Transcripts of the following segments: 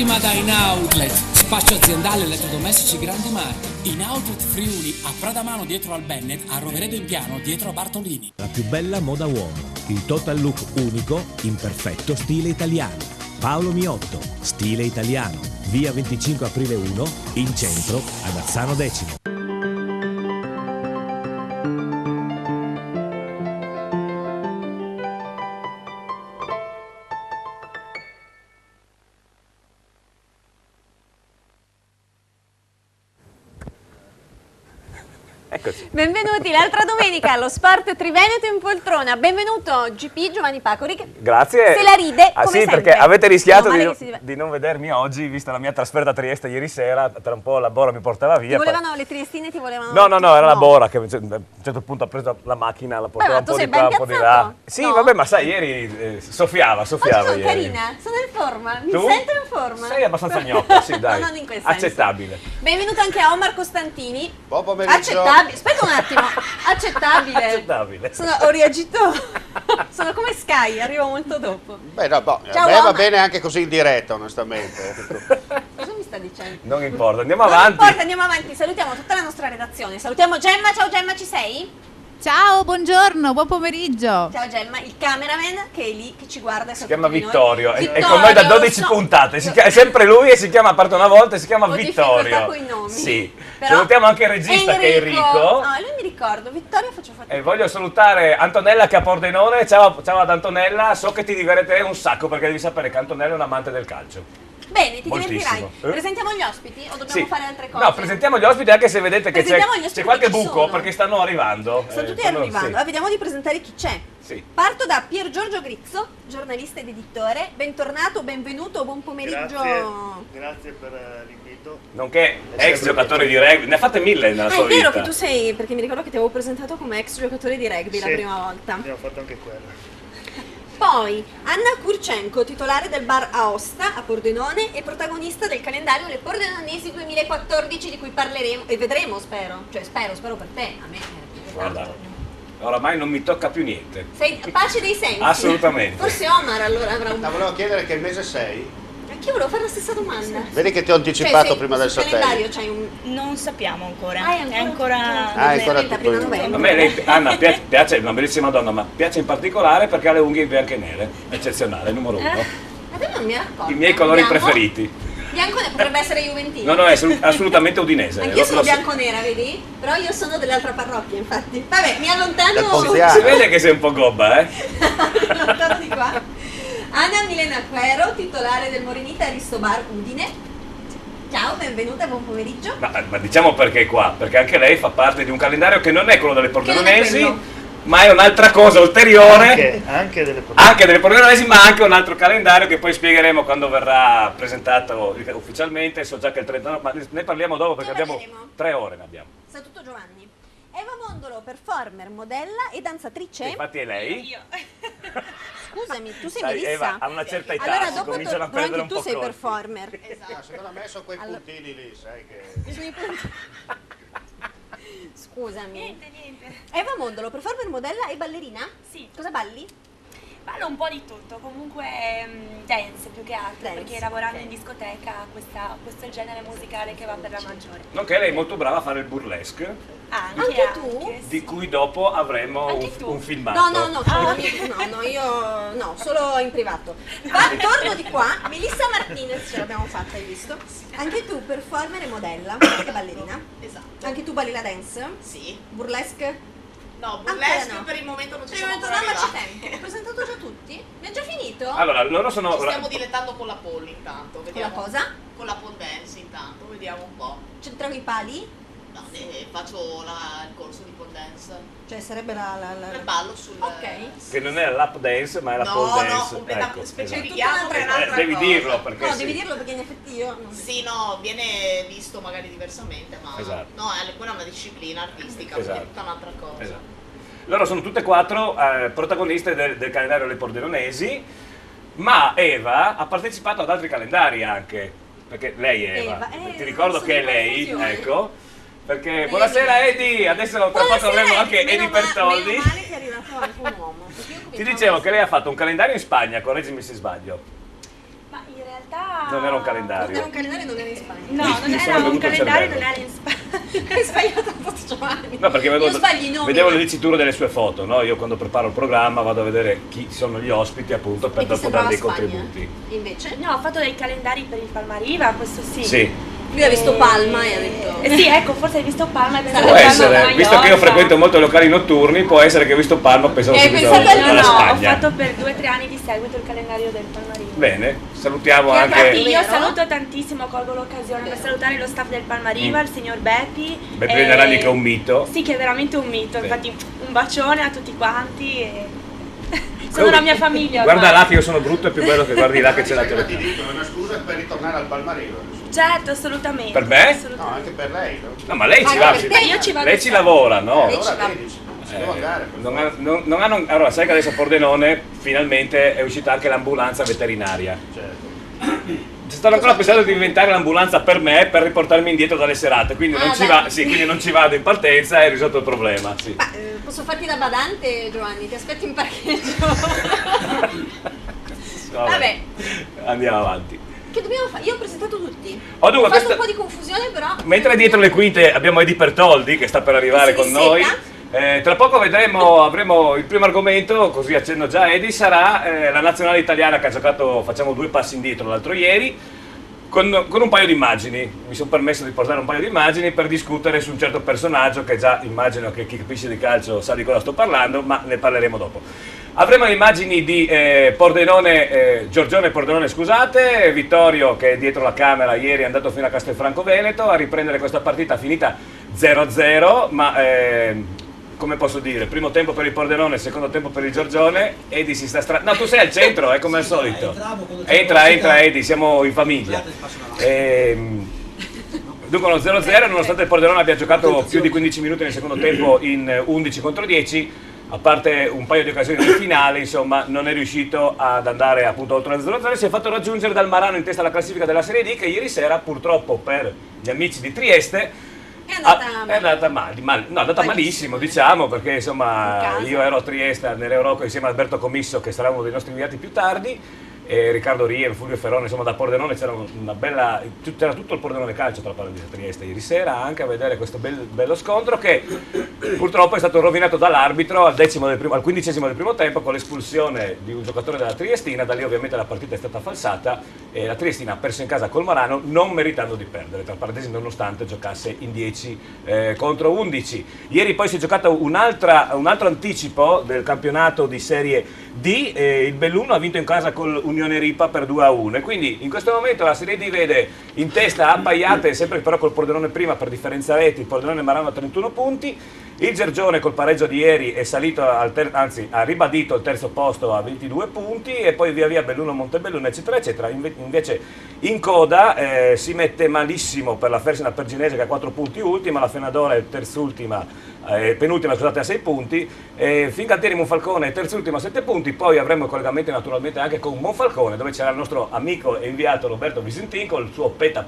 prima da In Outlet, spazio aziendale elettrodomestici grandi marchi. In Outlet Friuli, a Pradamano dietro al Bennett, a Roveredo in Piano dietro a Bartolini. La più bella moda uomo, il total look unico in perfetto stile italiano. Paolo Miotto, stile italiano, via 25 aprile 1, in centro ad Azzano Decimo. Eccoci. Benvenuti l'altra domenica allo Sport Triveneto in poltrona. Benvenuto GP Giovanni Pacori. Grazie. Se la ride come sì, sempre. perché avete rischiato Meno di non vedermi oggi, vista la mia trasferta a Trieste ieri sera. Tra un po' la Bora mi portava via. Le triestine ti volevano... No, era la Bora che a un certo punto ha preso la macchina, la portava un po' di qua, un po' di là. Sì, no? Vabbè, ma sai, ieri soffiava Oggi ieri. sono carina, sono in forma, mi Tu? sento in forma. Sei abbastanza gnocca, sì, dai. No, non in quel senso. Accettabile. Benvenuto anche a Omar Costantini. Buon pomeriggio. Accettabile, aspetta un attimo. Accettabile. Accettabile. Ho reagito. Sono come Sky, arrivo molto dopo. Beh, no, a Ciao, me Omar. va bene anche così in diretta, onestamente. Cosa mi sta dicendo? Non importa, andiamo Non avanti. importa, andiamo avanti. Salutiamo tutta la nostra redazione. Salutiamo Gemma. Ciao Gemma, ci sei? Ciao, buongiorno, buon pomeriggio. Ciao Gemma, il cameraman che è lì, che ci guarda. Si chiama Vittorio, è con noi da 12 puntate, è sempre lui e si chiama, a parte una volta, e si chiama Ho Vittorio. difficoltà coi nomi. Sì. Però Salutiamo anche il regista che è Enrico. No, lui mi ricordo, Vittorio faccio fatica. E voglio salutare Antonella che è a Pordenone. Ciao ad Antonella, so che ti divertirei un sacco perché devi sapere che Antonella è un amante del calcio. Bene, ti Moltissimo. divertirai. Presentiamo gli ospiti o dobbiamo Sì. fare altre cose? No, presentiamo gli ospiti anche se vedete che Presentiamo gli ospiti c'è qualche che ci buco sono. perché stanno arrivando. Stanno tutti Stanno- arrivando. sì. Allora, vediamo di presentare chi c'è. Sì. Parto da Pier Giorgio Grizzo, giornalista ed editore. Bentornato, benvenuto, buon pomeriggio. Grazie per l'invito. Nonché ex giocatore di rugby, ne ha fatte 1000 nella Ah, sua è vero vita. che tu sei, perché mi ricordo che ti avevo presentato come ex giocatore di rugby la Sì. prima volta. Abbiamo fatto anche quello. Poi Anna Kurchenko, titolare del bar Aosta a Pordenone e protagonista del calendario Le Pordenonesi 2014 di cui parleremo e vedremo, spero. Cioè spero per te, a me. Guarda, oramai non mi tocca più niente. Sei pace dei sensi? Assolutamente. Forse Omar allora avrà un... No, volevo chiedere che mese sei? Anch'io volevo fare la stessa domanda. Vedi che ti ho anticipato Cioè, prima del sul satellite. calendario c'hai un... Non sappiamo ancora. Ah, è ancora Ah, è ancora la tutto prima in- novembre. A me lei, Anna piace, è una bellissima donna, ma piace in particolare perché ha le unghie bianche e nere, eccezionale, numero uno. A te non mi era accorta. I miei colori Bianco? preferiti. Bianco ne potrebbe essere Juventino. No, è assolutamente udinese. Anch'io sono Lo so. bianco-nera, vedi? Però io sono dell'altra parrocchia, infatti. Vabbè, mi Del allontano. Ponziano. Si vede che sei un po' gobba, Mi allontano di qua. Anna Milena Quero, titolare del Morenita Aristo Bar Udine. Ciao, benvenuta, buon pomeriggio. Ma diciamo perché è qua, perché anche lei fa parte di un calendario che non è quello delle Pordenonesi, quello. ma è un'altra cosa ulteriore. Anche delle Anche delle Pordenonesi, ma anche un altro calendario che poi spiegheremo quando verrà presentato ufficialmente. So già che il 30, ma ne parliamo dopo perché Ne abbiamo parleremo. 3 ore. Ne abbiamo. Sa tutto Giovanni. Eva Mondolo, performer, modella e danzatrice. Infatti è lei. io. Scusami, tu sei Sai, Melissa? Eva, a una certa età Allora si dopo cominciano a però prendere anche un tu po' sei colpi. performer. No, secondo me sono quei puntini lì, sai che... Sui punti. Scusami. Niente. Eva Mondolo, performer, modella e ballerina? Sì. Cosa balli? Ballo un po' di tutto, comunque dance più che altro, Dance, perché lavorando ok. in discoteca questo è il genere musicale che va per la maggiore. Nonché lei è molto brava a fare il burlesque, Anche tu? sì. di cui dopo avremo Anche tu? un filmato. No, io no, solo in privato. Va torno di qua, Melissa Martinez, ce l'abbiamo fatta, hai visto? Anche tu, performer e modella, e ballerina. Esatto. Anche tu balli la dance? Sì. Burlesque? No, Ancora burlesque no. per il momento non ci Prima siamo detto no, ma c'è arrivati. tempo. Ho presentato già tutti? Mi ha già finito? Allora, loro sono... Ci stiamo dilettando con la pole intanto. Con la Vediamo. cosa? Con la pole dance intanto, vediamo un po'. C'entravo i pali? No, faccio il corso di pole dance. Cioè sarebbe Il ballo sul... Ok. Che non è la lap dance, ma è la No, pole no, dance. completamente Ecco, specifichiamo esatto. che è un'altra devi cosa. dirlo perché No, sì. devi dirlo perché in effetti io non... Sì, no, viene visto magari diversamente, ma... Esatto. No, quella è una disciplina artistica, Esatto. quindi è tutta un'altra cosa. Esatto. Loro sono tutte e quattro protagoniste del calendario Le Pordenonesi, ma Eva ha partecipato ad altri calendari anche, perché lei è Eva, ti ricordo sono che è in lei, confusione. ecco, perché buonasera Eddie, adesso tra poco avremo anche Eddie Pertoldi. Meno male che è arrivato anche un uomo. perché io Ti cominciavo dicevo a- che lei ha fatto un calendario in Spagna, correggimi se sbaglio. Ma in realtà... Non era un calendario. Non era un calendario, non era in Spagna. No, non Mi sono era un bevuto il calendario, cervello. non era in Spagna. Hai sbagliato Giovanni. No, perché Io sbaglio i nomi. vedevo le diciture delle sue foto, no? Io quando preparo il programma vado a vedere chi sono gli ospiti, appunto, per E ti dopo dare dei sembrava Spagna? contributi. Invece? No, ho fatto dei calendari per il Palmariva, questo sì. Sì. Lui ha visto Palma e ha detto... Sì, ecco, forse hai visto Palma e pensato Può che essere, andavo a visto che io Mallorca. frequento molto i locali notturni, può essere che ho visto Palma pensavo E subito pensate al- alla No, ho Spagna. fatto per 2 o 3 anni di seguito il calendario del Palmariva. Bene, salutiamo Che anche Infatti io Vero? saluto tantissimo, colgo l'occasione per salutare lo staff del Palmariva, il signor Beppi. Beppe Venerani, che è un mito. Sì, che è veramente un mito, Sì. infatti un bacione a tutti quanti e... sono la mia famiglia Guarda ormai. là che io sono brutto, è più bello che guardi là che c'è la telecamera. È una scusa per ritornare al Palmariva. Certo, assolutamente. Per me? Assolutamente. No, anche per lei, no? No, ma lei ci Anche va, per te. Io ci vado lei ci sempre. lavora, no? Lei ci Allora va. vedi, ci devo andare. per forza. Non hanno, allora, sai che adesso a Pordenone finalmente è uscita anche l'ambulanza veterinaria. Certo. Stanno ancora pensando di inventare l'ambulanza per me per riportarmi indietro dalle serate, quindi non, Ah, ci, dai. va, sì, quindi non ci vado in partenza e hai risolto il problema. Sì. Ma, posso farti da badante, Giovanni? Ti aspetti in parcheggio. Vabbè. Andiamo avanti. Che dobbiamo fare? Io ho presentato tutti. Oh, dunque, ho fatto questa- un po' di confusione, però... Mentre dietro le quinte abbiamo Edi Pertoldi che sta per arrivare Che si con noi. disseta. Tra poco avremo il primo argomento, così accenno già Edi, sarà la nazionale italiana che ha giocato, facciamo 2 passi indietro l'altro ieri, con un paio di immagini. Mi sono permesso di portare un paio di immagini per discutere su un certo personaggio che già immagino che chi capisce di calcio sa di cosa sto parlando, ma ne parleremo dopo. Avremo le immagini di Giorgione Pordenone, scusate, Vittorio che è dietro la camera ieri è andato fino a Castelfranco Veneto a riprendere questa partita finita 0-0, ma come posso dire, primo tempo per il Pordenone, secondo tempo per il Giorgione, Edi si sta no, tu sei al centro, è come al solito. Entra Edi, siamo in famiglia. Dunque lo 0-0, nonostante il Pordenone abbia giocato più di 15 minuti nel secondo tempo in 11 contro 10, a parte un paio di occasioni di finale, insomma, non è riuscito ad andare appunto oltre il 0-0, si è fatto raggiungere dal Marano in testa alla classifica della Serie D, che ieri sera purtroppo per gli amici di Trieste è andata malissimo, diciamo, perché insomma io ero a Trieste nell'Euroco insieme a Alberto Commisso, che sarà uno dei nostri inviati più tardi, e Riccardo Rien, Fulvio Ferrone, insomma da Pordenone c'era c'era tutto il Pordenone calcio tra parentesi a Trieste ieri sera anche a vedere questo bello scontro che purtroppo è stato rovinato dall'arbitro al 15esimo del primo tempo con l'espulsione di un giocatore della Triestina. Da lì ovviamente la partita è stata falsata e la Triestina ha perso in casa col Marano, non meritando di perdere, tra parentesi, nonostante giocasse in 10 contro 11. Ieri poi si è giocato un altro anticipo del campionato di Serie D, il Belluno ha vinto in casa con Unione Ripa per 2-1 e quindi in questo momento la Serie D vede in testa appaiate, sempre però col Pordenone prima per differenza reti, il Pordenone Marano a 31 punti, il Gergione col pareggio di ieri è salito ha ribadito il terzo posto a 22 punti e poi via via Belluno, Montebelluno eccetera eccetera. Invece in coda si mette malissimo per la Fersina Perginese che ha 4 punti ultima, la Fenadora è penultima scusate a 6 punti, Fincantieri Monfalcone terzultima a 7 punti, poi avremo collegamenti naturalmente anche con Monfalcone dove c'era il nostro amico e inviato Roberto Visentin con il suo petta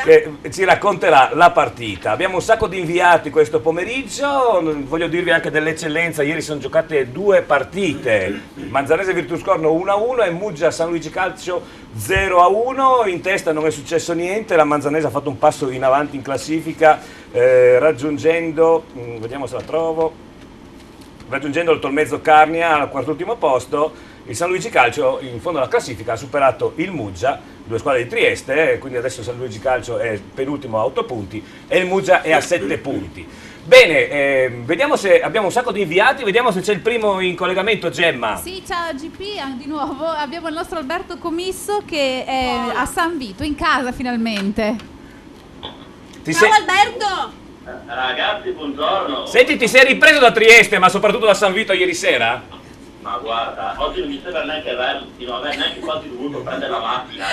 che ci racconterà la partita. Abbiamo un sacco di inviati questo pomeriggio, voglio dirvi anche dell'eccellenza, ieri sono giocate 2 partite, Manzanese Virtuscorno 1-1 e Muggia San Luigi Calcio 0-1, in testa non è successo niente, la Manzanese ha fatto un passo in avanti in classifica raggiungendo, vediamo se la trovo, raggiungendo il Tolmezzo Carnia al quart'ultimo posto. Il San Luigi Calcio in fondo alla classifica ha superato il Muggia, 2 squadre di Trieste, quindi adesso il San Luigi Calcio è penultimo a 8 punti e il Muggia è a 7 punti. Bene, vediamo se abbiamo un sacco di inviati, vediamo se c'è il primo in collegamento, Gemma. Sì, ciao GP, di nuovo abbiamo il nostro Alberto Commisso che è a San Vito, in casa finalmente. Alberto! Ragazzi, buongiorno. Senti, ti sei ripreso da Trieste, ma soprattutto da San Vito ieri sera? Ma guarda, oggi non mi sembra neanche vero, di non aver neanche quasi dovuto prendere la macchina,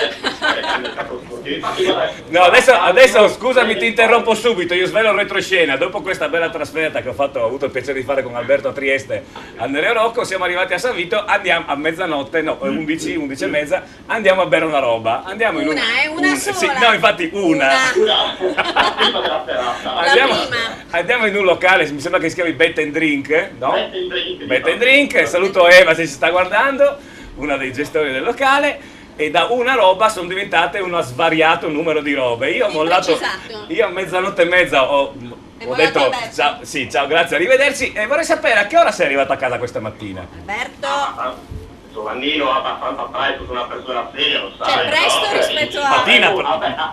No, adesso scusami, ti interrompo subito, io svelo il retroscena. Dopo questa bella trasferta che ho avuto il piacere di fare con Alberto a Trieste al Nereo Rocco, siamo arrivati a San Vito, andiamo a mezzanotte, 11 e mezza, andiamo a bere una roba. Andiamo una sola. Sì, no, infatti una. Andiamo in un locale, mi sembra che si chiami Bet and Drink, no? Bet and Drink, saluto Eva se ci sta guardando, una dei gestori del locale. e da una roba sono diventate uno svariato numero di robe. Io ho mollato, io a mezzanotte e mezza ho detto ciao, grazie, arrivederci, e vorrei sapere a che ora sei arrivato a casa questa mattina. Alberto? Giovannino, abbastanza presto, sono una persona seria, lo sai. Cioè presto no? rispetto a... Mattina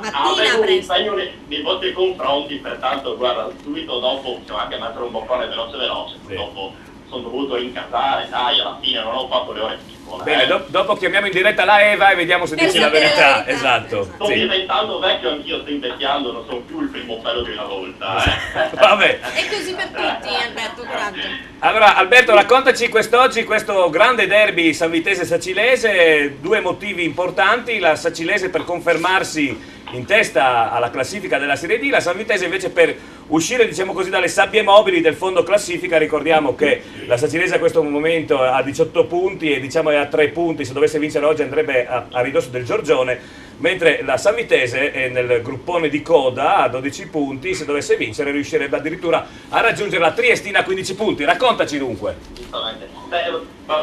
presto. Un impegno nei vostri confronti, pertanto guarda, subito dopo bisogna anche mettere un boccone veloce, sì. dopo sono dovuto rincasare, dai, alla fine non ho fatto le ore piccole. Bene, dopo chiamiamo in diretta la Eva e vediamo se dici la verità. Esatto. Sto diventando vecchio anch'io, sto invecchiando, non sono più il primo pelo di una volta. Vabbè. E così per tutti, Alberto, coraggio. Allora, Alberto, raccontaci quest'oggi questo grande derby sanvitese-sacilese, due motivi importanti: la Sacilese per confermarsi in testa alla classifica della Serie D, la Sanvitese invece per uscire, diciamo così, dalle sabbie mobili del fondo classifica. Ricordiamo che la Sacilese a questo momento ha 18 punti e diciamo è a 3 punti, se dovesse vincere oggi andrebbe a ridosso del Giorgione, mentre la Sanvitese è nel gruppone di coda a 12 punti, se dovesse vincere riuscirebbe addirittura a raggiungere la Triestina a 15 punti. Raccontaci dunque. Giustamente.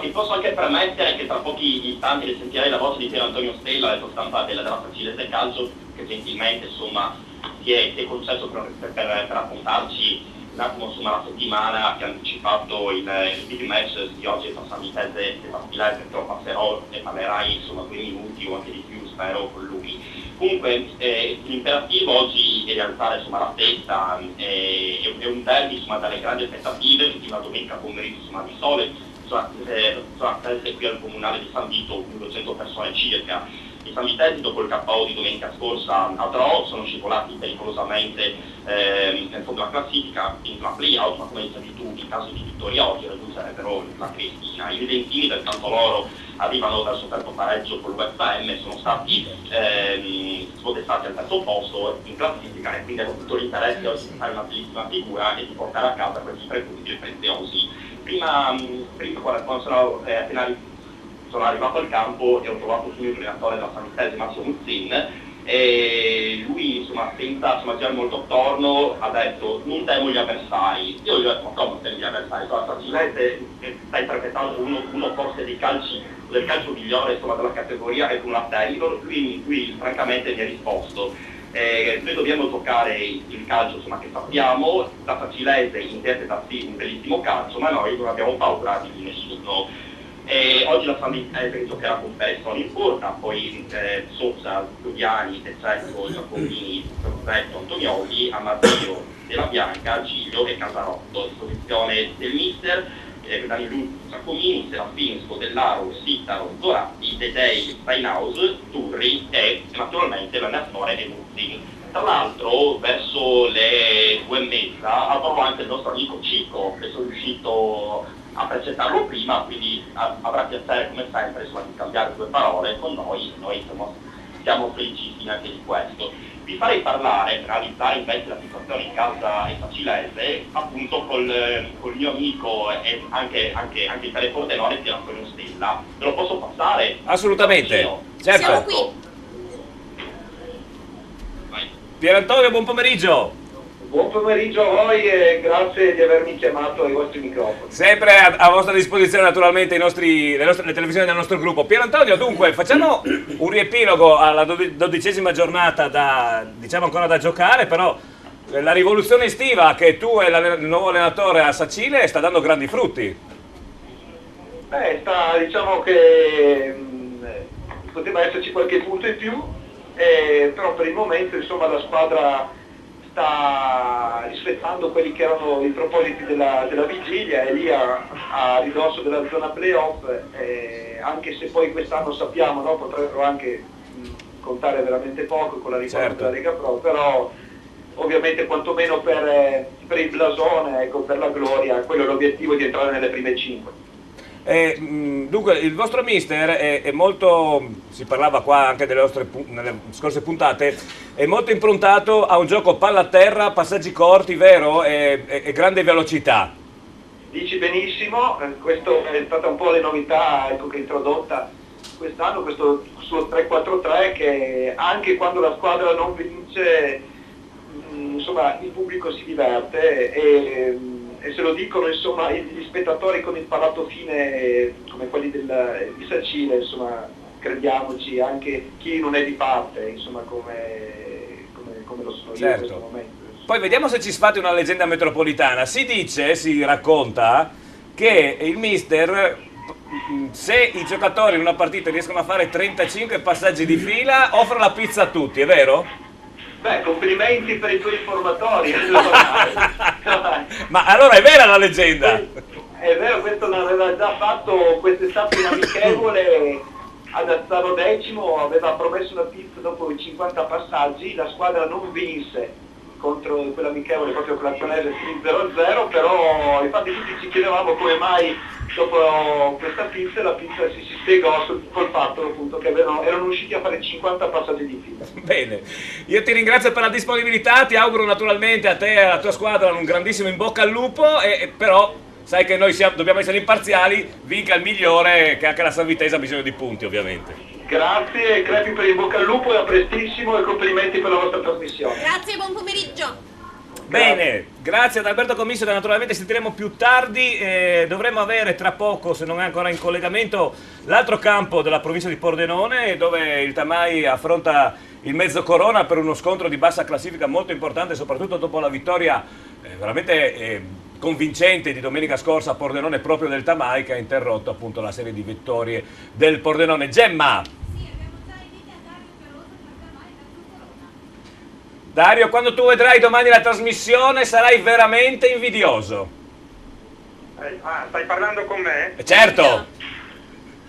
Mi posso anche permettere che tra pochi istanti le sentirei la voce di Pier Antonio Stella, detto stampa della Sacilese Calcio, che gentilmente insomma si è concesso per raccontarci un attimo insomma la settimana che ha anticipato il big match di oggi tra Sanvitese e Sacilese, che lo passerò e parlerai insomma 2 minuti o anche di più, spero, con lui. Comunque l'imperativo oggi è rialzare insomma la testa, è un derby insomma dalle grandi aspettative di una domenica pomeriggio insomma di sole, sono qui al comunale di San Vito 200 persone circa. I sanvitesi dopo il KO di domenica scorsa a Dro sono scivolati pericolosamente nel fondo della classifica in una play-out, ma come dicevi tu, in caso di vittoria oggi raggiungerebbero la Triestina. I vedentini del canto loro arrivano dal sofferto pareggio con l'UFM, sono stati spodestati al terzo posto in classifica, e quindi hanno tutto l'interesse oggi di fare una bellissima figura e di portare a casa questi 3 punti preziosi. Prima quando sono arrivato al campo e ho trovato subito il allenatore della Sanvitese, Massimo Muzzin, e lui insomma senza girare molto attorno ha detto: non temo gli avversari. Io gli ho detto: ma come temi gli avversari? La Sacilese sta interpretando uno forse del calcio migliore insomma della categoria e con la temi. Lui francamente mi ha risposto: noi dobbiamo giocare il calcio insomma che sappiamo, la Sacilese interpreta sì un bellissimo calcio, ma noi non abbiamo paura di nessuno. Oggi la Sanvitese giocherà con Persone in porta, poi Sosa, Giuliani, De Cecco, Giacomini, Perfetto, Antonioli, Amadio, Della Bianca, Giglio e Casarotto. A disposizione del mister Danilo, Giacomini, Serafini, Scodellaro, Sittaro, Doratti, Dedei, Steinhaus, Turri e naturalmente la Nassore e Muzzi. Tra l'altro verso le 2:30 avrò anche il nostro amico Cico, che sono riuscito a presentarlo prima, quindi avrà piacere come sempre insomma, di cambiare 2 parole con noi insomma, siamo felicissimi anche di questo. Vi farei parlare, per analizzare invece la situazione in casa e Sacilese, appunto col mio amico e anche il teleportenore Pier Antonio Stella. Ve lo posso passare? Assolutamente, certo. Siamo qui. Pier Antonio, buon pomeriggio. Buon pomeriggio a voi e grazie di avermi chiamato ai vostri microfoni. Sempre a vostra disposizione naturalmente le televisioni del nostro gruppo. Pier Antonio, dunque facciamo un riepilogo alla 12ª giornata diciamo ancora da giocare, però la rivoluzione estiva che tu e il nuovo allenatore a Sacile sta dando grandi frutti. Diciamo che poteva esserci qualche punto in più, però per il momento insomma la squadra sta rispettando quelli che erano i propositi della vigilia, e lì a ridosso della zona playoff, anche se poi quest'anno sappiamo potrebbero anche contare veramente poco con la riforma della Lega Pro, però ovviamente quantomeno per il blasone, per la gloria, quello è l'obiettivo di entrare nelle prime 5. Dunque il vostro mister è molto, si parlava qua anche nelle scorse puntate, è molto improntato a un gioco palla a terra, passaggi corti, vero? E grande velocità. Dici benissimo, questo è stata un po' le novità che è introdotta quest'anno, questo suo 3-4-3, che anche quando la squadra non vince insomma il pubblico si diverte, e se lo dicono insomma gli spettatori con il palato fine come quelli di Sacile, insomma crediamoci, anche chi non è di parte, insomma, come lo sono io in questo momento. Poi vediamo se ci sfate una leggenda metropolitana. Si racconta che il mister, se i giocatori in una partita riescono a fare 35 passaggi di fila, offre la pizza a tutti, è vero? Beh, complimenti per i tuoi informatori. Allora. Ma allora è vera la leggenda? È vero, questo l'aveva già fatto quest'estate in amichevole ad Azzaro Decimo, aveva promesso una pizza dopo i 50 passaggi, la squadra non vinse contro quell'amichevole, proprio con la Tonese 3-0-0, però infatti tutti ci chiedevamo come mai dopo questa pizza la pizza si spiegò col fatto appunto che erano riusciti a fare 50 passaggi di fila. Bene, io ti ringrazio per la disponibilità, ti auguro naturalmente a te e alla tua squadra un grandissimo in bocca al lupo, però sai che noi dobbiamo essere imparziali, vinca il migliore, che anche la Sanvitese ha bisogno di punti ovviamente. Grazie, crepi per il bocca al lupo e a prestissimo e complimenti per la vostra trasmissione. Grazie, buon pomeriggio. Bene, grazie ad Alberto Commisso, che naturalmente sentiremo più tardi. Dovremo avere tra poco, se non è ancora in collegamento, l'altro campo della provincia di Pordenone, dove il Tamai affronta il Mezzocorona per uno scontro di bassa classifica molto importante, soprattutto dopo la vittoria veramente convincente di domenica scorsa a Pordenone proprio del Tamai, che ha interrotto appunto la serie di vittorie del Pordenone. Gemma! Dario, quando tu vedrai domani la trasmissione sarai veramente invidioso. Stai parlando con me? Certo!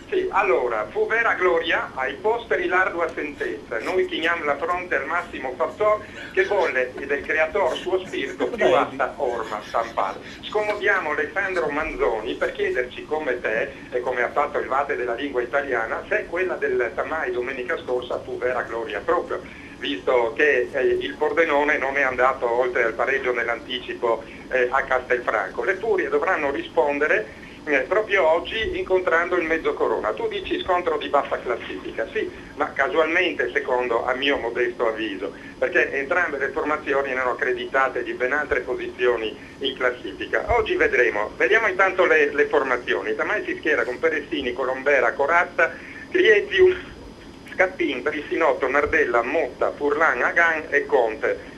Sì, allora, fu vera gloria ai posteri l'ardua sentenza, noi chiniamo la fronte al massimo fattor che volle e del creator suo spirito più vasta orma stampare. Scomodiamo Alessandro Manzoni per chiederci come te e come ha fatto il Vate della lingua italiana se quella del Tamai domenica scorsa fu vera gloria proprio, visto che il Pordenone non è andato oltre al pareggio nell'anticipo a Castelfranco. Le Furie dovranno rispondere proprio oggi incontrando il Mezzocorona. Tu dici scontro di bassa classifica, sì, ma casualmente secondo a mio modesto avviso, perché entrambe le formazioni erano accreditate di ben altre posizioni in classifica. Oggi vediamo intanto le formazioni. Tamai si schiera con Peressini, Colombera, Corazza, Criezium, Scappin, Brissinotto, Nardella, Motta, Furlan, Hagan e Conte.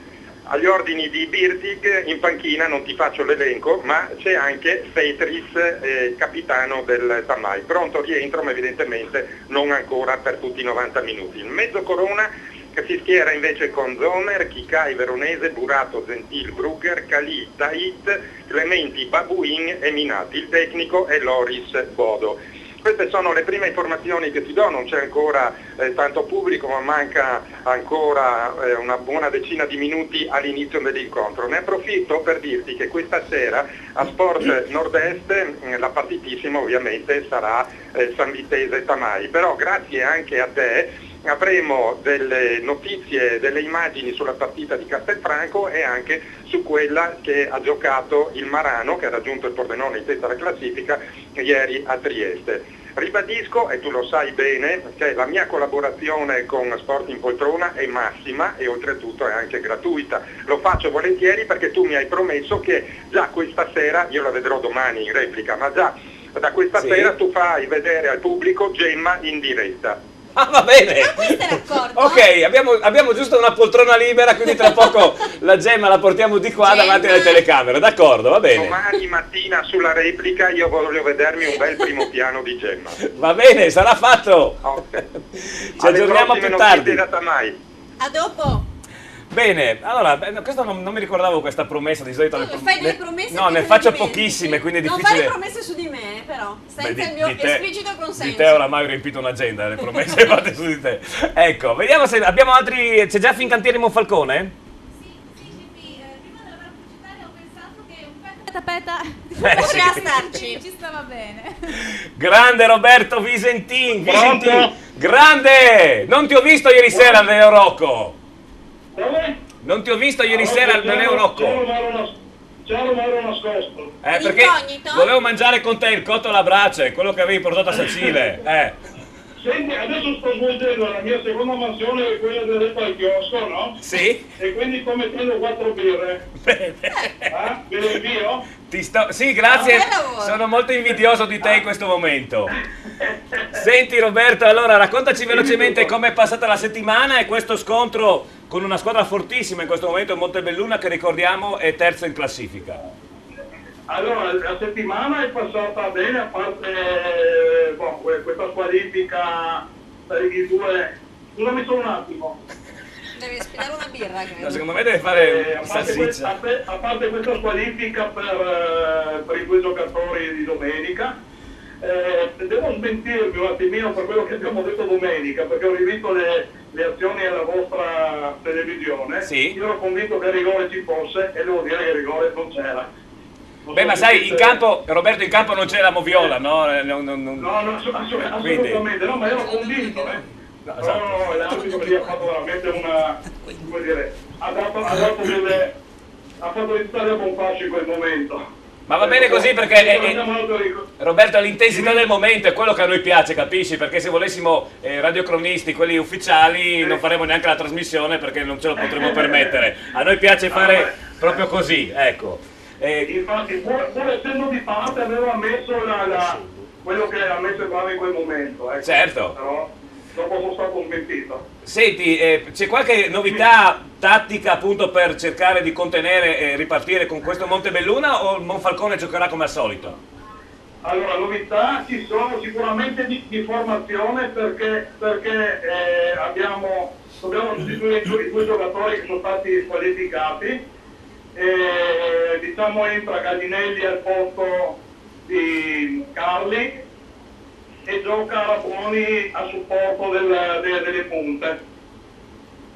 Agli ordini di Birtig in panchina non ti faccio l'elenco, ma c'è anche Fetris, capitano del Tamai, pronto rientro ma evidentemente non ancora per tutti i 90 minuti. Il Mezzocorona che si schiera invece con Zomer, Chicai, Veronese, Burato, Gentil, Brugger, Calì, Tait, Clementi, Babuin e Minati. Il tecnico è Loris Bodo. Queste sono le prime informazioni che ti do, non c'è ancora tanto pubblico, ma manca ancora una buona decina di minuti all'inizio dell'incontro. Ne approfitto per dirti che questa sera a Sport Nord-Est la partitissima ovviamente sarà Sanvitese Tamai, però grazie anche a te avremo delle notizie, delle immagini sulla partita di Castelfranco e anche su quella che ha giocato il Marano, che ha raggiunto il Pordenone in testa alla classifica ieri a Trieste. Ribadisco, e tu lo sai bene, che la mia collaborazione con Sport in Poltrona è massima e oltretutto è anche gratuita. Lo faccio volentieri perché tu mi hai promesso che già questa sera, io la vedrò domani in replica, ma già da questa sera tu fai vedere al pubblico Gemma in diretta. Ah, va bene. Ok, abbiamo giusto una poltrona libera, quindi tra poco la Gemma la portiamo di qua davanti alle telecamere, d'accordo, va bene. Domani mattina sulla replica io voglio vedermi un bel primo piano di Gemma. Va bene, sarà fatto. Okay. Ci aggiorniamo più tardi. A dopo. Bene, allora, questo non mi ricordavo questa promessa, di solito fai delle promesse. No, ne faccio pochissime, quindi è difficile. Non fare promesse su di me, però, senza il mio esplicito consenso. Di te oramai ho riempito un'agenda, le promesse fatte su di te. Ecco, vediamo se abbiamo altri. C'è già Fincantieri Monfalcone? Sì, prima della pubblicitaria ho pensato che un peta poteva starci. Ci stava bene. Grande Roberto Visentin, grande! Non ti ho visto ieri sera al Rocco. Non ti ho visto ieri sera nell'Eurocco. C'ero ma ero nascosto. Perché volevo mangiare con te il cotto alla brace, quello che avevi portato a Sacile. Sì, Senti, adesso sto svolgendo la mia seconda mansione, che è quella del retto al chiosco, no? Sì. E quindi sto mettendo 4 birre. Bene. Ve le invio? Sì, grazie, sono molto invidioso di te in questo momento. Senti Roberto, allora raccontaci velocemente com'è passata la settimana e questo scontro con una squadra fortissima in questo momento, Montebelluna, che ricordiamo è terza in classifica. Allora, la settimana è passata bene, a parte questa squalifica per i due. Scusami solo un attimo. Devi spiegare una birra, credo. No, secondo me deve fare a parte questa squalifica per i due giocatori di domenica, devo smentirmi un attimino per quello che abbiamo detto domenica, perché ho rivisto le azioni alla vostra televisione. Sì. Io ero convinto che il rigore ci fosse e devo dire che il rigore non c'era. Beh, ma sai, in campo, Roberto, in campo non c'è la moviola, no? No, assolutamente, no, ma ero convinto, No, l'arbitro lì ha fatto veramente una, come dire, ha fatto iniziare a pomparci in quel momento. Ma va bene così perché, Roberto, l'intensità del momento è quello che a noi piace, capisci? Perché se volessimo radiocronisti, quelli ufficiali, non faremo neanche la trasmissione perché non ce lo potremo permettere. A noi piace fare proprio così, ecco. Infatti, pur essendo di parte, avevo ammesso quello che ha messo in quel momento. Ecco. Certo. Però dopo sono stato smentito. Senti, c'è qualche novità tattica appunto per cercare di contenere e ripartire con questo Montebelluna o il Monfalcone giocherà come al solito? Allora, novità ci sono sicuramente di formazione perché dobbiamo sostituire i due giocatori che sono stati squalificati. Diciamo entra Gallinelli al posto di Carli e gioca Raboni a supporto delle punte.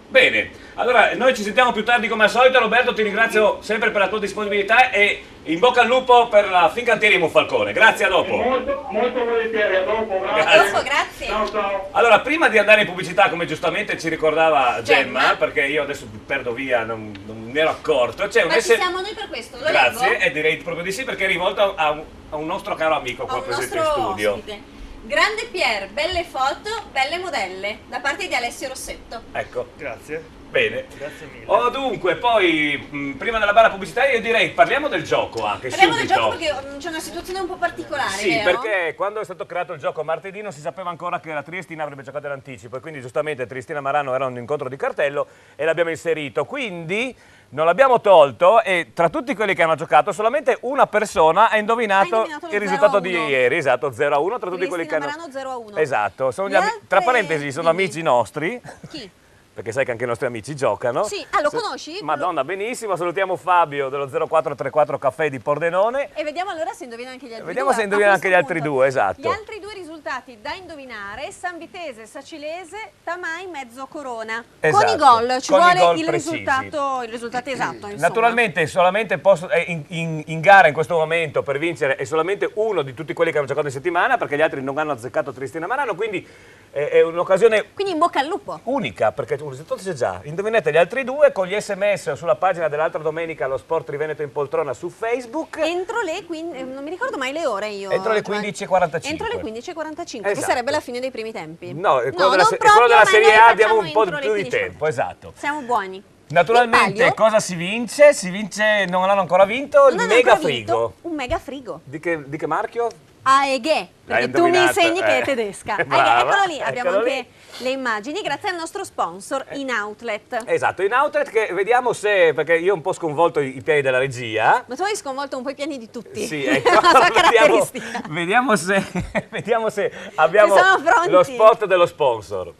Bene, allora noi ci sentiamo più tardi come al solito. Roberto, ti ringrazio sempre per la tua disponibilità e in bocca al lupo per la Fincantieri Monfalcone. Grazie, a dopo. Molto volentieri, a dopo, Grazie. Ciao. Allora, prima di andare in pubblicità, come giustamente ci ricordava Gemma, perché io adesso perdo via, non mi ero accorto, c'è Ma ci siamo noi per questo, lo Grazie, leggo? e direi proprio di sì perché è rivolto a un nostro caro amico qua presente in studio. Ospite. Grande Pier, belle foto, belle modelle, da parte di Alessio Rossetto. Ecco. Grazie. Bene. Grazie mille. Dunque, poi prima della barra pubblicitaria io direi parliamo del gioco anche. Parliamo del subito. gioco perché c'è una situazione un po' particolare, Sì, vero? perché quando è stato creato il gioco martedì non si sapeva ancora che la Triestina avrebbe giocato in anticipo e quindi giustamente Triestina Marano era un incontro di cartello e l'abbiamo inserito. Quindi non l'abbiamo tolto e tra tutti quelli che hanno giocato solamente una persona ha indovinato il risultato di ieri, esatto, 0-1 tra tutti quelli che hanno... Marano 0-1. Esatto, sono tra parentesi sono amici nostri. Chi? Perché sai che anche i nostri amici giocano. Sì, lo conosci? Madonna, benissimo, salutiamo Fabio dello 0434 Caffè di Pordenone. E vediamo allora se indovina anche gli altri Vediamo due. se indovina anche gli altri due, esatto. Gli altri due risultati da indovinare: San Vitese, Sacilese, Tamai, mezzo Corona. Esatto. Con i gol, ci Con i vuole gol il precisi. risultato esatto. Insomma. Naturalmente solamente in gara in questo momento per vincere è solamente uno di tutti quelli che hanno giocato in settimana perché gli altri non hanno azzeccato Triestina Marano, quindi è un'occasione Quindi in bocca al lupo. unica perché il risultato c'è già. Indovinate gli altri due con gli sms sulla pagina dell'altra domenica allo Sport Triveneto in poltrona su Facebook. Entro le non mi ricordo mai le ore io. Entro le 15:45. Entro le 15:45, che Esatto. sarebbe la fine dei primi tempi. No, quello non della proprio, Serie ma A noi abbiamo un po' facciamo più di entro le tempo, esatto. Siamo buoni. Naturalmente Il palio? cosa si vince? Si vince, non hanno ancora vinto, il Non hanno mega ancora vinto frigo. un mega frigo. Di che marchio? AEG, perché tu mi indovinato, insegni che è tedesca. Brava, Eccolo lì, abbiamo eccolo anche le immagini grazie al nostro sponsor In Outlet. Esatto, in Outlet che vediamo se, perché io ho un po' sconvolto i piedi della regia. Ma tu hai sconvolto un po' i piani di tutti. Sì, ecco, La sua caratteristica. vediamo se abbiamo Se sono pronti. lo spot dello sponsor.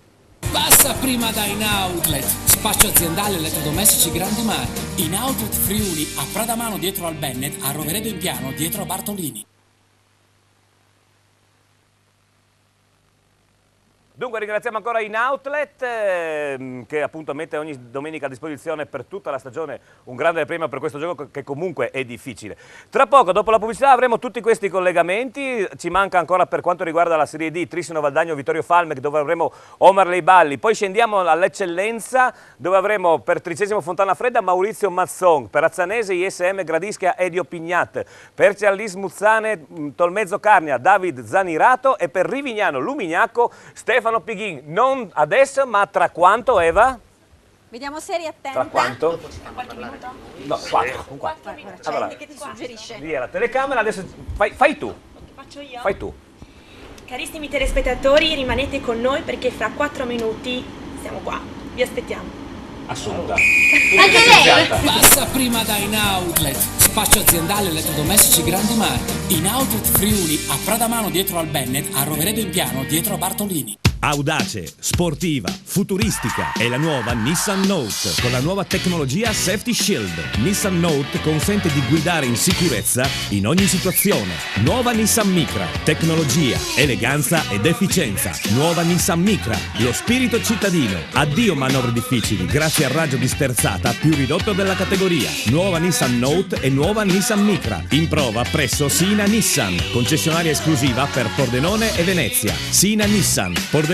Passa prima da In Outlet, spazio aziendale elettrodomestici grandi marchi. In Outlet Friuli, a Pradamano dietro al Bennett, a Roveredo in Piano dietro a Bartolini. Dunque ringraziamo ancora In Outlet che appunto mette ogni domenica a disposizione per tutta la stagione un grande premio per questo gioco che comunque è difficile. Tra poco, dopo la pubblicità, avremo tutti questi collegamenti. Ci manca ancora per quanto riguarda la Serie D Trissino Valdagno, Vittorio Falmec, dove avremo Omar Leiballi. Poi scendiamo all'Eccellenza, dove avremo per 13° Fontana Fredda Maurizio Mazzon, per Azzanese ISM Gradischia Edio Pignat, per Ciallis Muzzane Tolmezzo Carnia David Zanirato e per Rivignano Lumignacco Stefano Pighin. Non adesso, ma tra quanto, Eva? Vediamo serie attenta. Tra quanto? Qualche minuto? No, 4. Un 4. 4 minuti. Allora, Che ti suggerisce? lì è la telecamera, adesso fai tu. Faccio io? Fai tu. Carissimi telespettatori, rimanete con noi perché fra 4 minuti siamo qua. Vi aspettiamo. Assunta. Anche lei? Passa prima da In Outlet, spazio aziendale elettrodomestici grandi marchi. In Outlet Friuli, a Pradamano dietro al Bennett, a Roveredo in Piano dietro a Bartolini. Audace, sportiva, futuristica è la nuova Nissan Note con la nuova tecnologia Safety Shield. Nissan Note consente di guidare in sicurezza in ogni situazione. Nuova Nissan Micra, tecnologia, eleganza ed efficienza. Nuova Nissan Micra, lo spirito cittadino. Addio manovre difficili grazie al raggio di sterzata più ridotto della categoria. Nuova Nissan Note e nuova Nissan Micra in prova presso Sina Nissan, concessionaria esclusiva per Pordenone e Venezia. Sina Nissan, Pordenone,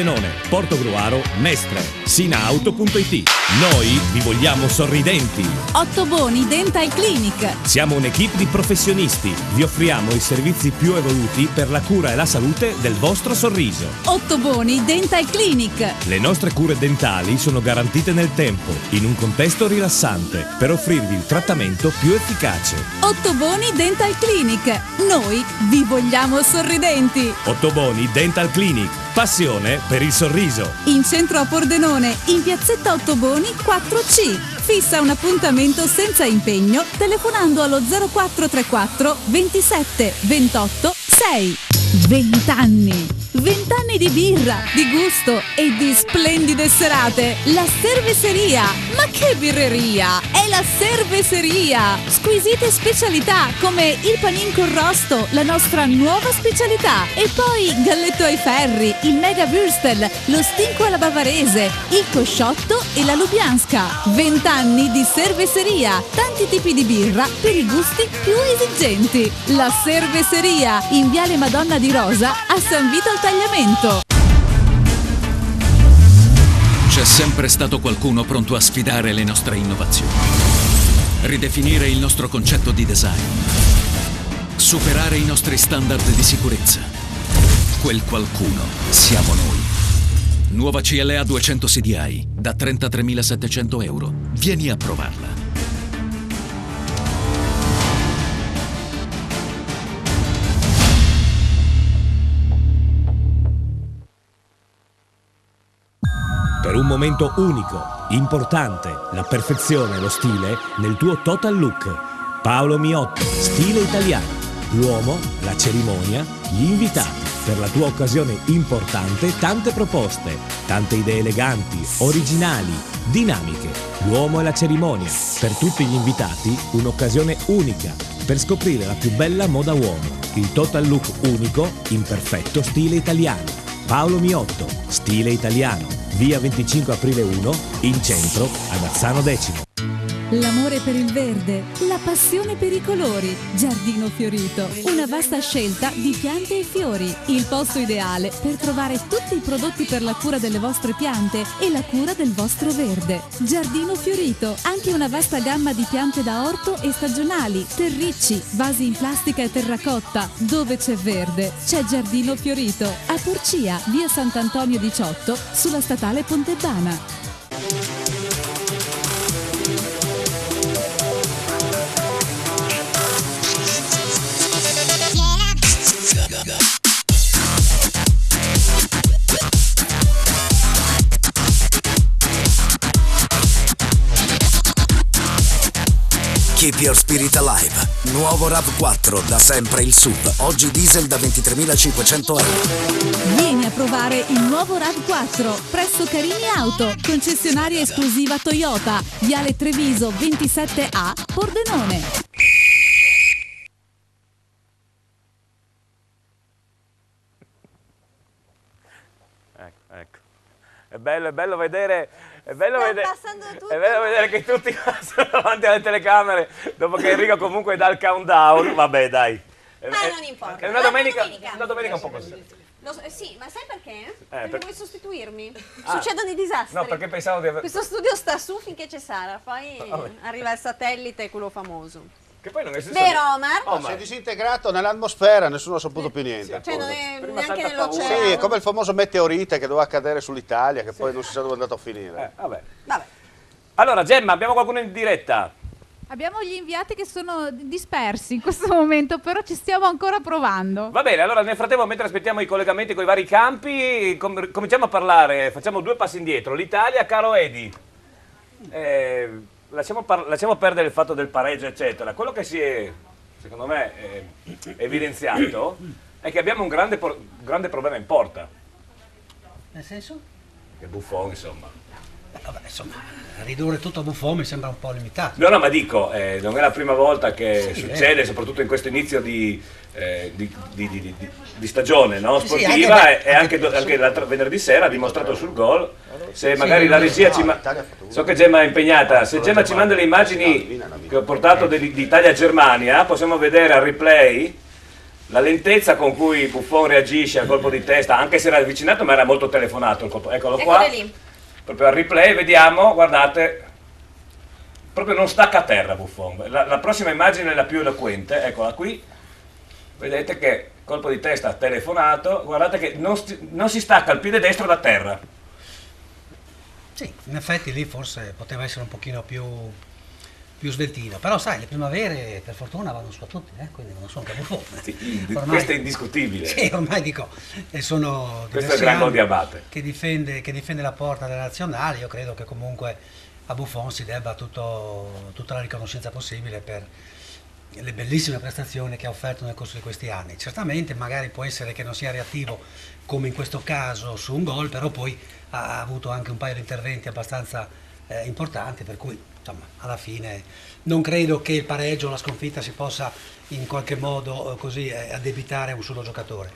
Portogruaro, Mestre, Sinaauto.it. Noi vi vogliamo sorridenti. Ottoboni Dental Clinic. Siamo un'equipe di professionisti. Vi offriamo i servizi più evoluti per la cura e la salute del vostro sorriso. Ottoboni Dental Clinic. Le nostre cure dentali sono garantite nel tempo, in un contesto rilassante, per offrirvi il trattamento più efficace. Ottoboni Dental Clinic. Noi vi vogliamo sorridenti. Ottoboni Dental Clinic. Passione per il sorriso. In centro a Pordenone, in piazzetta Ottoboni 4C. Fissa un appuntamento senza impegno telefonando allo 0434 27 28 6. 20 anni. 20 anni di birra, di gusto e di splendide serate. La Cerveseria. Ma che birreria! È la Cerveseria. Squisite specialità come il panin con rosto, la nostra nuova specialità. E poi galletto ai ferri, il mega würstel, lo stinco alla bavarese, il cosciotto e la lubianska. 20 anni di Cerveseria. Tanti tipi di birra per i gusti più esigenti. La Cerveseria in Viale Madonna di Rosa a San Vito al Tagliamento. C'è sempre stato qualcuno pronto a sfidare le nostre innovazioni, ridefinire il nostro concetto di design, superare i nostri standard di sicurezza. Quel qualcuno siamo noi. Nuova CLA 200 CDI da 33.700 euro. Vieni a provarla. Per un momento unico, importante, la perfezione e lo stile nel tuo total look. Paolo Miotto, stile italiano. L'uomo, la cerimonia, gli invitati. Per la tua occasione importante, tante proposte, tante idee eleganti, originali, dinamiche. L'uomo e la cerimonia. Per tutti gli invitati, un'occasione unica per scoprire la più bella moda uomo. Il total look unico in perfetto stile italiano. Paolo Miotto, stile italiano. Via 25 aprile 1, in centro, ad Azzano Decimo. L'amore per il verde, la passione per i colori. Giardino Fiorito, una vasta scelta di piante e fiori. Il posto ideale per trovare tutti i prodotti per la cura delle vostre piante e la cura del vostro verde. Giardino Fiorito, anche una vasta gamma di piante da orto e stagionali, terricci, vasi in plastica e terracotta. Dove c'è verde, c'è Giardino Fiorito. A Porcia, via Sant'Antonio 18, sulla statale Pontebana. Keep your spirit alive. Nuovo RAV4, da sempre il SUV. Oggi diesel da 23.500 euro. Vieni a provare il nuovo RAV4 presso Carini Auto, concessionaria esclusiva Toyota, Viale Treviso 27A, Pordenone. Ecco. È bello vedere che tutti sono davanti alle telecamere dopo che Enrico comunque dà il countdown. Vabbè, dai. Ma non importa. È una domenica un po' così. Sì, ma sai perché? Per- Perché vuoi sostituirmi? Succedono i disastri. No, perché pensavo di aver... Questo studio sta su finché c'è Sara, poi arriva il satellite, quello famoso. Che poi non è Vero, Omar? Si è disintegrato nell'atmosfera, nessuno ha saputo più niente. Cioè non è neanche Sì, nell'oceano. è come il famoso meteorite che doveva cadere sull'Italia, che poi non si sa dove è andato a finire. Vabbè. Allora, Gemma, abbiamo qualcuno in diretta? Abbiamo gli inviati che sono dispersi in questo momento, però ci stiamo ancora provando. Va bene, allora nel frattempo, mentre aspettiamo i collegamenti con i vari campi, cominciamo a parlare, facciamo 2 passi indietro. L'Italia, caro Edi, lasciamo perdere il fatto del pareggio, eccetera. Quello che si è, secondo me, evidenziato è che abbiamo un grande problema in porta. Nel senso? Che Buffon, insomma. Vabbè, insomma, ridurre tutto a Buffon mi sembra un po' limitato. No, ma dico, non è la prima volta che succede, soprattutto in questo inizio di stagione, no? Sportiva, e anche l'altro venerdì sera ha dimostrato sul gol. Se magari la regia so che Gemma è impegnata, se Gemma ci manda le immagini che ho portato di Italia-Germania, possiamo vedere al replay la lentezza con cui Buffon reagisce al colpo di testa, anche se era avvicinato, ma era molto telefonato il colpo. Eccolo qua. Lì. Proprio al replay vediamo, guardate, proprio non stacca a terra Buffon. La prossima immagine è la più eloquente, eccola qui. Vedete che colpo di testa telefonato, guardate che non si stacca il piede destro da terra. Sì, in effetti lì forse poteva essere un pochino più sveltino, però sai, le primavere per fortuna vanno su a tutti, quindi non sono che Buffon. Sì, questo è indiscutibile. Sì, ormai dico, e sono questo è il gran gol di Abate. Che difende la porta della nazionale. Io credo che comunque a Buffon si debba tutta la riconoscenza possibile per le bellissime prestazioni che ha offerto nel corso di questi anni. Certamente magari può essere che non sia reattivo come in questo caso su un gol, però poi ha avuto anche un paio di interventi abbastanza importanti, per cui insomma alla fine non credo che il pareggio o la sconfitta si possa in qualche modo così addebitare a un solo giocatore.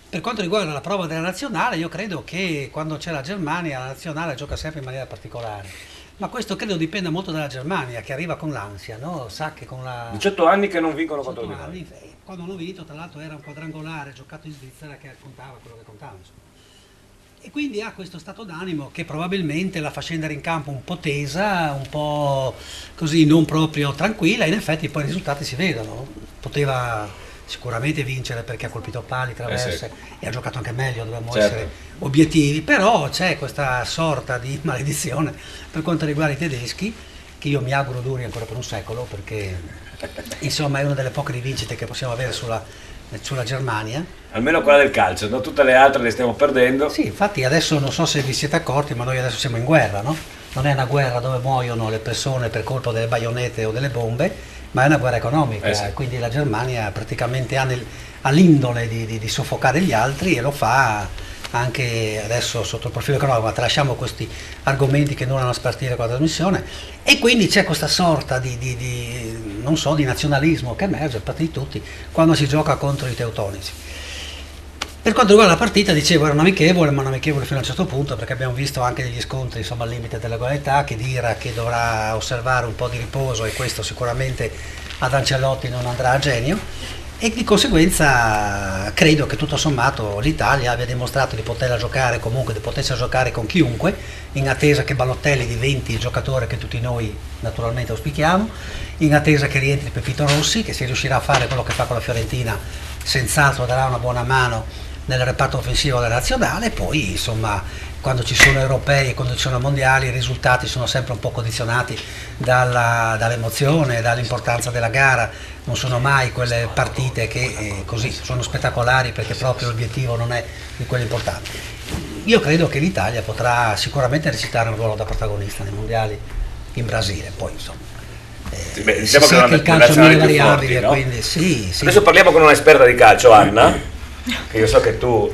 Per quanto riguarda la prova della nazionale, io credo che quando c'è la Germania, la nazionale gioca sempre in maniera particolare. Ma questo credo dipenda molto dalla Germania, che arriva con l'ansia, no? Sa che con la 18 anni che non vincono contro di noi. Quando hanno vinto, tra l'altro, era un quadrangolare giocato in Svizzera che contava quello che contava, insomma. E quindi ha questo stato d'animo che probabilmente la fa scendere in campo un po' tesa, un po' così non proprio tranquilla, e in effetti poi i risultati si vedono. Poteva sicuramente vincere perché ha colpito pali, traverse, e ha giocato anche meglio, dobbiamo essere obiettivi, però c'è questa sorta di maledizione per quanto riguarda i tedeschi, che io mi auguro duri ancora per un secolo, perché insomma è una delle poche rivincite che possiamo avere sulla Germania. Almeno quella del calcio, no? Tutte le altre le stiamo perdendo. Sì, infatti adesso non so se vi siete accorti, ma noi adesso siamo in guerra, no? Non è una guerra dove muoiono le persone per colpa delle baionette o delle bombe, ma è una guerra economica, sì. Quindi la Germania praticamente ha l'indole di soffocare gli altri, e lo fa anche adesso sotto il profilo economico, ma tralasciamo questi argomenti che non hanno a spartire con la trasmissione, e quindi c'è questa sorta di nazionalismo che emerge a parte di tutti quando si gioca contro i teutonici. Per quanto riguarda la partita, dicevo, era un amichevole, ma un amichevole fino a un certo punto, perché abbiamo visto anche degli scontri insomma al limite della qualità, che dirà che dovrà osservare un po' di riposo, e questo sicuramente ad Ancelotti non andrà a genio, e di conseguenza credo che tutto sommato l'Italia abbia dimostrato di poterla giocare, comunque di potersi giocare con chiunque, in attesa che Balotelli diventi il giocatore che tutti noi naturalmente auspichiamo, in attesa che rientri Pepito Rossi, che se riuscirà a fare quello che fa con la Fiorentina senz'altro darà una buona mano nel reparto offensivo della nazionale. E poi insomma, quando ci sono europei e quando ci sono mondiali, i risultati sono sempre un po' condizionati dall'emozione, dall'importanza della gara. Non sono mai quelle partite che così sono spettacolari perché proprio l'obiettivo non è di quello importante. Io credo che l'Italia potrà sicuramente recitare un ruolo da protagonista nei mondiali in Brasile, poi insomma diciamo che il calcio è mille variabili, no? Quindi sì. Adesso parliamo con un'esperta di calcio, Anna, che io so che tu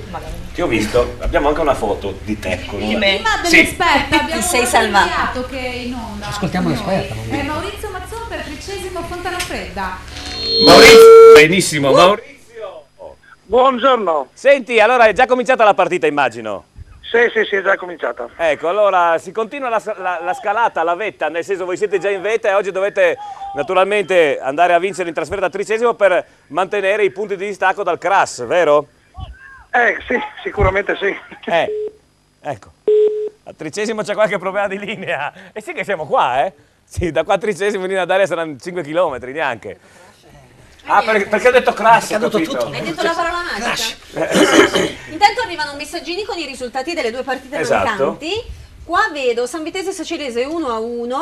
ti ho visto, abbiamo anche una foto di te con Prima dell'esperta abbiamo sei un salvato. inviato che è in onda. Ascoltiamo con noi. l'esperta. È Maurizio Mazzone per 13° Fontana Fredda. Maurizio, benissimo, Maurizio. Buongiorno. Senti, allora è già cominciata la partita, immagino. Sì, è già cominciata. Ecco, allora si continua la scalata, la vetta, nel senso voi siete già in vetta e oggi dovete naturalmente andare a vincere in trasferta al 13° per mantenere i punti di distacco dal Cras, vero? Sì, sicuramente sì. Ecco, al 13° c'è qualche problema di linea. E sì che siamo qua, Sì, da qua al 13° in linea d'aria saranno 5 km neanche. Ah, perché ho detto crash, ho capito. Hai detto la parola magica. Intanto arrivano messaggini con i risultati delle due partite mancanti. Qua vedo San Vitese Sacilese 1-1,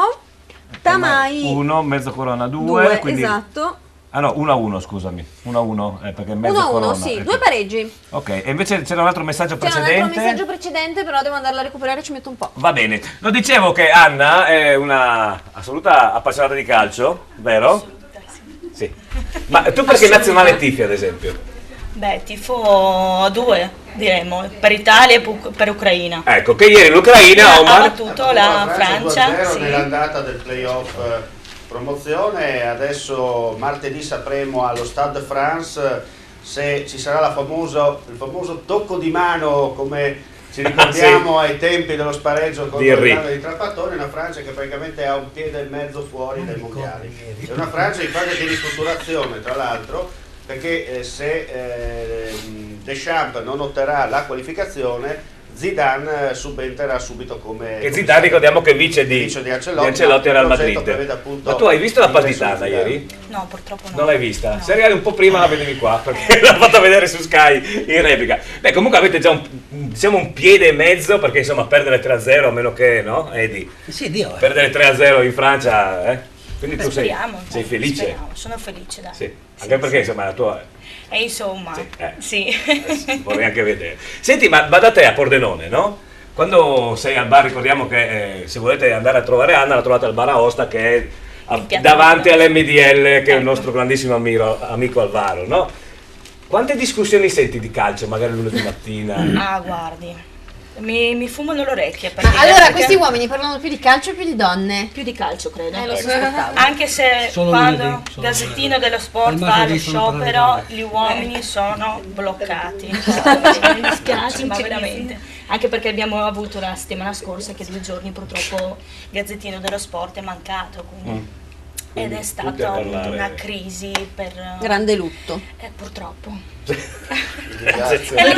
Tamai 1, Mezzo Corona 2, quindi... esatto. Ah no, 1-1, scusami. 1-1, perché Mezzo Corona. 1-1, sì, ecco. 2 pareggi. Ok, e invece c'era un altro messaggio precedente. C'era un altro messaggio precedente, però devo andarla a recuperare, ci metto un po'. Va bene. Lo dicevo che Anna è una assoluta appassionata di calcio, vero? Sì. Ma tu perché nazionale tifi, ad esempio? Beh, tifo 2, diremmo, per Italia e per Ucraina. Ecco, che ieri l'Ucraina ha battuto la Francia. Sì. Nell'andata del playoff promozione, adesso martedì sapremo allo Stade de France se ci sarà il famoso tocco di mano come ci ricordiamo ai tempi dello spareggio contro il Grande di Trapattoni, una Francia che praticamente ha un piede e mezzo fuori dai mondiali. È una Francia in fase di ristrutturazione, tra l'altro, perché se Deschamps non otterrà la qualificazione, Zidane subentrerà subito come... E Zidane ricordiamo che vice di Ancelotti era al Madrid. Ma tu hai visto la partitana ieri? No, purtroppo no. Non l'hai vista? No. Se arrivavi un po' prima la vedevi qua, perché l'ho fatta vedere su Sky in replica. Beh, comunque avete già un piede e mezzo, perché insomma perdere 3-0, a meno che, no, Edi? Sì, Dio. Perdere 3-0 in Francia, Quindi tu sei felice? Speriamo, sono felice, dai. Sì, anche perché insomma la tua... E insomma, sì. Vorrei anche vedere. Senti, ma da te a Pordenone, no? Quando sei al bar, ricordiamo che se volete andare a trovare Anna, la trovate al bar Aosta, che è davanti all'MDL, che è il nostro grandissimo amico Alvaro, no? Quante discussioni senti di calcio, magari lunedì mattina? Ah, guardi, mi fumano le orecchie. Allora, questi uomini parlano più di calcio o più di donne? Più di calcio, credo. Lo sospettavo. Anche se quando Gazzettino dello Sport fa lo sciopero, gli uomini sono bloccati. Mi dispiace, ma veramente. Anche perché abbiamo avuto la settimana scorsa che 2 giorni purtroppo Gazzettino dello Sport è mancato. Ed è stata una crisi per... grande lutto. Purtroppo. E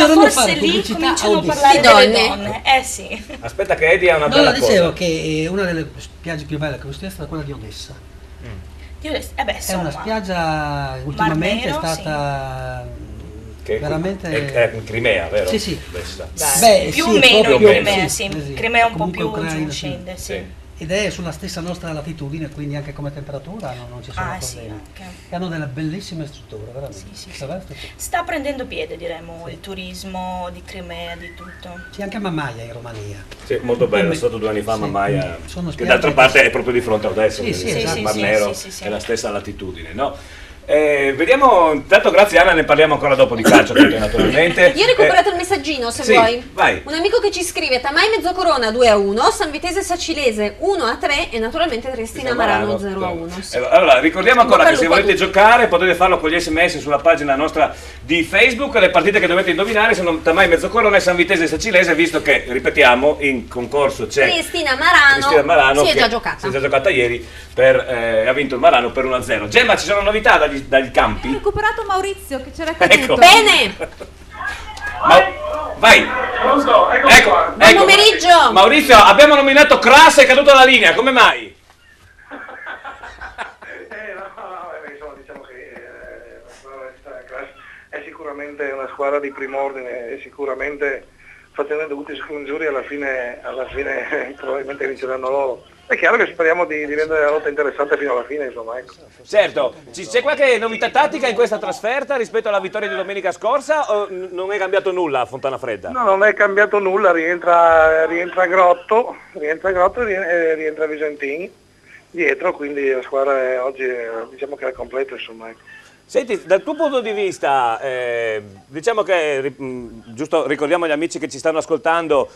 forse lì cominciano a parlare delle donne. Sì. Aspetta che Eddie ha una bella cosa. Dicevo che una delle spiagge più belle che ho visto è stata quella di Odessa. È una spiaggia ultimamente è stata veramente... È Crimea, vero? Sì. Più o meno Crimea, sì. Crimea un po' più giù, scende, sì. Ed è sulla stessa nostra latitudine, quindi anche come temperatura non ci sono problemi. E hanno delle bellissime strutture, veramente. Sì. Sta prendendo piede, diremmo, il turismo di Crimea, di tutto. Sì, anche a Mamaia in Romania. Sì, molto bello, è stato 2 anni fa a Mamaia, che d'altra parte è proprio di fronte a Odessa, il Mar Nero è la stessa latitudine, no? Vediamo, intanto grazie Anna, ne parliamo ancora dopo di calcio perché naturalmente. Io ho recuperato il messaggino se vuoi. Vai. Un amico che ci scrive: Tamai Mezzo Corona 2-1, San Vitese Sacilese 1-3 e naturalmente Triestina Marano 0-1. Sì. Allora ricordiamo ancora che se volete giocare potete farlo con gli SMS sulla pagina nostra di Facebook. Le partite che dovete indovinare sono Tamai Mezzo Corona e San Vitese Sacilese, visto che, ripetiamo, in concorso c'è Triestina Marano, si è già giocata ieri, ha vinto il Marano per 1-0. Gemma, ci sono novità dagli campi? Ho recuperato Maurizio che c'era caduto. Ecco. Bene! Vai! Pronto? Buon pomeriggio! Maurizio, abbiamo nominato Cras, è caduto la linea, come mai? Insomma, diciamo che è sicuramente una squadra di primo ordine e sicuramente facendo i dovuti scongiuri alla fine probabilmente vinceranno loro. È chiaro che speriamo di rendere la lotta interessante fino alla fine, insomma, ecco. Certo, c'è qualche novità tattica in questa trasferta rispetto alla vittoria di domenica scorsa o non è cambiato nulla a Fontana Fredda? No, non è cambiato nulla, rientra Grotto e rientra Visentini dietro, quindi la squadra oggi diciamo che è completa, insomma, ecco. Senti, dal tuo punto di vista, diciamo che, giusto ricordiamo agli amici che ci stanno ascoltando,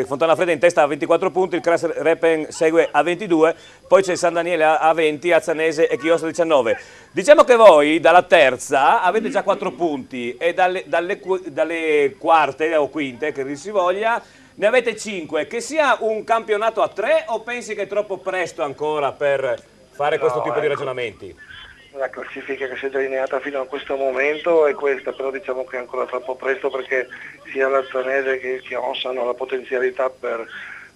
Fontana Fredda in testa a 24 punti, il Cras Repen segue a 22, poi c'è San Daniele a 20, Azzanese e Chiosto a 19. Diciamo che voi dalla terza avete già 4 punti e dalle quarte o quinte, che si voglia, ne avete 5. Che sia un campionato a 3 o pensi che è troppo presto ancora per fare questo tipo di ragionamenti? La classifica che si è delineata fino a questo momento è questa, però diciamo che è ancora troppo presto perché sia l'Azzanese che il Chiosso hanno la potenzialità per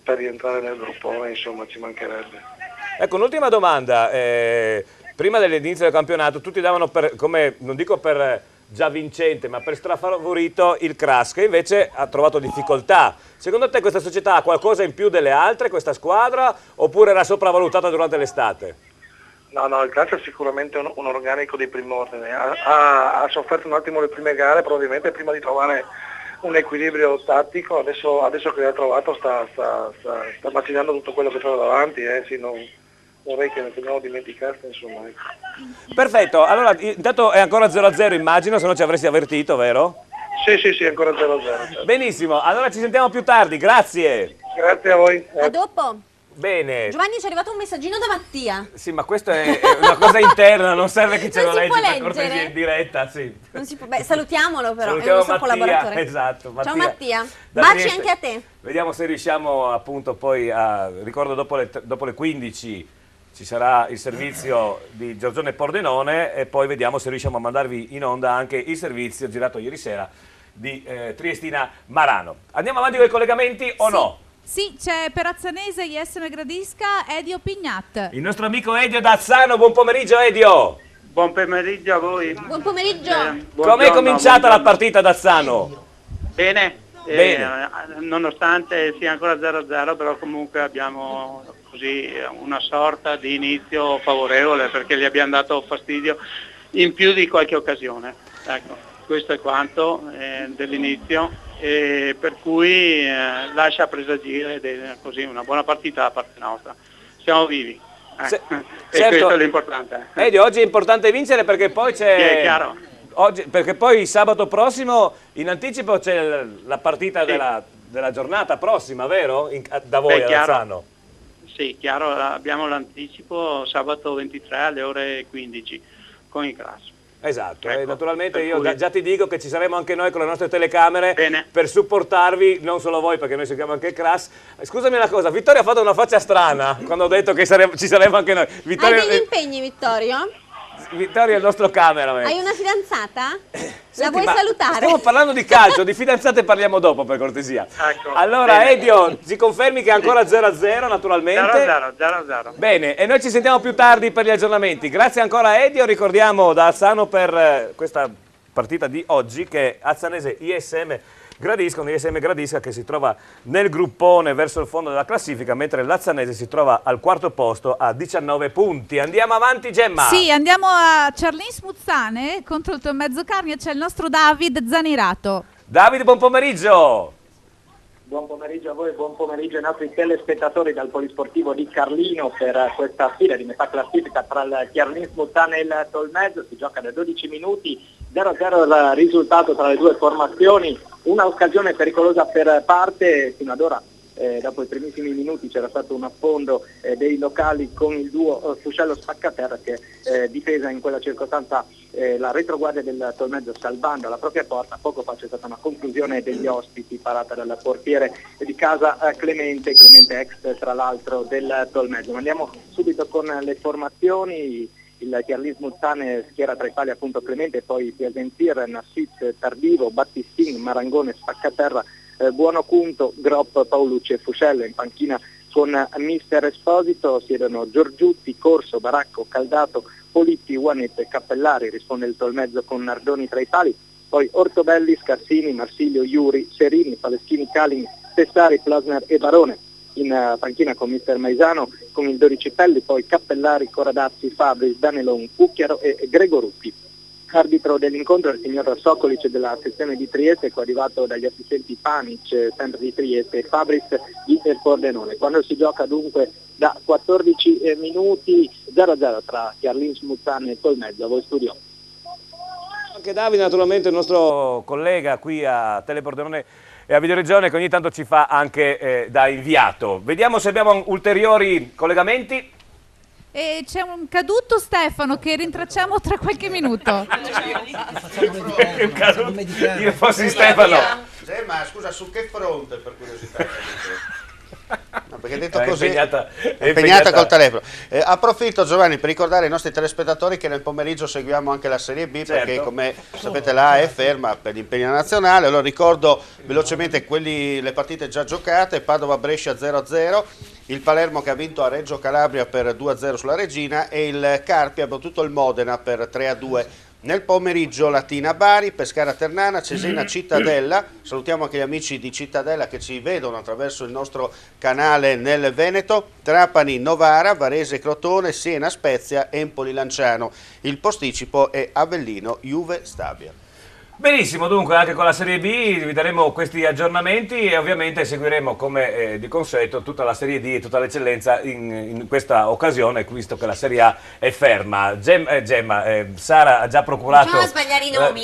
rientrare nel gruppone, insomma ci mancherebbe. Ecco, un'ultima domanda, prima dell'inizio del campionato tutti davano come, non dico per già vincente, ma per strafavorito il Cras, che invece ha trovato difficoltà. Secondo te questa società ha qualcosa in più delle altre, questa squadra, oppure era sopravvalutata durante l'estate? No, il Cras è sicuramente un organico di prim'ordine, ha sofferto un attimo le prime gare, probabilmente prima di trovare un equilibrio tattico, adesso che l'ha trovato sta macinando tutto quello che trova davanti, sì, non vorrei che ne dobbiamo dimenticarsi, insomma. Perfetto, allora intanto è ancora 0-0 immagino, se no ci avresti avvertito, vero? Sì, ancora 0-0. Certo. Benissimo, allora ci sentiamo più tardi, grazie. Grazie a voi. A dopo. Bene. Giovanni, ci è arrivato un messaggino da Mattia. Sì, ma questa è una cosa interna, non serve che ce lo leggi per leggere. cortesia in diretta, sì. Non si può, salutiamolo però, Salutiamo è il nostro Mattia, collaboratore. esatto. Ciao Mattia, da baci Trieste. anche a te. Vediamo se riusciamo appunto poi a, ricordo dopo le 15 ci sarà il servizio di Giorgione Pordenone e poi vediamo se riusciamo a mandarvi in onda anche il servizio girato ieri sera di Triestina Marano. Andiamo avanti con i collegamenti o no? Sì, c'è per Azzanese ISM Gradisca Edio Pignat. Il nostro amico Edio da Azzano, buon pomeriggio Edio! Buon pomeriggio a voi. Buon pomeriggio! Com'è cominciata la partita da Azzano? Bene, Bene. Nonostante sia ancora 0-0, però comunque abbiamo così una sorta di inizio favorevole perché gli abbiamo dato fastidio in più di qualche occasione. Ecco, questo è quanto dell'inizio. Per cui lascia presagire così una buona partita da parte nostra. Siamo vivi. E certo, questo è l'importante. Edio, oggi è importante vincere perché poi c'è... È chiaro. Oggi, perché poi sabato prossimo in anticipo c'è la partita della giornata prossima, vero? Da voi ad Azzano. Sì, chiaro, abbiamo l'anticipo sabato 23 alle ore 15 con il Cras. Esatto, Ecco, naturalmente per io cui... già ti dico che ci saremo anche noi con le nostre telecamere per supportarvi, non solo voi perché noi seguiamo anche il Cras. Scusami una cosa, Vittorio ha fatto una faccia strana quando ho detto che ci saremo anche noi. Vittorio, Hai degli impegni, Vittorio? Vittorio è il nostro cameraman. Hai una fidanzata? La Senti, vuoi ma salutare? Stiamo parlando di calcio, di fidanzate parliamo dopo per cortesia. Ecco, allora bene. Edio, ci confermi che è ancora 0-0 naturalmente? 0-0. Bene, e noi ci sentiamo più tardi per gli aggiornamenti. Grazie ancora Edio, ricordiamo da Azzano per questa partita di oggi che Azzanese ISM Gradisca, un ISM Gradisca che si trova nel gruppone verso il fondo della classifica, mentre l'Azzanese si trova al quarto posto a 19 punti. Andiamo avanti Gemma! Sì, andiamo a Charlene Smuzzane contro il Tolmezzo Carnia, c'è il nostro David Zanirato. David, buon pomeriggio! Buon pomeriggio a voi, buon pomeriggio ai nostri telespettatori dal Polisportivo di Carlino per questa sfida di metà classifica tra il Charlene Smuzzane e il Tolmezzo. Si gioca da 12 minuti, 0-0 il risultato tra le due formazioni, una occasione pericolosa per parte. Fino ad ora dopo i primissimi minuti c'era stato un affondo dei locali con il duo Fuscello Spaccaterra che difesa in quella circostanza la retroguardia del Tolmezzo salvando la propria porta. Poco fa c'è stata una conclusione degli ospiti parata dal portiere di casa Clemente ex tra l'altro del Tolmezzo. Ma andiamo subito con le formazioni. Il Charlene Smuzzane schiera tra i pali appunto Clemente, poi Piagentir, Nassit, Tardivo, Battistin, Marangone, Spaccaterra, Buono Cunto, Gropp, Paolucci e Fuscello. In panchina con mister Esposito siedono Giorgiutti, Corso, Baracco, Caldato, Politti, Uanet e Cappellari. Risponde il Tolmezzo con Nardoni tra i pali, poi Ortobelli, Scarsini, Marsilio, Iuri, Serini, Paleschini, Calin, Tessari, Plasner e Barone. In panchina con mister Maisano, con il Doricipelli, poi Cappellari, Coradazzi, Fabris, Danelon, Cucchiaro e Gregorutti. Arbitro dell'incontro è il signor Sokolic della sezione di Trieste, coadiuvato dagli assistenti Panic, sempre di Trieste, e Fabris di Pordenone. Quando si gioca dunque da 14 minuti 0-0 tra Charlene Smuzzane e Tolmezzo. A voi studio. anche Davide, naturalmente il nostro collega qui a Telepordenone e a Videoregione, che ogni tanto ci fa anche da inviato. Vediamo se abbiamo ulteriori collegamenti. E c'è un caduto Stefano che rintracciamo tra qualche minuto. Io fossi Stefano. Ma scusa, su che fronte, per curiosità? No, perché detto così è impegnata col telefono. Approfitto, Giovanni, per ricordare ai nostri telespettatori che nel pomeriggio seguiamo anche la Serie B, perché come sapete la A è ferma per l'impegno nazionale. Allora ricordo velocemente le partite già giocate: Padova-Brescia 0-0, il Palermo che ha vinto a Reggio Calabria per 2-0 sulla Regina, e il Carpi ha battuto il Modena per 3-2. Nel pomeriggio Latina-Bari, Pescara-Ternana, Cesena-Cittadella. Salutiamo anche gli amici di Cittadella che ci vedono attraverso il nostro canale nel Veneto. Trapani-Novara, Varese-Crotone, Siena-Spezia, Empoli-Lanciano. Il posticipo è Avellino-Juve-Stabia. Benissimo, dunque anche con la Serie B vi daremo questi aggiornamenti e ovviamente seguiremo come di consueto tutta la Serie D e tutta l'eccellenza in questa occasione, visto che la Serie A è ferma. Sara ha già procurato... Facciamo sbagliare i nomi,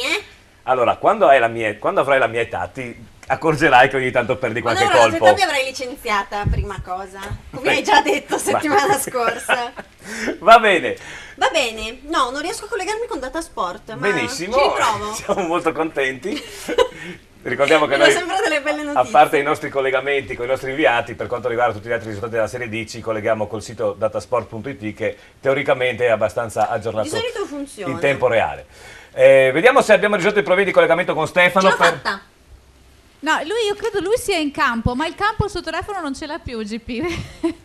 Allora, quando avrai la mia età ti accorgerai che ogni tanto perdi qualche Allora, colpo. la tua mi avrai licenziata, prima cosa. Come hai già detto settimana scorsa. Va bene. Va bene, no, non riesco a collegarmi con Datasport, ma Benissimo, ci riprovo. siamo molto contenti. Ricordiamo che Sono noi, sempre delle belle notizie. a parte i nostri collegamenti con i nostri inviati, per quanto riguarda tutti gli altri risultati della Serie D, ci colleghiamo col sito datasport.it, che teoricamente è abbastanza aggiornato Di solito funziona. in tempo reale. Vediamo se abbiamo risolto i problemi di collegamento con Stefano. Ce l'ho fatta. No, io credo lui sia in campo, ma il campo il suo telefono non ce l'ha più, GP.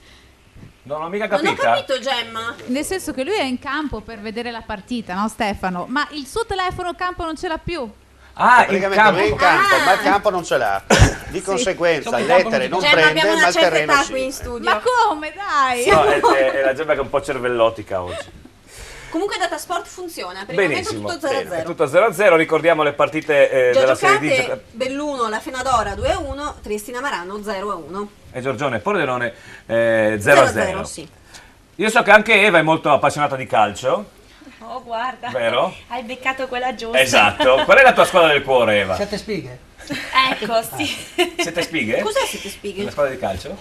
Non ho mica Non capito. ho capito, Gemma. Nel senso che lui è in campo per vedere la partita, no Stefano? Ma il suo telefono campo non ce l'ha più. Ah, praticamente lui è in campo, ma il campo non ce l'ha. Di conseguenza, le lettere non prende, abbiamo ma una il certa terreno età sì. qui in studio. Ma come, dai? No, è la Gemma che è un po' cervellotica oggi. Comunque Datasport funziona, per il momento Benissimo, tutto 0-0. è tutto 0-0, ricordiamo le partite Già della Serie D. giocate, Belluno, la Fenadora 2-1, Triestina Marano 0-1. E Giorgione Pordenone 0-0. Sì. Io so che anche Eva è molto appassionata di calcio. Oh, guarda. Vero? Hai beccato quella giusta. Esatto. Qual è la tua squadra del cuore, Eva? 7 spighe. Ecco, sì. Siete spighe? Cos'è Siete Spighe? La squadra di calcio?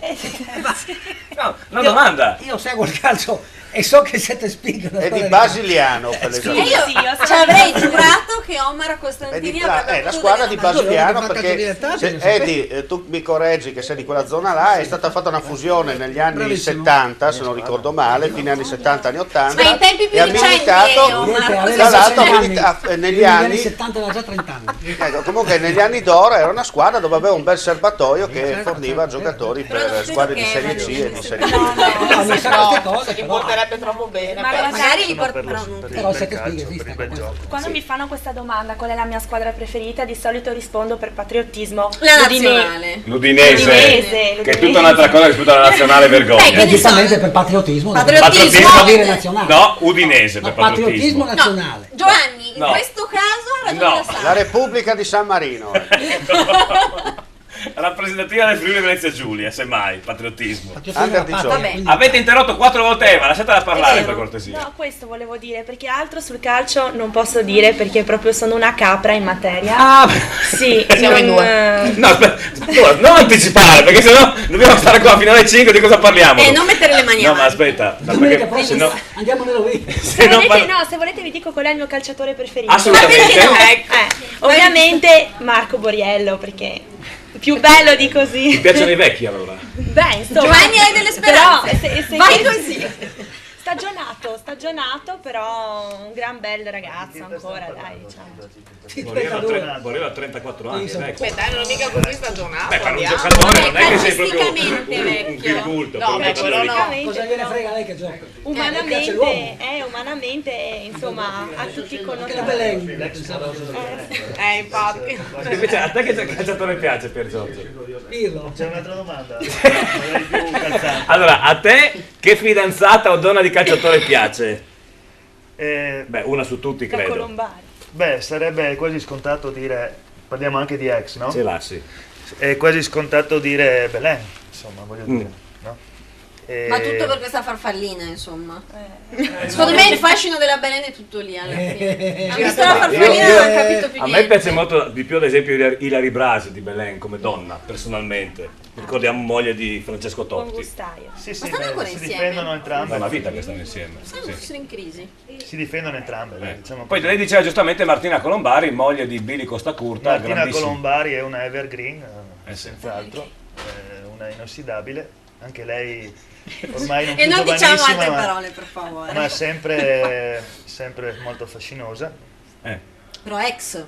No, una domanda. Io seguo il calcio e so che 7 spighe. È di Basiliano, per E l'esempio. io ci avrei giurato che Omar Costantini avrebbe la squadra di Basiliano, perché diventate, Edi, tu mi correggi che sei di quella zona là, è stata fatta una fusione negli anni 70, se non ricordo male, fine anni 70, anni 80, Ma in tempi più e ha recenti, militato, Omar, tra l'altro negli anni 70 aveva già 30 anni. Ecco, comunque negli anni d'oro era una squadra dove aveva un bel serbatoio che forniva giocatori per squadre di Serie C e di Serie B. Se li porterebbe troppo bene. Ma magari li Però 7 spighe esiste. Quando mi fanno questa domanda, qual è la mia squadra preferita, di solito rispondo per patriottismo. La nazionale. L'Udinese, che è tutta un'altra cosa rispetto alla nazionale vergogna. Giustamente per patriottismo. Patriottismo. Vuol dire nazionale. No, Udinese per Patriottismo patriottismo. nazionale. Giovanni, in No. questo caso ha ragione No. la Sara. La Repubblica di San Marino. Rappresentativa del Friuli Venezia Giulia, semmai, patriottismo. Under 18. Vabbè. Avete interrotto 4 volte Eva, lasciatela parlare per cortesia. No, questo volevo dire, perché altro sul calcio non posso dire, perché proprio sono una capra in materia. Ah, sì, siamo in due. No, aspetta, non anticipare, perché sennò dobbiamo stare qua fino alle 5, di cosa parliamo? Non mettere le mani No, ma avanti. aspetta, no, perché sennò... Andiamo nello lì. Se volete vi dico qual è il mio calciatore preferito. Assolutamente. Ovviamente Marco Borriello, perché più bello di così. Ti piacciono i vecchi allora? Beh, insomma. Giovanni, hai delle speranze. Però, Vai così. Stagionato, però un gran bel ragazzo ancora, dai, diciamo. Borriello ha 34 anni, vecchio. Aspetta, non è mica così stagionato. Beh, per un andiamo. giocatore non è che sei proprio Calcisticamente un vecchio. culto. No, beh, quello no. Cosa gliene frega lei che gioca? Umanamente, insomma, ha tutti i Che connotatori. bella Infatti. Invece a te che calciatore piace, Pier Giorgio? Pirlo. C'è un'altra domanda, magari più calzante. Allora, a te che fidanzata o donna di calciatore piace? Beh, una su tutti Da credo. Colombari. Beh, sarebbe quasi scontato dire, parliamo anche di ex, no? Ce l'ha, sì. È quasi scontato dire Belen, insomma, voglio dire, no? Ma tutto per questa farfallina, insomma. Secondo me il fascino della Belen è tutto lì alla fine. Ha visto la farfallina non ha capito più A me niente. piace molto di più ad esempio Ilary Brasi di Belen come donna, personalmente. Ricordiamo moglie di Francesco Totti. Sì, Ma stanno ancora si insieme? difendono Da entrambe. una vita che stanno insieme. Sono in crisi. Si difendono entrambe. Diciamo Poi così. lei diceva giustamente Martina Colombari, moglie di Billy Costacurta, Martina grandissima. Colombari è una evergreen, senz'altro, una inossidabile, anche lei ormai non E più non diciamo giovanissima, altre ma- parole, per favore. ma sempre molto fascinosa. Però ex.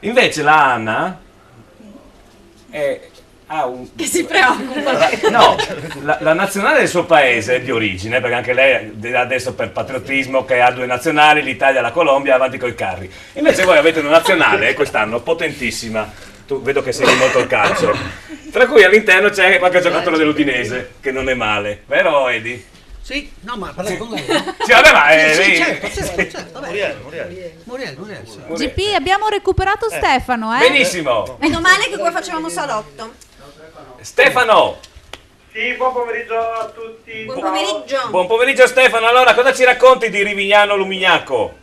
Invece la Anna ha un... Che si preoccupa. No, la nazionale del suo paese di origine, perché anche lei adesso per patriottismo che ha 2 nazionali, l'Italia e la Colombia, avanti coi carri. Invece voi avete una nazionale quest'anno potentissima, tu vedo che segui molto il calcio, tra cui all'interno c'è qualche giocatore dell'Udinese, che non è male, vero Edi? Sì, no, ma parlare con lei, no? Sì, vabbè, ma Sì, lei- certo, vabbè. Muriel, sì. GP, abbiamo recuperato Stefano, Benissimo. Meno male che qua facevamo salotto. Stefano! Sì, buon pomeriggio a tutti. Buon Ciao. pomeriggio. Buon pomeriggio Stefano, allora cosa ci racconti di Rivignano Lumignaco?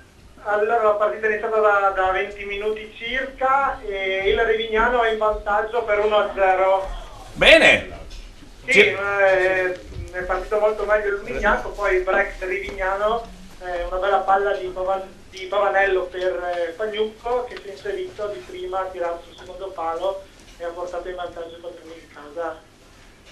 Allora la partita è iniziata da 20 minuti circa e il Rivignano è in vantaggio per 1-0. Bene! Sì, è partito molto meglio il Lumignaco, poi il break del Rivignano, una bella palla di Pavanello per Pagnucco che si è inserito di prima, ha tirato sul secondo palo e ha portato in vantaggio i padroni di casa.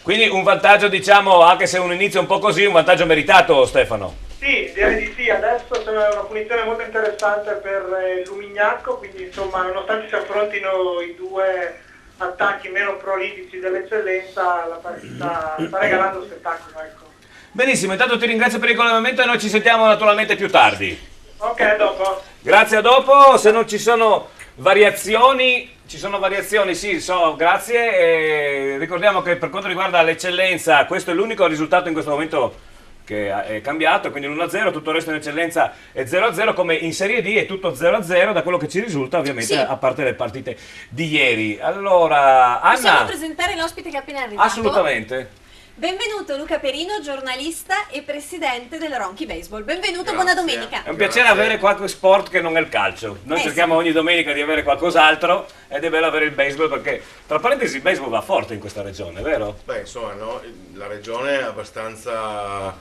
Quindi un vantaggio, diciamo, anche se un inizio un po' così, un vantaggio meritato Stefano. Sì, direi di sì, adesso c'è una punizione molto interessante per il Lumignaco, quindi insomma nonostante si affrontino i 2 attacchi meno prolifici dell'eccellenza, la partita sta regalando spettacolo, ecco. Benissimo, intanto ti ringrazio per il collegamento e noi ci sentiamo naturalmente più tardi. Ok, a dopo. Grazie, a dopo. Se non ci sono variazioni, sì, grazie. E ricordiamo che per quanto riguarda l'eccellenza, questo è l'unico risultato in questo momento che è cambiato, quindi l'1-0, tutto il resto in eccellenza è 0-0, come in Serie D è tutto 0-0 da quello che ci risulta, ovviamente, Sì. a parte le partite di ieri. Allora, Possiamo Anna, presentare l'ospite che è appena arrivato? assolutamente. Benvenuto Luca Perino, giornalista e presidente del Ronchi Baseball. Benvenuto, buona domenica. È un piacere avere qualche sport che non è il calcio. Noi cerchiamo ogni domenica di avere qualcos'altro ed è bello avere il baseball perché, tra parentesi, il baseball va forte in questa regione, vero? Beh, insomma, no, la regione è abbastanza,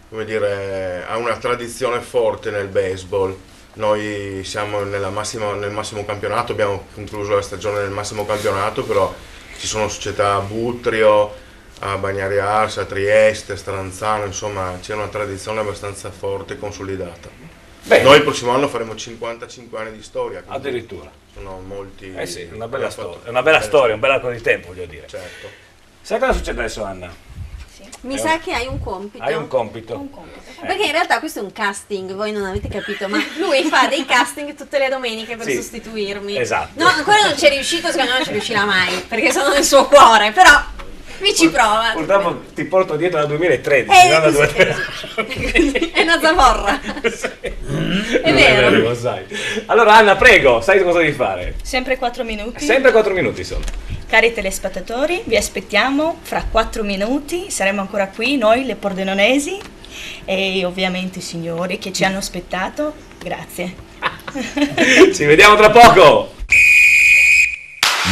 come dire, ha una tradizione forte nel baseball. Noi siamo nel massimo campionato, abbiamo concluso la stagione nel massimo campionato, però ci sono società a Butrio, a Bagnari Ars, a Trieste, Stranzano, insomma c'è una tradizione abbastanza forte e consolidata. Bene. Noi il prossimo anno faremo 55 anni di storia. quindi Addirittura. Sono molti... Eh sì, una bella storia, un bel arco di tempo, voglio dire. Certo. Sai cosa succede adesso, Anna? Mi sa che hai un compito. Hai un compito. Perché in realtà questo è un casting, voi non avete capito, ma lui fa dei casting tutte le domeniche per Sì. sostituirmi. Esatto. No, ancora non ci è riuscito, secondo me non ci riuscirà mai, perché sono nel suo cuore, però mi ci prova. Purtroppo ti porto dietro dal 2013, non da così. È una zavorra. È Non vero. lo sai. Allora Anna, prego, sai cosa devi fare? Sempre 4 minuti. Sempre 4 minuti sono. Cari telespettatori, vi aspettiamo fra 4 minuti, saremo ancora qui, noi le pordenonesi e ovviamente i signori che ci hanno aspettato, grazie. Ci vediamo tra poco!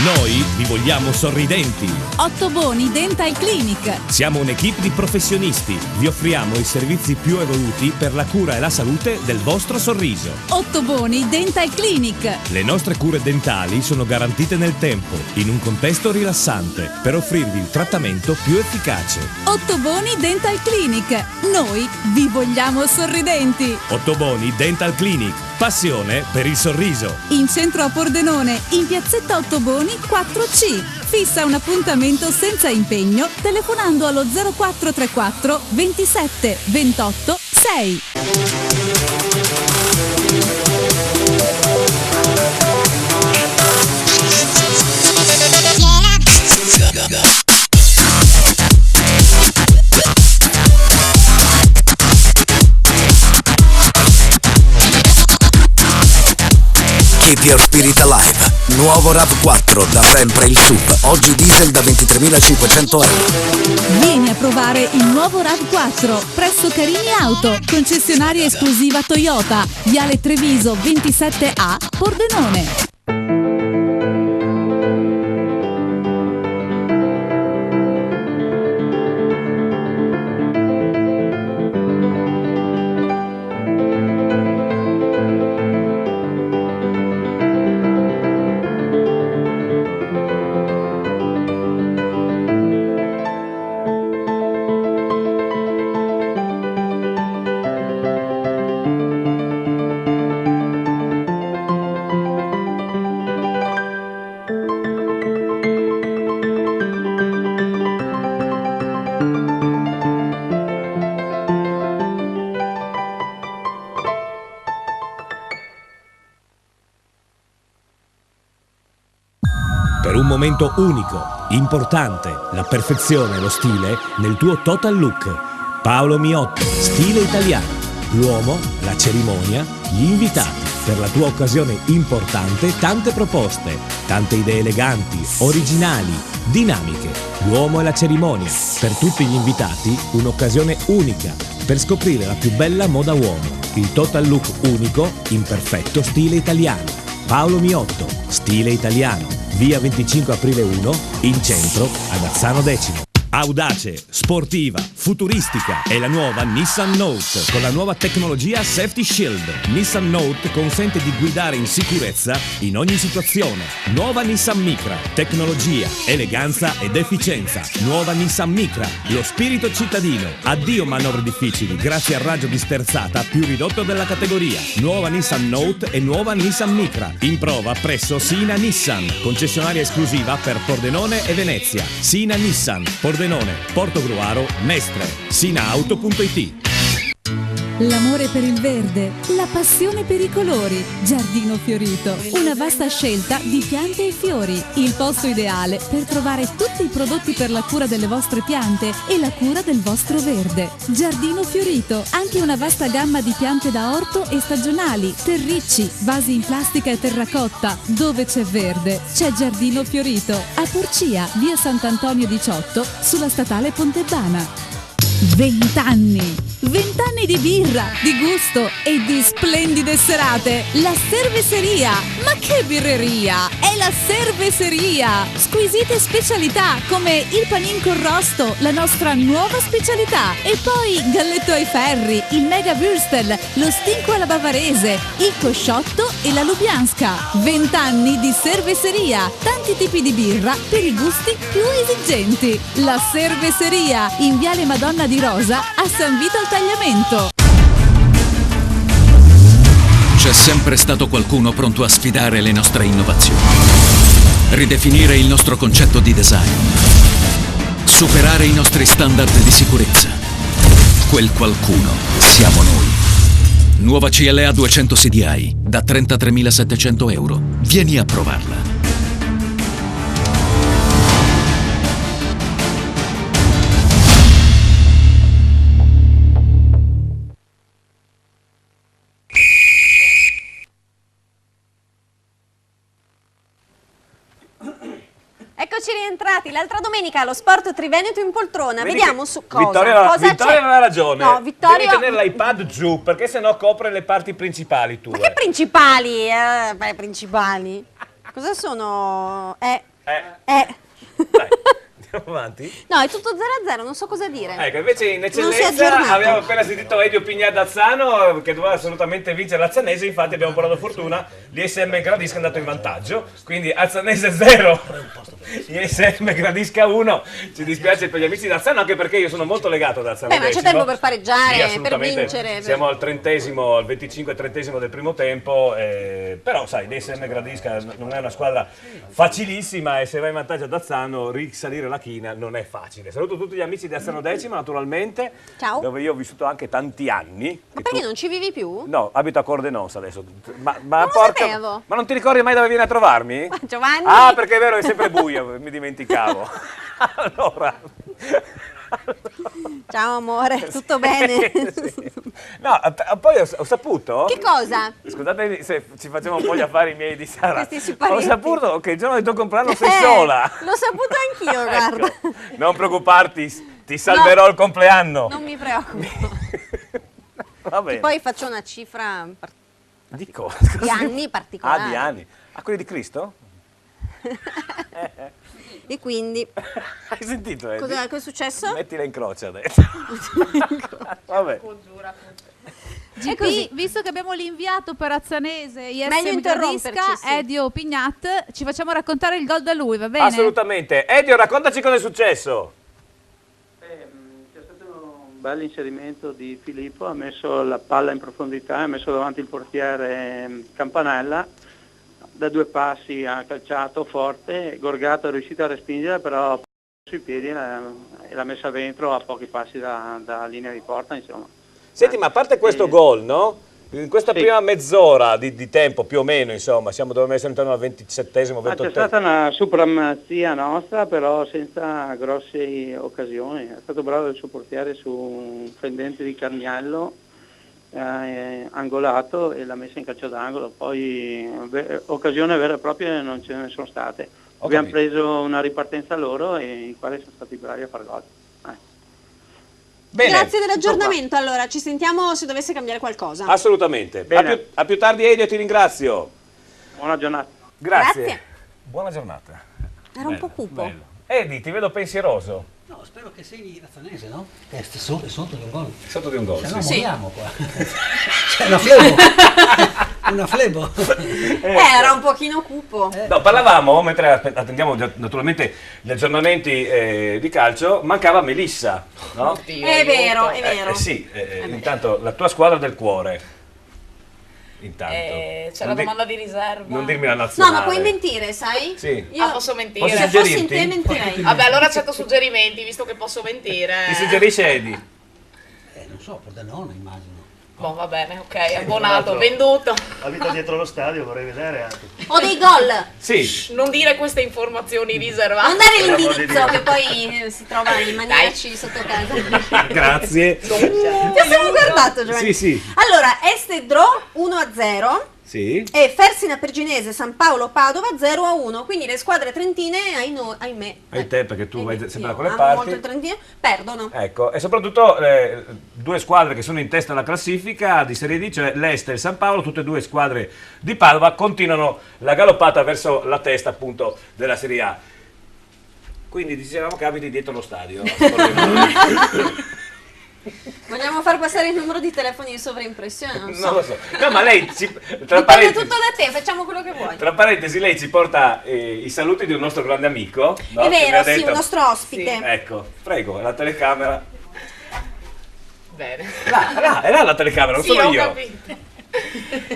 Noi vi vogliamo sorridenti. Ottoboni Dental Clinic. Siamo un'equipe di professionisti. Vi offriamo i servizi più evoluti per la cura e la salute del vostro sorriso. Ottoboni Dental Clinic. Le nostre cure dentali sono garantite nel tempo, in un contesto rilassante, per offrirvi il trattamento più efficace. Ottoboni Dental Clinic. Noi vi vogliamo sorridenti. Ottoboni Dental Clinic. Passione per il sorriso. In centro a Pordenone, in piazzetta Ottoboni 4C. Fissa un appuntamento senza impegno telefonando allo 0434 27 28 6. Keep Keep Your Spirit Alive. Nuovo RAV4, da sempre il SUV. Oggi diesel da 23.500 euro. Vieni a provare il nuovo RAV4 presso Carini Auto, concessionaria esclusiva Toyota, Viale Treviso 27A, Pordenone. Per un momento unico, importante, la perfezione e lo stile nel tuo total look. Paolo Miotto, stile italiano. L'uomo, la cerimonia, gli invitati. Per la tua occasione importante, tante proposte, tante idee eleganti, originali, dinamiche. L'uomo e la cerimonia. Per tutti gli invitati, un'occasione unica per scoprire la più bella moda uomo. Il total look unico in perfetto stile italiano. Paolo Miotto, stile italiano. Via 25 aprile 1, in centro, ad Azzano Decimo. Audace, sportiva, futuristica è la nuova Nissan Note con la nuova tecnologia Safety Shield. Nissan Note consente di guidare in sicurezza in ogni situazione. Nuova Nissan Micra, tecnologia, eleganza ed efficienza. Nuova Nissan Micra, lo spirito cittadino. Addio manovre difficili grazie al raggio di sterzata più ridotto della categoria. Nuova Nissan Note e nuova Nissan Micra. In prova presso Sina Nissan, concessionaria esclusiva per Pordenone e Venezia. Sina Nissan, Pordenone, Portogruaro, Mestre, Sinaauto.it. L'amore per il verde, la passione per i colori. Giardino Fiorito, una vasta scelta di piante e fiori. Il posto ideale per trovare tutti i prodotti per la cura delle vostre piante e la cura del vostro verde. Giardino Fiorito, anche una vasta gamma di piante da orto e stagionali, terricci, vasi in plastica e terracotta. Dove c'è verde, c'è Giardino Fiorito. A Porcia, via Sant'Antonio 18, sulla statale Pontebana. 20 anni! 20 anni di birra, di gusto e di splendide serate. La Cerveseria! Ma che birreria! È la Cerveseria! Squisite specialità come il panin con rosto, la nostra nuova specialità. E poi galletto ai ferri, il mega würstel, lo stinco alla bavarese, il cosciotto e la lubianska. 20 anni di Cerveseria! Tanti tipi di birra per i gusti più esigenti. La Cerveseria, in Viale Madonna di Rosa, a San Vito al Tagliamento. C'è sempre stato qualcuno pronto a sfidare le nostre innovazioni, ridefinire il nostro concetto di design, superare i nostri standard di sicurezza. Quel qualcuno siamo noi. Nuova CLA 200 CDI da 33.700 euro. Vieni a provarla. Eccoci rientrati. L'altra domenica allo Sport Triveneto in poltrona. Vedi Vediamo che su cosa. Vittoria c'è. aveva ragione. No, Vittorio... Devi tenere l'iPad giù perché sennò copre le parti principali tue. Ma che principali? Principali. Cosa sono? Andiamo avanti? No, è tutto 0-0, non so cosa dire. Ecco, invece in Non si è eccellenza aggiornato. abbiamo appena sentito Edio Pignadazzano che doveva assolutamente vincere l'Azzanese, infatti abbiamo portato fortuna, l'ISM Gradisca è andato in vantaggio, quindi Azzanese 0, ISM Gradisca 1, ci dispiace per gli amici di Azzano anche perché io sono molto legato ad Azzano. Beh, ma c'è tempo per pareggiare, Sì, per assolutamente. vincere. Siamo al 30esimo, al 25-30esimo del primo tempo, però sai, l'ISM Gradisca non è una squadra facilissima e se vai in vantaggio ad Azzano risalire la china non è facile. Saluto tutti gli amici di Azzano Decimo naturalmente, Ciao. dove io ho vissuto anche tanti anni. Ma perché non ci vivi più? No, abito a Cordenons adesso. Ma Non lo sapevo. Ma non ti ricordi mai dove vieni a trovarmi? Giovanni? Ah, perché è vero, è sempre buio. mi dimenticavo. Allora. Ciao amore, tutto bene? Sì. No, poi ho saputo... Che cosa? Scusate se ci facciamo un po' gli affari miei di Sara. Questi siparietti. Ho saputo che il giorno del tuo compleanno sei sola. L'ho saputo anch'io, guarda. Non preoccuparti, ti salverò il compleanno. Non mi preoccupo. Va bene. Poi faccio una cifra Di cosa? di anni particolari. Ah, di anni. Ah, quelli di Cristo? E quindi... Hai sentito, cosa è successo? Mettila in croce adesso. Vabbè. GP, visto che abbiamo l'inviato perazzanese Meglio ISM interromperci, Gradisca, sì. Edio Pignat, ci facciamo raccontare il gol da lui, va bene? Assolutamente. Edio, raccontaci cosa è successo. C'è stato un bel inserimento di Filippo, ha messo la palla in profondità, ha messo davanti il portiere Campanella, da 2 passi ha calciato forte, Gorgato è riuscito a respingere, però sui piedi e l'ha messa dentro a pochi passi da linea di porta, insomma. Senti, ma a parte questo gol, no? In questa prima mezz'ora di tempo, più o meno, insomma, dovremmo essere intorno al 27esimo, 28esimo. C'è stata una supremazia nostra, però senza grosse occasioni. È stato bravo il suo portiere su un fendente di Carniello, angolato, e l'ha messa in calcio d'angolo. Poi occasioni vere e proprie non ce ne sono state. Abbiamo preso una ripartenza loro e in quale sono stati bravi a far gol. Bene. Grazie dell'aggiornamento, allora ci sentiamo se dovesse cambiare qualcosa. Assolutamente. Bene. A più tardi, Edio, ti ringrazio. Buona giornata. Grazie. Buona giornata. Era un po' cupo. Edi, ti vedo pensieroso. No, spero che segni Razzanese, no? Che è sotto di un gol. Sotto di un gol, Se no sì. moriamo qua. C'è una flebo. Una flebo. Era un pochino cupo. No, parlavamo, mentre attendiamo naturalmente gli aggiornamenti di calcio, mancava Melissa, no? Oddio, è vero, è vero. Sì, intanto la tua squadra del cuore. Intanto. C'è la domanda di riserva. Non dirmi la No, nazionale. ma puoi mentire, sai? Sì. Io posso mentire. Posso Se fossi in suggerirti? te mentirei. Vabbè, allora accetto suggerimenti, visto che posso mentire. Ti suggerisce Edi? Non so, Pordenone immagino. Boh, va bene, ok, abbonato, venduto. Abita dietro lo stadio, vorrei vedere anche. Ho dei gol. Sì. Non dire queste informazioni riservate. Non dare l'indirizzo che poi si trova i maniaci sotto casa. Grazie. Ti abbiamo guardato, Giovanni. Sì. Allora, Este Dro 1-0 Sì. e Fersina Perginese San Paolo Padova 0-1. Quindi le squadre trentine, ahimè, Hai te, perché tu vai sempre da quelle amo parti. molto il Trentino, perdono. Ecco, e soprattutto due squadre che sono in testa alla classifica di Serie D, cioè l'Este e il San Paolo, tutte e due squadre di Padova, continuano la galoppata verso la testa appunto della Serie A. Quindi dicevamo che abiti dietro lo stadio. Vogliamo far passare il numero di telefoni di sovraimpressione? Non so. Non lo so. No, ma lei tra Dipende parentesi, tutto da te, facciamo quello che vuoi. tra parentesi, lei ci porta i saluti di un nostro grande amico. No? È Che mi vero, ha sì, detto- un nostro ospite. Ecco, prego, la telecamera. Bene. È là la telecamera, non Sì, sono ho io. capito.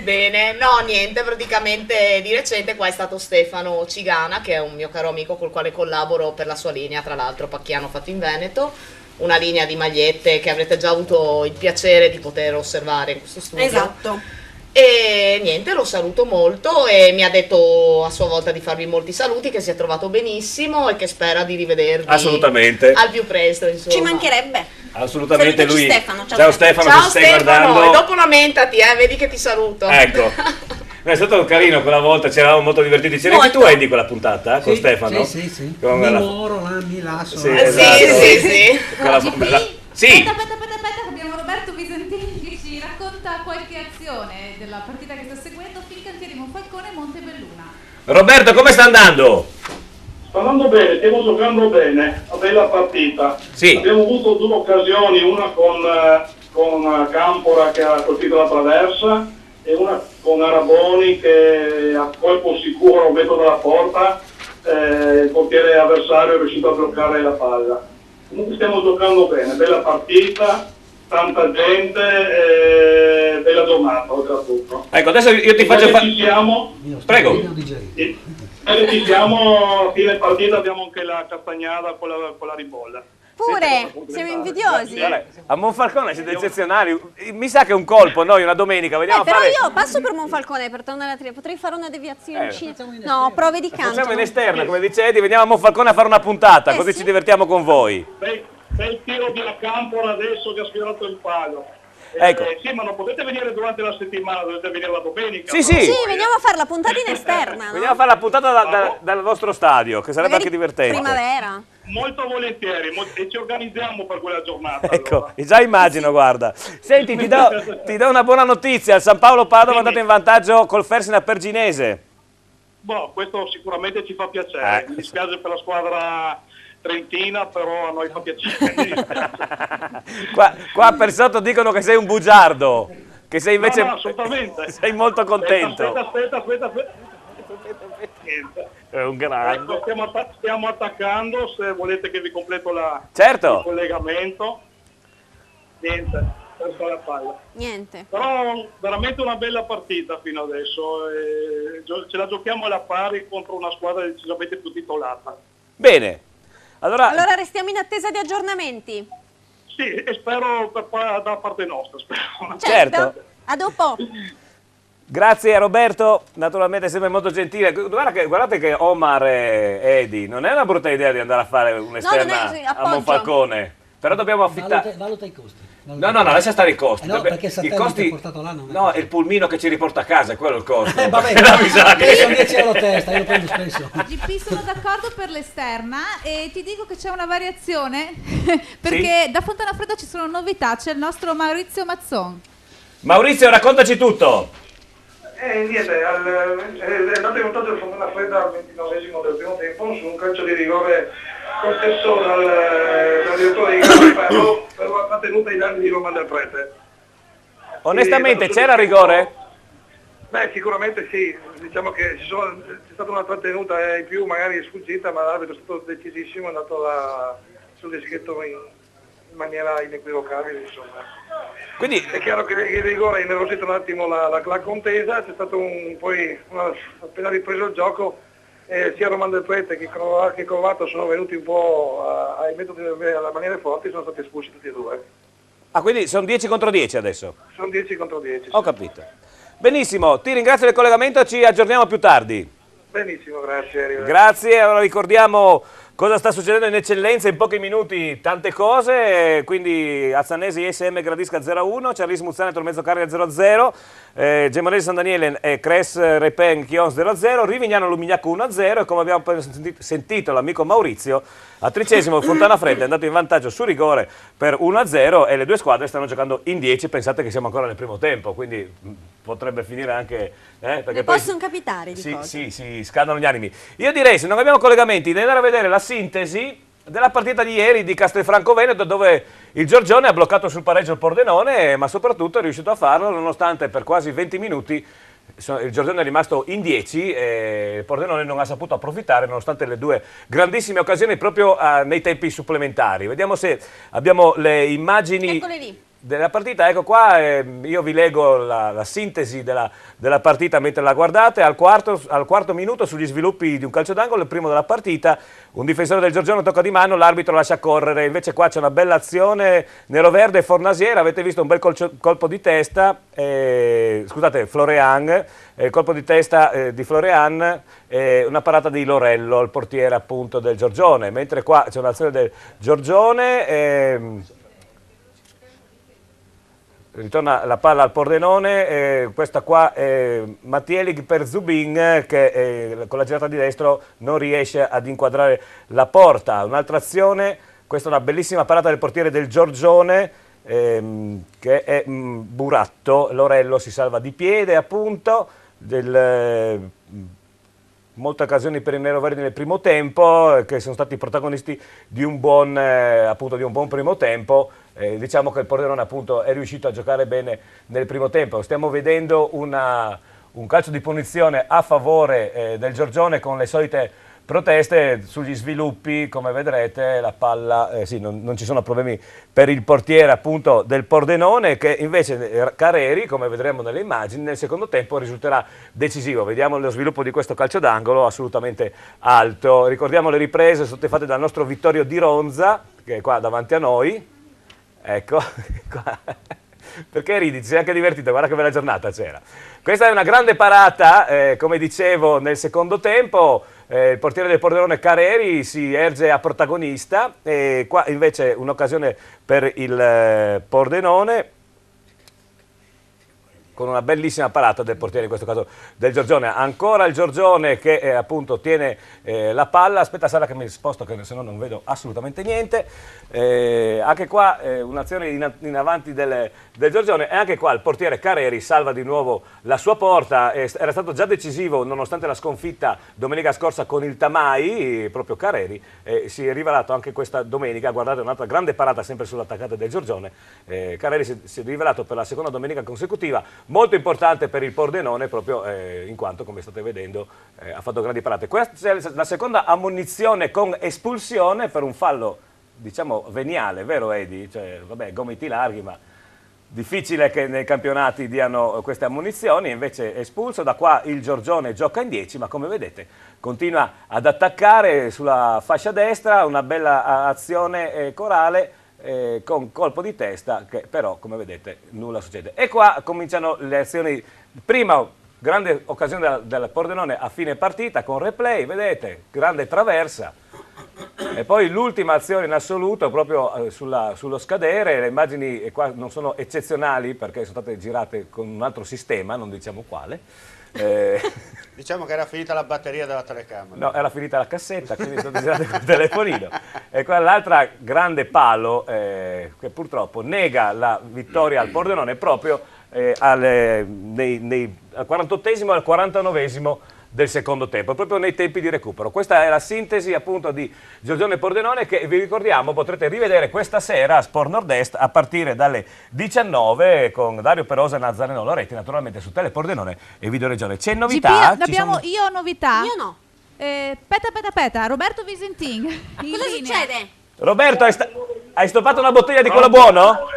Bene, no, niente, praticamente di recente qua è stato Stefano Cigana, che è un mio caro amico col quale collaboro per la sua linea, tra l'altro Pacchiano fatto in Veneto, una linea di magliette che avrete già avuto il piacere di poter osservare in questo studio. Esatto. E niente, lo saluto molto e mi ha detto a sua volta di farvi molti saluti, che si è trovato benissimo e che spera di rivedervi Assolutamente. al più presto, insomma. Ci mancherebbe. Assolutamente Salutaci lui. Stefano, Ciao Stefano, Ciao se stai Stefano, guardando. e dopo lamentati, vedi che ti saluto. Ecco. È stato carino quella volta, ci eravamo molto divertiti. C'eri anche tu, Molto. Eddie, quella puntata con Stefano? Sì. Con Mi la- moro, mi lasso. Sì, esatto. sì. Con la- GP, Sì. Aspetta, che abbiamo Roberto Visentini che ci racconta qualche azione della partita che sta seguendo Fincantieri Falcone e Montebelluna. Roberto, come sta andando? Sta andando bene, stiamo giocando bene, una bella partita. Sì. Abbiamo avuto due occasioni, una con Campora che ha colpito la traversa e una con Araboni che a colpo sicuro, vetro dalla porta, il portiere avversario è riuscito a bloccare la palla. Comunque stiamo giocando bene, bella partita, tanta gente, bella giornata oltre a tutto. Ecco, adesso io ti faccio fare. Ci siamo. Prego. Ci siamo, a fine partita abbiamo anche la castagnata con la ribolla. Pure, siamo invidiosi. A Monfalcone siete eccezionali. Mi sa che è un colpo, noi una domenica vediamo a Però fare... io passo per Monfalcone per tornare alla Trieste, potrei fare una deviazione. No, prove di canto. Facciamo in esterna, come dice Eddie, veniamo a Monfalcone a fare una puntata, così ci divertiamo con voi. Bel tiro di Campola adesso che ha sfiorato il palo. Ecco. Sì, ma non potete venire durante la settimana, dovete venire la domenica. Sì, sì. Sì, veniamo a fare la puntata in esterna, no? Veniamo a fare la puntata dal vostro stadio, che sarebbe anche divertente. Primavera. Molto volentieri, e ci organizziamo per quella giornata. Ecco, già immagino, guarda. Senti, ti do una buona notizia. Il San Paolo Padova è andato in vantaggio col Fersina Perginese. Boh, questo sicuramente ci fa piacere. Mi dispiace per la squadra trentina, però a noi fa piacere. Qua per sotto dicono che sei un bugiardo, che sei invece No, assolutamente. sei molto contento. Aspetta. È un grande. Ecco, stiamo attaccando, se volete che vi completo Certo. il collegamento. Niente, perso la palla. Niente. Però veramente una bella partita fino adesso. Ce la giochiamo alla pari contro una squadra decisamente più titolata. Bene. Allora Restiamo in attesa di aggiornamenti. Sì, e spero da parte nostra. Spero. Certo. A dopo. Grazie a Roberto, naturalmente sempre molto gentile. Guardate che Omar e Edi, non è una brutta idea di andare a fare un'esterna a Monfalcone, però dobbiamo affittare... Valuta i costi. No, lascia stare i costi. No, perché il I costi... portato là non è No, è il pulmino che ci riporta a casa, è quello il costo. Vabbè, sono 10 euro a testa, io lo prendo spesso. GP, sono d'accordo per l'esterna e ti dico che c'è una variazione perché da Fontana Fredda ci sono novità, c'è il nostro Maurizio Mazzon. Maurizio, raccontaci tutto. Niente, è andato in vantaggio il Fontana Fredda al 29esimo del primo tempo su un calcio di rigore concesso dal direttore di gara per la trattenuta ai danni di Roman del Prete. Onestamente c'era rigore? Beh, sicuramente sì, diciamo che c'è stata una trattenuta in più, magari sfuggita, ma l'arbitro è stato decisissimo, è andato sul dischetto in maniera inequivocabile, insomma. Quindi è chiaro che il rigore ha innervosito un attimo la contesa, c'è stato appena ripreso il gioco, sia Roman del Prete che Corvato sono venuti un po' ai metodi alla maniera forti, sono stati espulsi tutti e due. Ah, quindi sono 10 contro 10 adesso? Sono 10 contro 10. Ho capito. Benissimo, ti ringrazio del collegamento, ci aggiorniamo più tardi. Benissimo, grazie. Grazie, allora ricordiamo cosa sta succedendo in eccellenza in pochi minuti, tante cose, quindi Azzanesi SM Gradisca 0-1, Cerris Muzzaneto mezzo carica 0-0, Gemonesi San Daniele e Cres Repen Chions 0-0, Rivignano Lumignacco 1-0 e come abbiamo sentito l'amico Maurizio, a 13° Fontana Fredda è andato in vantaggio su rigore per 1-0 e le due squadre stanno giocando in 10, pensate che siamo ancora nel primo tempo, quindi potrebbe finire anche... perché poi possono capitare di cose. Sì, scadono gli animi. Io direi, se non abbiamo collegamenti, di andare a vedere la sintesi della partita di ieri di Castelfranco Veneto, dove il Giorgione ha bloccato sul pareggio il Pordenone, ma soprattutto è riuscito a farlo nonostante per quasi 20 minuti il Giorgione è rimasto in 10 e il Pordenone non ha saputo approfittare nonostante le due grandissime occasioni proprio nei tempi supplementari. Vediamo se abbiamo le immagini... Eccole lì. Della partita, ecco qua, io vi leggo la sintesi della partita mentre la guardate. Al quarto minuto, sugli sviluppi di un calcio d'angolo, il primo della partita, un difensore del Giorgione tocca di mano, l'arbitro lascia correre, invece qua c'è una bella azione, Neroverde e Fornasier, avete visto un bel colpo di testa, scusate, Florean, colpo di testa di Florean, una parata di Lorello, il portiere appunto del Giorgione, mentre qua c'è un'azione del Giorgione, ritorna la palla al Pordenone, questa qua è Mattielig per Zubin che con la girata di destro non riesce ad inquadrare la porta. Un'altra azione, questa è una bellissima parata del portiere del Giorgione che è Buratto, Lorello si salva di piede appunto, molte occasioni per i neroverdi nel primo tempo, che sono stati protagonisti di un buon primo tempo. Diciamo che il Pordenone appunto è riuscito a giocare bene nel primo tempo. Stiamo vedendo un calcio di punizione a favore del Giorgione con le solite proteste sugli sviluppi, come vedrete la palla, sì, non ci sono problemi per il portiere appunto del Pordenone, che invece Careri, come vedremo nelle immagini, nel secondo tempo risulterà decisivo. Vediamo lo sviluppo di questo calcio d'angolo assolutamente alto. Ricordiamo le riprese fatte dal nostro Vittorio Di Ronza, che è qua davanti a noi. Ecco, qua. Perché ridi? Ti sei anche divertito, guarda che bella giornata c'era. Questa è una grande parata, come dicevo, nel secondo tempo. Il portiere del Pordenone Careri si erge a protagonista, e qua invece un'occasione per il Pordenone, con una bellissima parata del portiere, in questo caso del Giorgione. Ancora il Giorgione che appunto tiene la palla. Aspetta Sara che mi sposto, che se no non vedo assolutamente niente. Anche qua un'azione in avanti del Giorgione, e anche qua il portiere Careri salva di nuovo la sua porta. Era stato già decisivo nonostante la sconfitta domenica scorsa con il Tamai, proprio Careri. Si è rivelato anche questa domenica, guardate un'altra grande parata sempre sull'attaccante del Giorgione. Careri si è rivelato per la seconda domenica consecutiva molto importante per il Pordenone, proprio in quanto, come state vedendo, ha fatto grandi parate. Questa è la seconda ammonizione con espulsione per un fallo, diciamo, veniale, vero Edi? Cioè, vabbè, gomiti larghi, ma difficile che nei campionati diano queste ammonizioni. Invece è espulso. Da qua il Giorgione gioca in 10, ma come vedete continua ad attaccare sulla fascia destra, una bella azione corale, con colpo di testa, che però come vedete nulla succede. E qua cominciano le azioni. Prima grande occasione del Pordenone a fine partita con replay, vedete, grande traversa, e poi l'ultima azione in assoluto proprio sullo scadere. Le immagini qua non sono eccezionali perché sono state girate con un altro sistema, non diciamo quale. Diciamo che era finita la batteria della telecamera. No, era finita la cassetta, quindi sono girate col telefonino. E qua l'altra grande palo, che purtroppo nega la vittoria al Pordenone proprio al 48esimo e al 49esimo del secondo tempo, proprio nei tempi di recupero. Questa è la sintesi appunto di Giorgione Pordenone, che vi ricordiamo potrete rivedere questa sera a Sport Nord-Est a partire dalle 19 con Dario Perosa e Nazareno Loretti, naturalmente su Tele Pordenone e Video Regione. C'è novità? Io ho novità. Io no. Peta, Roberto Visentin. Cosa succede? Roberto, hai stoppato una bottiglia di quello buono?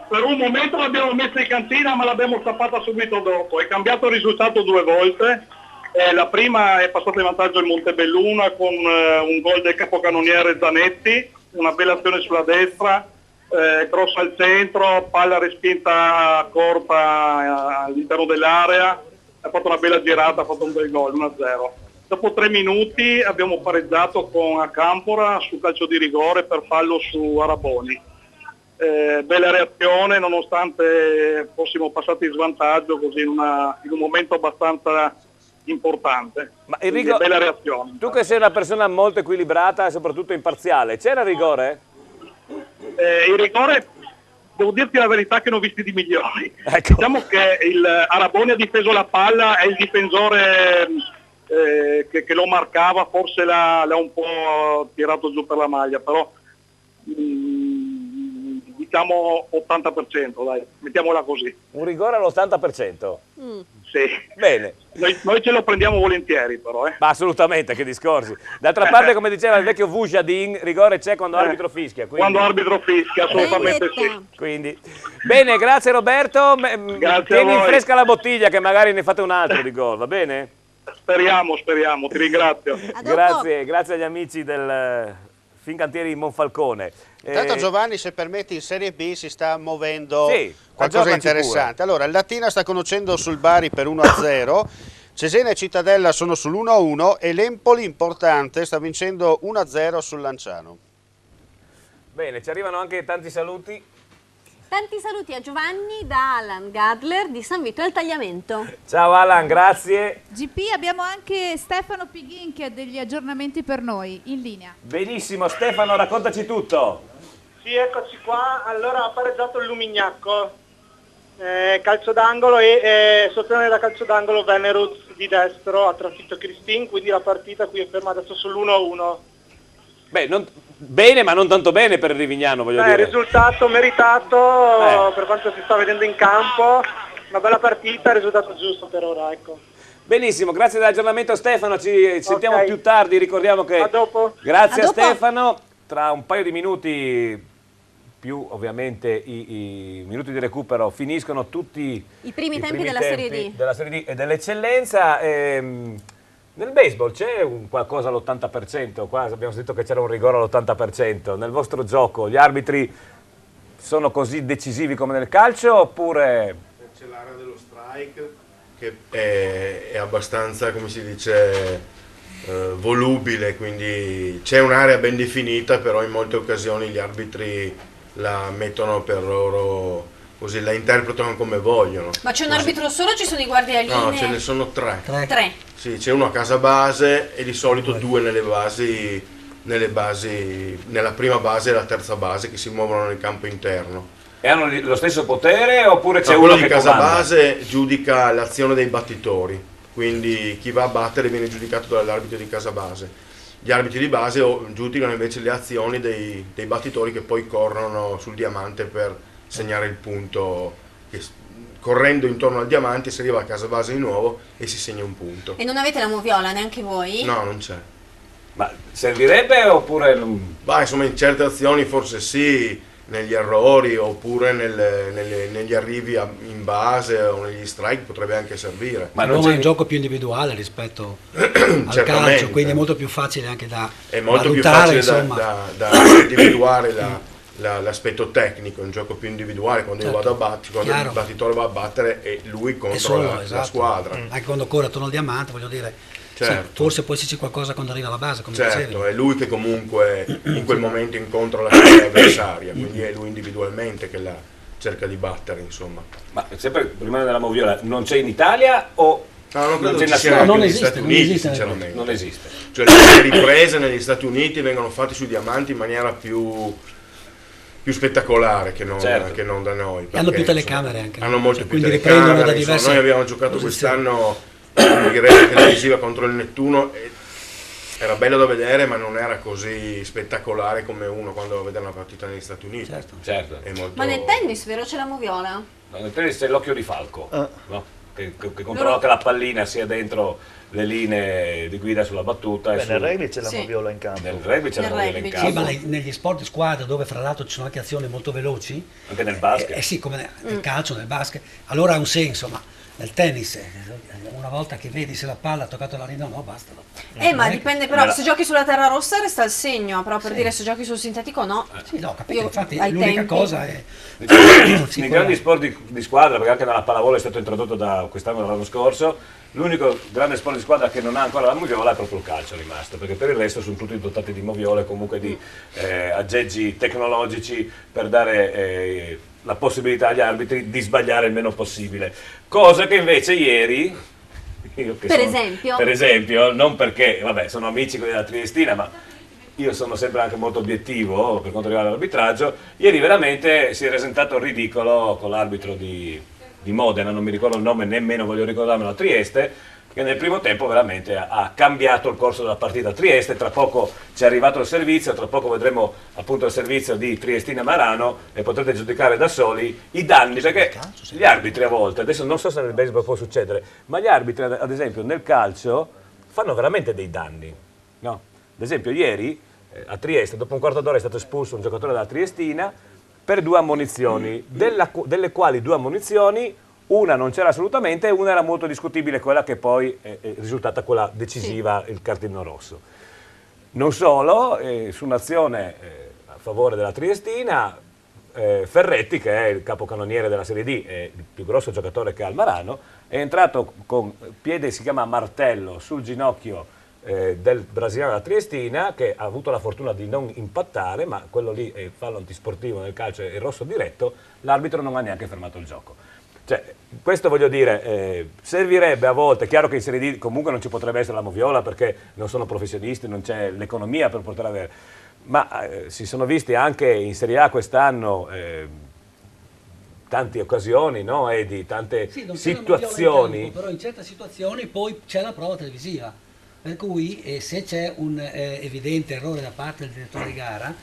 Per un momento l'abbiamo messa in cantina, ma l'abbiamo stappata subito dopo. È cambiato il risultato 2 volte. La prima è passata in vantaggio il Montebelluna con un gol del capocannoniere Zanetti, una bella azione sulla destra, cross al centro, palla respinta a corta all'interno dell'area, ha fatto una bella girata, ha fatto un bel gol, 1-0. Dopo 3 minuti abbiamo pareggiato con Acampora su calcio di rigore per fallo su Araboni. Bella reazione, nonostante fossimo passati in svantaggio così in un momento abbastanza importante. Ma il rigore, bella reazione. Tu che sei una persona molto equilibrata e soprattutto imparziale, c'era rigore? Il rigore, devo dirti la verità, che ne ho visti di migliori. Ecco. Diciamo che il Araboni ha difeso la palla e il difensore che lo marcava forse l'ha un po' tirato giù per la maglia, però diciamo 80%, dai, mettiamola così. Un rigore all'80%? Sì. Bene. Noi ce lo prendiamo volentieri però. Ma assolutamente, che discorsi. D'altra parte, come diceva il vecchio Vujadin, rigore c'è quando arbitro fischia. Quindi... Quando arbitro fischia, assolutamente sì. Quindi. Bene, grazie Roberto. Tieni fresca la bottiglia che magari ne fate un altro di gol, va bene? Speriamo, ti ringrazio. Grazie agli amici del Fincantieri Monfalcone. Intanto Giovanni, se permetti, in Serie B si sta muovendo qualcosa di aggiornaci interessante. pure. Allora, il Latina sta conoscendo sul Bari per 1-0, Cesena e Cittadella sono sull'1-1 e l'Empoli, importante, sta vincendo 1-0 sul Lanciano. Bene, ci arrivano anche tanti saluti. Tanti saluti a Giovanni da Alan Gadler di San Vito al Tagliamento. Ciao Alan, grazie. GP, abbiamo anche Stefano Pighin che ha degli aggiornamenti per noi, in linea. Benissimo, Stefano, raccontaci tutto. Sì, eccoci qua. Allora ha pareggiato il Lumignacco, calcio d'angolo e sottolinea da calcio d'angolo Veneruz di destro ha trafitto Cristin, quindi la partita qui è ferma adesso sull'1-1. Beh, bene, ma non tanto bene per il Rivignano, voglio dire. Risultato meritato per quanto si sta vedendo in campo, una bella partita, risultato giusto per ora, ecco. Benissimo, grazie dell'aggiornamento Stefano, ci sentiamo più tardi, ricordiamo che... A dopo. Grazie a Stefano, tra un paio di minuti, più ovviamente i minuti di recupero, finiscono tutti i primi tempi della Serie D e dell'eccellenza. Nel baseball c'è qualcosa all'80%, qua abbiamo sentito che c'era un rigore all'80%, nel vostro gioco gli arbitri sono così decisivi come nel calcio oppure... C'è l'area dello strike che è abbastanza, come si dice, volubile, quindi c'è un'area ben definita, però in molte occasioni gli arbitri la mettono per loro, così la interpretano come vogliono. Ma c'è un arbitro solo o ci sono i guardialinee? No, ce ne sono tre. Tre. Sì, c'è uno a casa base e di solito due nelle basi, nella prima base e la terza base, che si muovono nel campo interno. E hanno lo stesso potere oppure c'è No, uno quello che di casa comanda? base giudica l'azione dei battitori, quindi chi va a battere viene giudicato dall'arbitro di casa base. Gli arbitri di base giudicano invece le azioni dei battitori che poi corrono sul diamante per segnare il punto, che correndo intorno al diamante si arriva a casa base di nuovo e si segna un punto. E non avete la moviola neanche voi? No, non c'è. Ma servirebbe oppure non... Bah, insomma, in certe azioni forse sì, negli errori oppure negli arrivi in base o negli strike potrebbe anche servire. Ma non è un gioco più individuale rispetto al calcio, quindi è molto più facile anche da è molto valutare, più facile da individuare l'aspetto tecnico, è un gioco più individuale. Quando io vado a battere, quando il battitore va a battere è lui contro la squadra. Anche quando corre attorno al diamante, voglio dire, certo. Sì, forse poi c'è qualcosa quando arriva alla base, come certo, dicevi. è lui che comunque in quel momento incontra la squadra avversaria, quindi è lui individualmente che la cerca di battere, insomma. Ma sempre prima della moviola, non c'è in Italia o non non credo c'è ci sia nazionale? anche negli Stati Uniti, sinceramente. Non esiste. Cioè le riprese negli Stati Uniti vengono fatte sui diamanti in maniera più spettacolare che non da noi. E hanno più telecamere anche. Hanno molte più quindi riprendono da telecamere. diverse Noi abbiamo giocato quest'anno in rete televisiva contro il Nettuno e era bello da vedere, ma non era così spettacolare come uno quando va a vedere una partita negli Stati Uniti. Certo. È molto... Ma nel tennis, vero, c'è la moviola? No, nel tennis c'è l'occhio di falco, no? che controlla che la pallina sia dentro le linee di guida sulla battuta. Beh, nel rugby c'è la moviola in campo. Nel rugby c'è la moviola in campo. Sì, ma negli sport di squadra dove fra l'altro ci sono anche azioni molto veloci. Anche nel basket. Sì, come nel calcio, nel basket. Allora ha un senso, ma nel tennis una volta che vedi se la palla ha toccato la linea o no, basta. Ma dipende però, se giochi sulla terra rossa resta il segno, però per dire se giochi sul sintetico no. Sì, no, capito, infatti ai l'unica tempi- cosa è... Nei grandi sport di squadra, perché anche nella pallavolo è stato introdotto da quest'anno e l'anno scorso, l'unico grande sport di squadra che non ha ancora la moviola è proprio il calcio rimasto, perché per il resto sono tutti dotati di moviole, comunque di aggeggi tecnologici per dare la possibilità agli arbitri di sbagliare il meno possibile. Cosa che invece ieri... Per esempio, non perché, vabbè, sono amici quelli della Triestina, ma io sono sempre anche molto obiettivo per quanto riguarda l'arbitraggio. Ieri veramente si è presentato ridicolo con l'arbitro di Modena, non mi ricordo il nome, nemmeno voglio ricordarmelo, a Trieste, che nel primo tempo veramente ha cambiato il corso della partita a Trieste. Tra poco ci è arrivato il servizio, tra poco vedremo appunto il servizio di Triestina Marano e potrete giudicare da soli i danni, perché gli arbitri a volte, adesso non so se nel baseball può succedere, ma gli arbitri ad esempio nel calcio fanno veramente dei danni, no? Ad esempio ieri a Trieste dopo un quarto d'ora è stato espulso un giocatore della Triestina per 2 ammonizioni, delle quali 2 ammonizioni, una non c'era assolutamente e una era molto discutibile, quella che poi è risultata quella decisiva, il cartellino rosso. Non solo, su un'azione a favore della Triestina, Ferretti, che è il capocannoniere della Serie D e il più grosso giocatore che ha il Marano, è entrato con piede, si chiama martello, sul ginocchio del brasiliano della Triestina, che ha avuto la fortuna di non impattare, ma quello lì è fallo antisportivo nel calcio, è rosso diretto, l'arbitro non ha neanche fermato il gioco. Cioè, questo voglio dire, servirebbe a volte, è chiaro che in Serie D comunque non ci potrebbe essere la moviola perché non sono professionisti, non c'è l'economia per poter avere, ma si sono visti anche in Serie A quest'anno tante occasioni, no? E di tante situazioni. Campo, però in certe situazioni poi c'è la prova televisiva, per cui se c'è un evidente errore da parte del direttore di gara,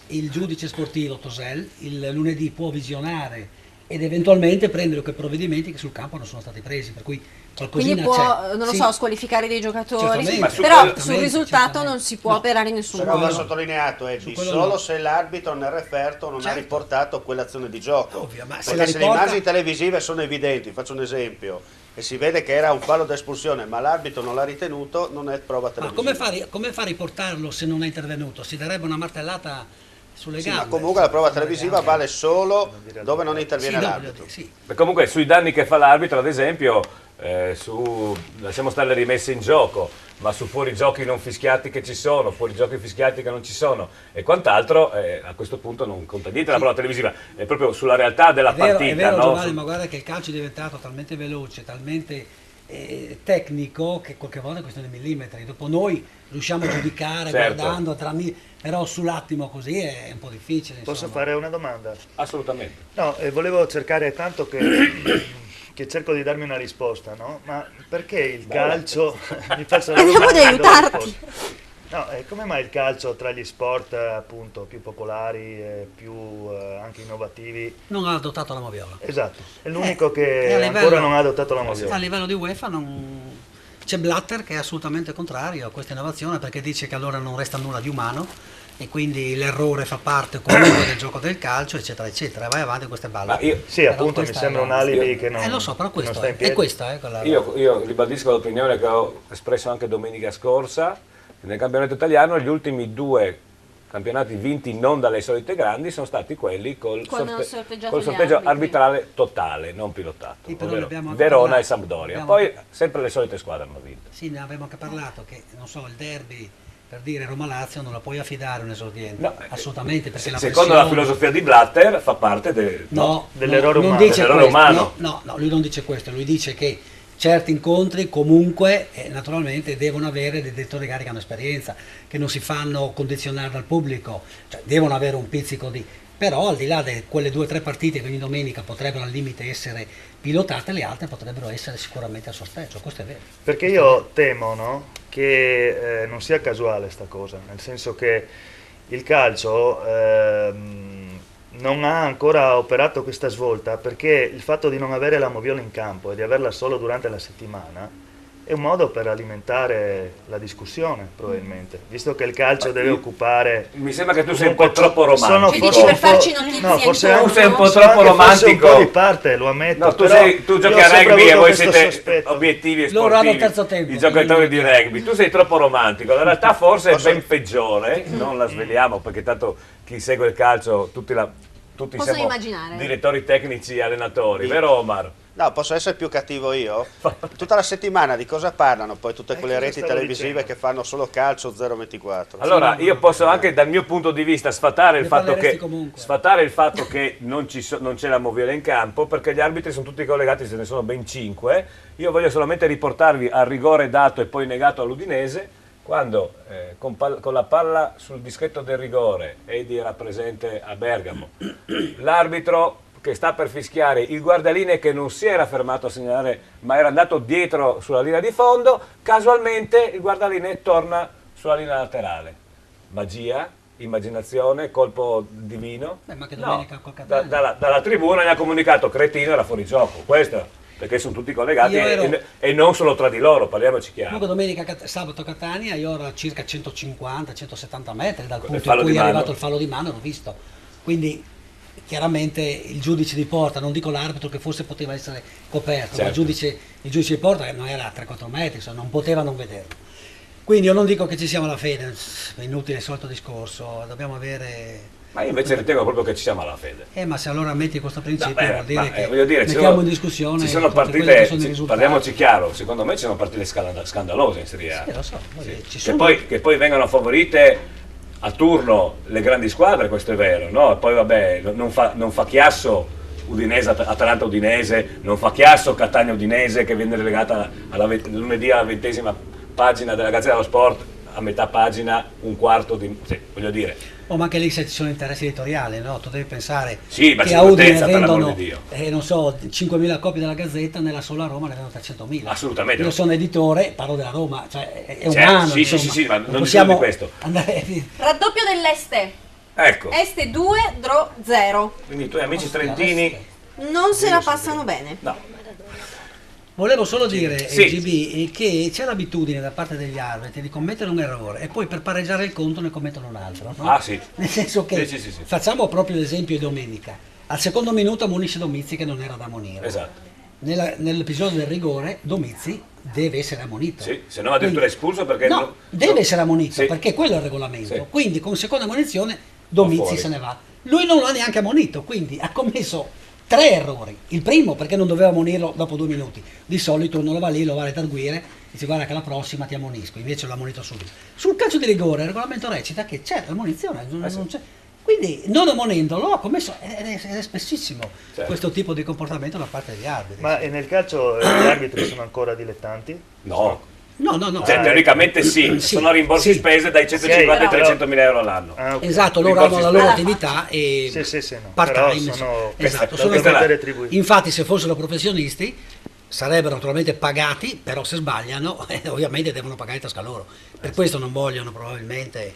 il giudice sportivo Tosel il lunedì può visionare ed eventualmente prendere quei provvedimenti che sul campo non sono stati presi, per cui qualcosina Quindi può, c'è. non lo Sì. so, squalificare dei giocatori, Certamente. però sul risultato non si può operare in nessun Però va modo. sottolineato, Eddie, quello solo no. se l'arbitro nel referto non ha riportato quell'azione di gioco. Ovvio, ma se Perché la se le riporta- immagini televisive sono evidenti, faccio un esempio, e si vede che era un fallo d'espulsione, ma l'arbitro non l'ha ritenuto, non è prova televisiva. Come fa a riportarlo se non è intervenuto? Si darebbe una martellata sulle gambe. Ma comunque la prova televisiva vale solo dove non interviene l'arbitro. Comunque sui danni che fa l'arbitro, ad esempio, lasciamo stare le rimesse in gioco, ma su fuorigiochi non fischiati che ci sono, fuorigiochi fischiati che non ci sono e quant'altro, a questo punto non conta niente la prova televisiva, è proprio sulla realtà della partita. È vero, no? Giovanni, ma guarda che il calcio è diventato talmente veloce, talmente tecnico, che qualche volta è questione di millimetri. Dopo noi riusciamo a giudicare guardando però sull'attimo così è un po' difficile. Posso fare una domanda? Assolutamente. No, volevo cercare tanto che cerco di darmi una risposta, no? Ma perché il calcio... mi faccio la Vediamo di aiutarti. No, come mai il calcio tra gli sport appunto più popolari e più anche innovativi non ha adottato la moviola? Esatto, è l'unico che ancora non ha adottato la moviola. A livello di UEFA c'è Blatter che è assolutamente contrario a questa innovazione, perché dice che allora non resta nulla di umano e quindi l'errore fa parte comunque del gioco del calcio, eccetera eccetera. Vai avanti, queste balle. Sì, appunto, mi sembra un alibi che non, lo so, però non questo sta in piedi. è questa quella... Io ribadisco l'opinione che ho espresso anche domenica scorsa. Nel campionato italiano gli ultimi 2 campionati vinti non dalle solite grandi sono stati quelli col sorteggio arbitrale totale, non pilotato, ovvero Verona e Sampdoria. Poi sempre le solite squadre hanno vinto. Sì, ne avevamo anche parlato, che non so, il derby, per dire Roma-Lazio, non la puoi affidare un esordiente, assolutamente, perché secondo la filosofia di Blatter fa parte dell'errore umano. No, lui non dice questo, lui dice che certi incontri comunque naturalmente devono avere dei direttori di gara che hanno esperienza, che non si fanno condizionare dal pubblico, cioè devono avere un pizzico di... Però al di là di quelle 2 o 3 partite che ogni domenica potrebbero al limite essere pilotate, le altre potrebbero essere sicuramente a sorteggio, questo è vero. Perché io temo, no, che non sia casuale sta cosa, nel senso che il calcio non ha ancora operato questa svolta, perché il fatto di non avere la moviola in campo e di averla solo durante la settimana è un modo per alimentare la discussione, probabilmente, visto che il calcio deve occupare... Mi sembra che tu sei un po' troppo romantico. Per farci notizie, no, forse tu sei un po' troppo romantico. Un po' di parte, lo ammetto. No, tu giochi a rugby e voi siete obiettivi e sportivi. Loro hanno il terzo tempo. I giocatori di rugby. Tu sei troppo romantico. La realtà forse è ben peggiore, non la sveliamo perché tanto chi segue il calcio, tutti siamo immaginare. Direttori tecnici, allenatori, vero Omar? No, posso essere più cattivo io? Tutta la settimana di cosa parlano poi tutte quelle reti televisive che fanno solo calcio 024? Allora, io posso anche dal mio punto di vista sfatare il fatto che non c'è la moviola in campo, perché gli arbitri sono tutti collegati, ce ne sono ben 5. Io voglio solamente riportarvi al rigore dato e poi negato all'Udinese, quando con la palla sul dischetto del rigore, Edi era presente a Bergamo, l'arbitro che sta per fischiare il guardalinee che non si era fermato a segnalare ma era andato dietro sulla linea di fondo, casualmente il guardalinee torna sulla linea laterale. Magia, immaginazione, colpo divino? Ma che no, dalla tribuna gli ha comunicato cretino, era fuori gioco, questo perché sono tutti collegati e non solo tra di loro, parliamoci chiaro. Domenica, sabato a Catania io ero a circa 150-170 metri dal punto in cui è arrivato il fallo di mano, l'ho visto, quindi chiaramente il giudice di porta, non dico l'arbitro che forse poteva essere coperto, ma il giudice di porta non era a 3-4 metri, insomma, non poteva non vederlo. Quindi io non dico che ci sia malafede, è inutile il solito discorso, dobbiamo avere... Ma io invece ritengo proprio che ci sia malafede. Ma se allora metti questo principio vuol dire che mettiamo in discussione... Ci sono partite, parliamoci chiaro, secondo me ci sono partite scandalose in Serie A. Sì, lo so, ci sono... che poi vengano favorite a turno le grandi squadre, questo è vero, no? E poi vabbè, non fa chiasso Udinese, Atalanta Udinese, non fa chiasso Catania Udinese che viene relegata lunedì alla 20ª pagina della Gazzetta dello Sport, a metà pagina, un quarto di... Sì, voglio dire... ma anche lì se ci sono interessi editoriali, no? Tu devi pensare che a Udine vendono, non so, 5.000 copie della Gazzetta, nella sola Roma ne vendono 300.000. Assolutamente. Io sono editore, parlo della Roma, cioè è umano. Sì, ma non possiamo di questo. Raddoppio dell'Este. Ecco. Este 2, Dro 0. Quindi i tuoi amici trentini... Non se la passano bene. No. Volevo solo dire, GB, che c'è l'abitudine da parte degli arbitri di commettere un errore e poi per pareggiare il conto ne commettono un altro. No? Ah sì. Nel senso che facciamo proprio l'esempio di domenica. Al secondo minuto ammonisce Domizzi che non era da ammonire. Esatto. nell'episodio del rigore Domizzi deve essere ammonito. Sì, se no addirittura espulso perché... No, deve essere ammonito, perché quello è il regolamento. Sì. Quindi con seconda ammonizione Domizzi se ne va. Lui non lo ha neanche ammonito, quindi ha commesso 3 errori. Il primo perché non doveva ammonirlo dopo 2 minuti. Di solito uno lo va lì, lo va a redarguire, dice guarda che la prossima ti ammonisco, invece l'ha ammonito subito. Sul calcio di rigore il regolamento recita che c'è l'ammonizione, non c'è. Quindi non ammonendolo ha commesso, ed è spessissimo questo tipo di comportamento da parte degli arbitri. Ma e nel calcio gli arbitri sono ancora dilettanti? No. No. Cioè, teoricamente sì, sono rimborsi spese dai 150 ai 300 mila euro all'anno. Okay. Esatto, loro hanno la loro attività e no. part-time. Sono, esatto, retribuiti. Infatti se fossero professionisti sarebbero naturalmente pagati, però se sbagliano ovviamente devono pagare in tasca loro. Per questo non vogliono probabilmente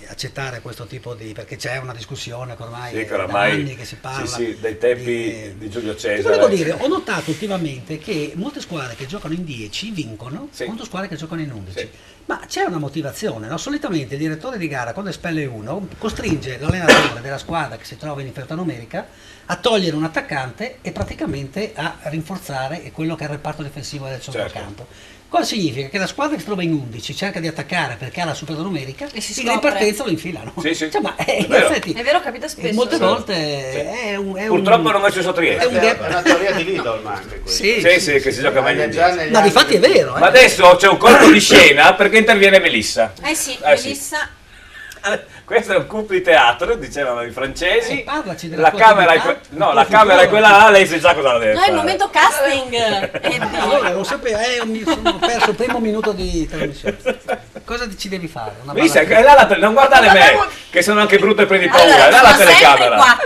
accettare questo tipo di... perché c'è una discussione che ormai è da anni che si parla dai tempi di Giulio Cesare. Volevo dire, ho notato ultimamente che molte squadre che giocano in 10 vincono contro squadre che giocano in 11. Ma c'è una motivazione, no? Solitamente il direttore di gara, quando espelle uno, costringe l'allenatore della squadra che si trova in inferta numerica a togliere un attaccante e praticamente a rinforzare quello che è il reparto difensivo del centrocampo. Cosa significa? Che la squadra che si trova in 11 cerca di attaccare perché ha la super numerica e in ripartenza lo infilano. Sì. Cioè, ma in effetti è vero, capita spesso. Molte volte è purtroppo non è successo Trieste. È una teoria di Lidl anche questa. Sì, che si gioca meglio. Ma difatti è vero. Ma adesso c'è un colpo di scena perché interviene Melissa. Melissa. Questo è un couple di teatro, dicevano i francesi. Parlaci della La camera è quella là, lei sa già cosa la deve No, fare. è il momento casting. Allora, lo sapevo, mi sono perso il primo minuto di trasmissione. Cosa ci devi fare? Melissa, è là non guardare me, che sono anche brutto e prendi paura, Allora, è là la telecamera.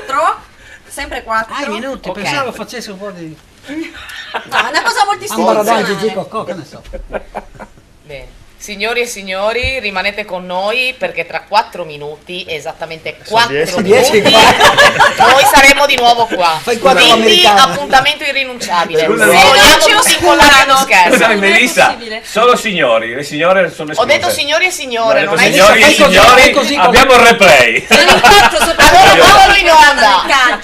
Sempre 4. Ah, i minuti, pensavo facesse un po' di... No, è una cosa molto istituzionale. Che ne so. Bene. Signori e signori, rimanete con noi perché tra 4 minuti, esattamente 4 minuti, noi saremo di nuovo qua. Quindi appuntamento irrinunciabile. Vogliamoci incollare allo scherzo. Scusami Melissa, solo signori, le signore sono escluse. Ho detto signori e signore, non hai signori e signori, abbiamo il replay. Allora vado in onda.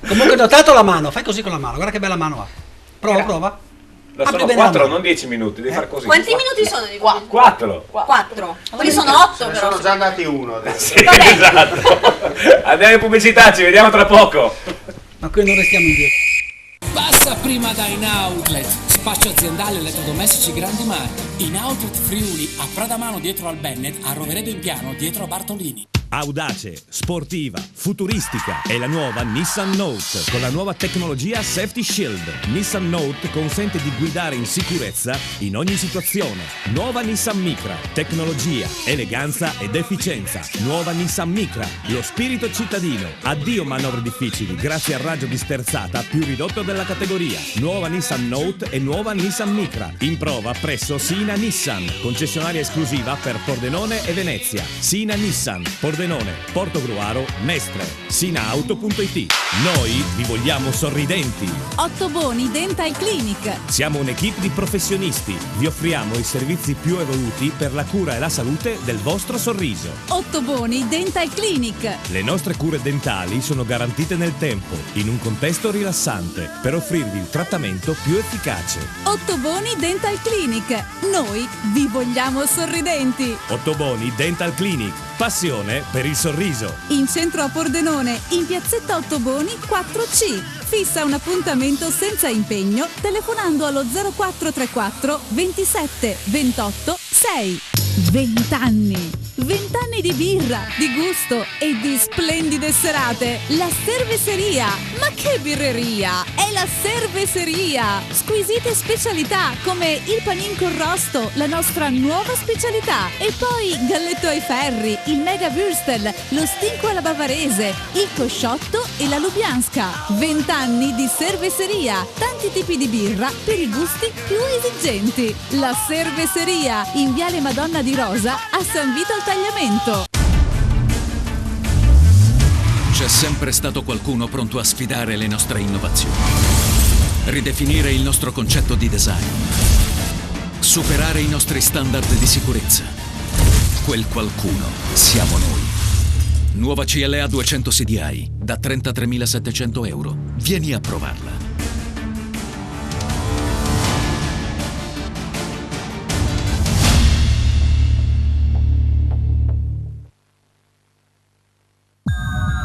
Comunque ho notato la mano, fai così con la mano, guarda che bella mano ha. Prova. Lo sono 4, non 10 minuti, devi fare così. Quanti minuti sono di qua? 4. 4. Quelli sono 8 però. Sono già andati 1. Sì, esatto. Andiamo in pubblicità, ci vediamo tra poco. Ma qui non restiamo indietro. Passa prima da In Outlet, spazio aziendale elettrodomestici grandi marchi. In Outlet Friuli, a Pradamano dietro al Bennett, a Roveredo in Piano dietro a Bartolini. Audace, sportiva, futuristica è la nuova Nissan Note con la nuova tecnologia Safety Shield. Nissan Note consente di guidare in sicurezza in ogni situazione. Nuova Nissan Micra, tecnologia, eleganza ed efficienza. Nuova Nissan Micra, lo spirito cittadino. Addio manovre difficili grazie al raggio di sterzata più ridotto della categoria. Nuova Nissan Note e nuova Nissan Micra in prova presso Sina Nissan, concessionaria esclusiva per Pordenone e Venezia. Sina Nissan, Pordenone, Portogruaro, Mestre, Sinaauto.it. Noi vi vogliamo sorridenti. Ottoboni Dental Clinic. Siamo un'equipe di professionisti. Vi offriamo i servizi più evoluti per la cura e la salute del vostro sorriso. Ottoboni Dental Clinic. Le nostre cure dentali sono garantite nel tempo, in un contesto rilassante, per offrirvi il trattamento più efficace. Ottoboni Dental Clinic. Noi vi vogliamo sorridenti. Ottoboni Dental Clinic. Passione per il sorriso. In centro a Pordenone, in piazzetta Ottoboni 4C. Fissa un appuntamento senza impegno telefonando allo 0434 27 28 6. 20 anni. 20 anni di birra, di gusto e di splendide serate. La Cerveseria. Ma che birreria! È la Cerveseria. Squisite specialità come il panin con rosto, la nostra nuova specialità. E poi galletto ai ferri, il mega würstel, lo stinco alla bavarese, il cosciotto e la lubianska. 20 anni di Cerveseria. Tanti tipi di birra per i gusti più esigenti. La Cerveseria in Viale Madonna di Rosa a San Vito al Tagliamento. C'è sempre stato qualcuno pronto a sfidare le nostre innovazioni, ridefinire il nostro concetto di design, superare i nostri standard di sicurezza. Quel qualcuno siamo noi. Nuova CLA 200 CDI da 33.700 euro. Vieni a provarla.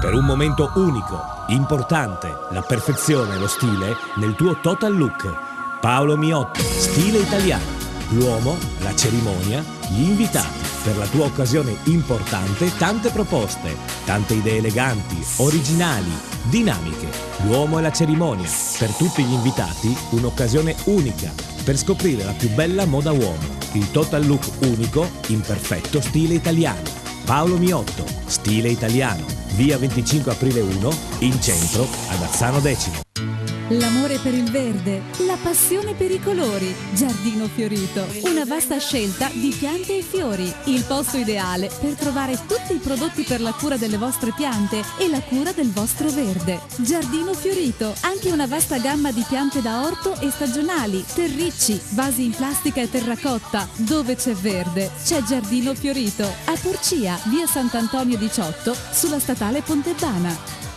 Per un momento unico, importante, la perfezione e lo stile nel tuo total look. Paolo Miotto, stile italiano. L'uomo, la cerimonia, gli invitati. Per la tua occasione importante, tante proposte, tante idee eleganti, originali, dinamiche. L'uomo e la cerimonia. Per tutti gli invitati, un'occasione unica per scoprire la più bella moda uomo. Il total look unico in perfetto stile italiano. Paolo Miotto, stile italiano. Via 25 aprile 1, in centro, ad Azzano Decimo. L'amore per il verde, la passione per i colori. Giardino Fiorito, una vasta scelta di piante e fiori. Il posto ideale per trovare tutti i prodotti per la cura delle vostre piante e la cura del vostro verde. Giardino Fiorito, anche una vasta gamma di piante da orto e stagionali, terricci, vasi in plastica e terracotta. Dove c'è verde, c'è Giardino Fiorito. A Porcia, via Sant'Antonio 18, sulla statale Pontebana.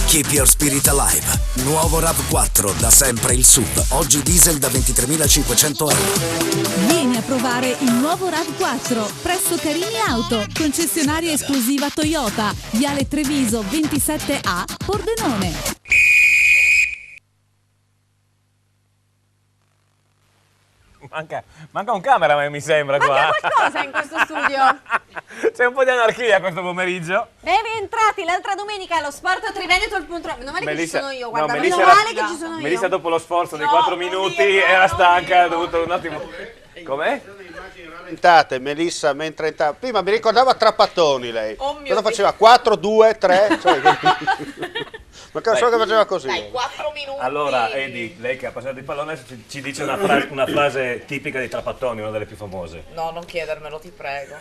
Keep your spirit alive. Nuovo RAV4, da sempre il SUV. Oggi diesel da 23.500 euro. Vieni a provare il nuovo RAV4 presso Carini Auto, concessionaria esclusiva Toyota, Viale Treviso 27A, Pordenone. Manca un cameraman, mi sembra qua. Manca qualcosa in questo studio. C'è un po' di anarchia questo pomeriggio. Ben rientrati l'altra domenica allo Sport Triveneto al punto. Meno male che ci sono io, guarda, Melissa meno male che ci sono io. Melissa dopo lo sforzo dei 4 minuti era stanca, ha dovuto un attimo... Com'è? Rallentate, Melissa, mentre entrava. Prima mi ricordava Trapattoni lei. Oh mio Cosa faceva? 4, 2, 3? Cioè, ma solo che faceva così. Dai, 4 minuti. Allora, Edi, lei che ha passato di pallone, ci dice una frase tipica di Trapattoni, una delle più famose. No, non chiedermelo, ti prego.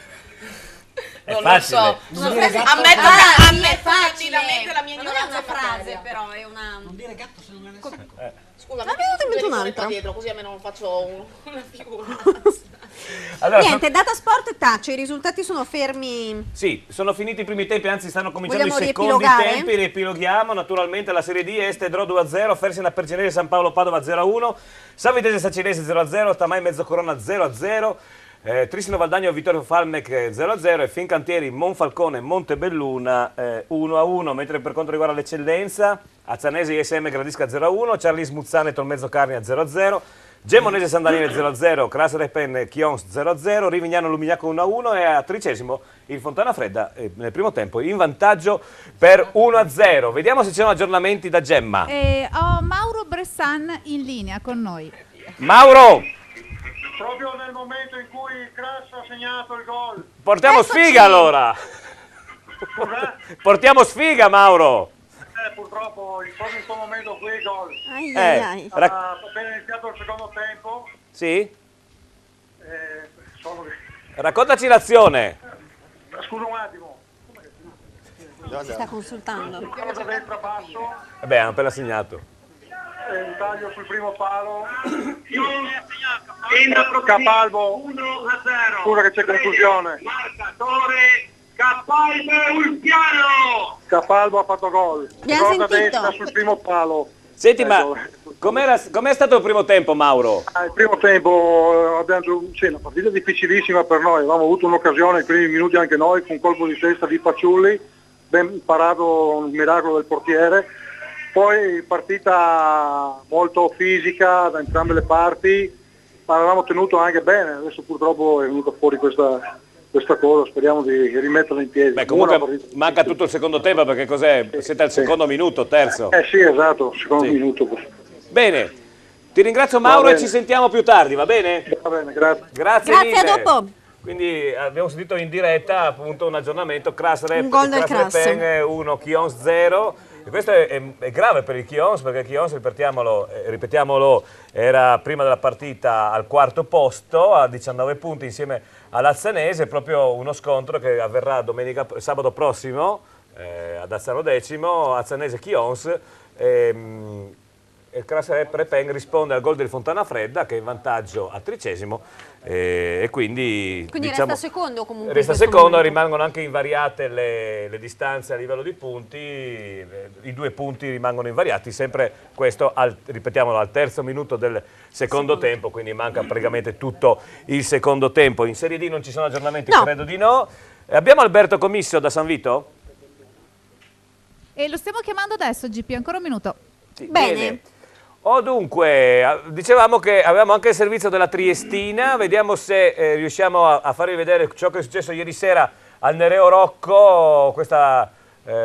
È non facile. lo so. Ammetto candidamente la mia non è ignoranza una frase, materia. però è una... Non dire gatto se non me ne Scusa, Ma mi è venuta in mente un'altra un'altra. dietro, così almeno non faccio una figura. Allora, Niente, Data Sport tace, i risultati sono fermi. sì, sono finiti i primi tempi, anzi stanno cominciando Vogliamo i secondi riepilogare? tempi, riepiloghiamo naturalmente la Serie D, Este Dro 2-0, Fersina Percinese, San Paolo Padova 0-1, San Vitese Sacinese 0-0, Tamai Mezzocorona 0-0, Trissino Valdagno Vittorio Falmec 0-0 e Fincantieri Monfalcone Montebelluna 1-1, mentre per quanto riguarda l'eccellenza, Azzanesi ISM Gradisca 0-1, Charlis Muzzane Tolmezzo Carnia 0-0, Gemonese San Daniele 0-0, Crasere Pen Chions 0-0, Rivignano Lumignaco 1-1 e a 13° il Fontana Fredda nel primo tempo in vantaggio per 1-0. Vediamo se ci sono aggiornamenti da Gemma. Ho Mauro Bressan in linea con noi. Mauro, Proprio nel momento in cui Crass ha segnato il gol. portiamo sfiga allora. Portiamo sfiga, Mauro. Purtroppo proprio in questo momento qui il gol. Rac- Ha appena iniziato il secondo tempo. Sì? Sono... Raccontaci l'azione. Scusa un attimo. Si sta consultando. Siamo da destra basso. Vabbè, hanno appena segnato. Un taglio sul primo palo. Capalbo. 1-0. Scusa che c'è confusione. Marcatore Capalbo Ulpiano. Capalbo ha fatto gol. Abbiamo Gol da sentito. destra sul primo palo. Senti, ma com'è stato il primo tempo, Mauro? Il primo tempo abbiamo una partita difficilissima per noi, avevamo avuto un'occasione nei primi minuti anche noi con un colpo di testa di Paciulli, ben parato, un miracolo del portiere, poi partita molto fisica da entrambe le parti, ma avevamo tenuto anche bene, adesso purtroppo è venuta fuori questa cosa, speriamo di rimetterla in piedi. Beh, comunque manca tutto il secondo tempo perché cos'è? Siete al secondo minuto, terzo? Sì, esatto, secondo minuto. Bene, ti ringrazio Mauro e ci sentiamo più tardi, va bene? Va bene, grazie. Grazie Grazie, a mille. dopo. Quindi abbiamo sentito in diretta appunto un aggiornamento, Un gol del Cras. 1, Chions 0. E questo è grave per il Chions perché il Chions, ripetiamolo, era prima della partita al quarto posto a 19 punti insieme all'Azzanese, proprio uno scontro che avverrà sabato prossimo ad Azzano Decimo, Azzanese Chions. il Cras Repeng risponde al gol del Fontana Fredda che è in vantaggio al 13° e quindi diciamo, resta secondo comunque. Resta secondo, rimangono anche invariate le distanze a livello di punti, i 2 punti rimangono invariati, sempre questo, ripetiamolo, al terzo minuto del secondo tempo, quindi manca praticamente tutto il secondo tempo. In Serie D non ci sono aggiornamenti, credo di no. Abbiamo Alberto Commisso da San Vito? E lo stiamo chiamando adesso, GP, ancora un minuto. Sì, bene. Dunque, dicevamo che avevamo anche il servizio della Triestina, vediamo se riusciamo a farvi vedere ciò che è successo ieri sera al Nereo Rocco, questa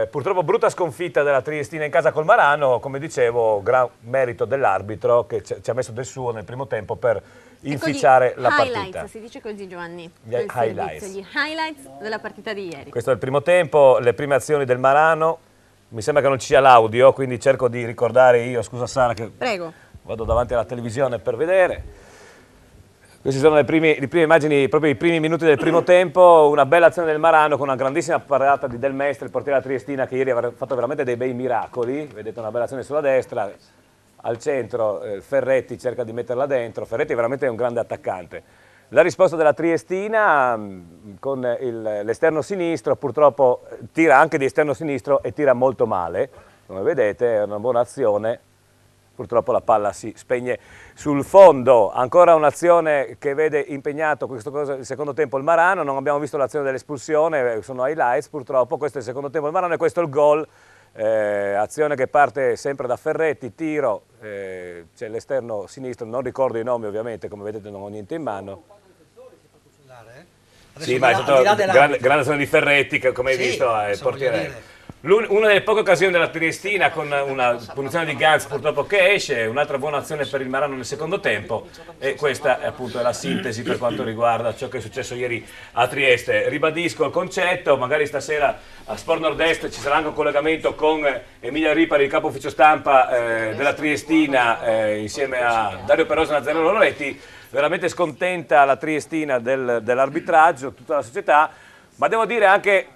purtroppo brutta sconfitta della Triestina in casa col Marano, come dicevo, gran merito dell'arbitro che ci ha messo del suo nel primo tempo per inficiare la partita. Si dice così, Giovanni. Gli highlights. Gli highlights della partita di ieri. Questo è il primo tempo, le prime azioni del Marano. Mi sembra che non ci sia l'audio, quindi cerco di ricordare io, scusa Sara che vado davanti alla televisione per vedere. Queste sono le prime immagini, proprio i primi minuti del primo tempo, una bella azione del Marano con una grandissima parata di Del Mestre, il portiere della Triestina, che ieri ha fatto veramente dei bei miracoli. Vedete una bella azione sulla destra, al centro Ferretti cerca di metterla dentro, Ferretti è veramente un grande attaccante. La risposta della Triestina con l'esterno sinistro, purtroppo tira anche di esterno sinistro e tira molto male, come vedete è una buona azione, purtroppo la palla si spegne sul fondo. Ancora un'azione che vede impegnato il secondo tempo il Marano, non abbiamo visto l'azione dell'espulsione, sono highlights purtroppo, questo è il secondo tempo del Marano e questo è il gol. Azione che parte sempre da Ferretti, tiro, c'è l'esterno sinistro, non ricordo i nomi ovviamente, come vedete non ho niente in mano. Sì, ma è stato grande azione di Ferretti, che come hai visto è il portiere. Una delle poche occasioni della Triestina con una punizione di Gantz purtroppo che esce, un'altra buona azione per il Marano nel secondo tempo e questa è appunto la sintesi per quanto riguarda ciò che è successo ieri a Trieste. Ribadisco il concetto, magari stasera a Sport Nord-Est ci sarà anche un collegamento con Emilia Ripari, il capo ufficio stampa della Triestina insieme a Dario Perosa e Nazareno Loretti. Veramente scontenta la Triestina dell'arbitraggio, tutta la società, ma devo dire anche,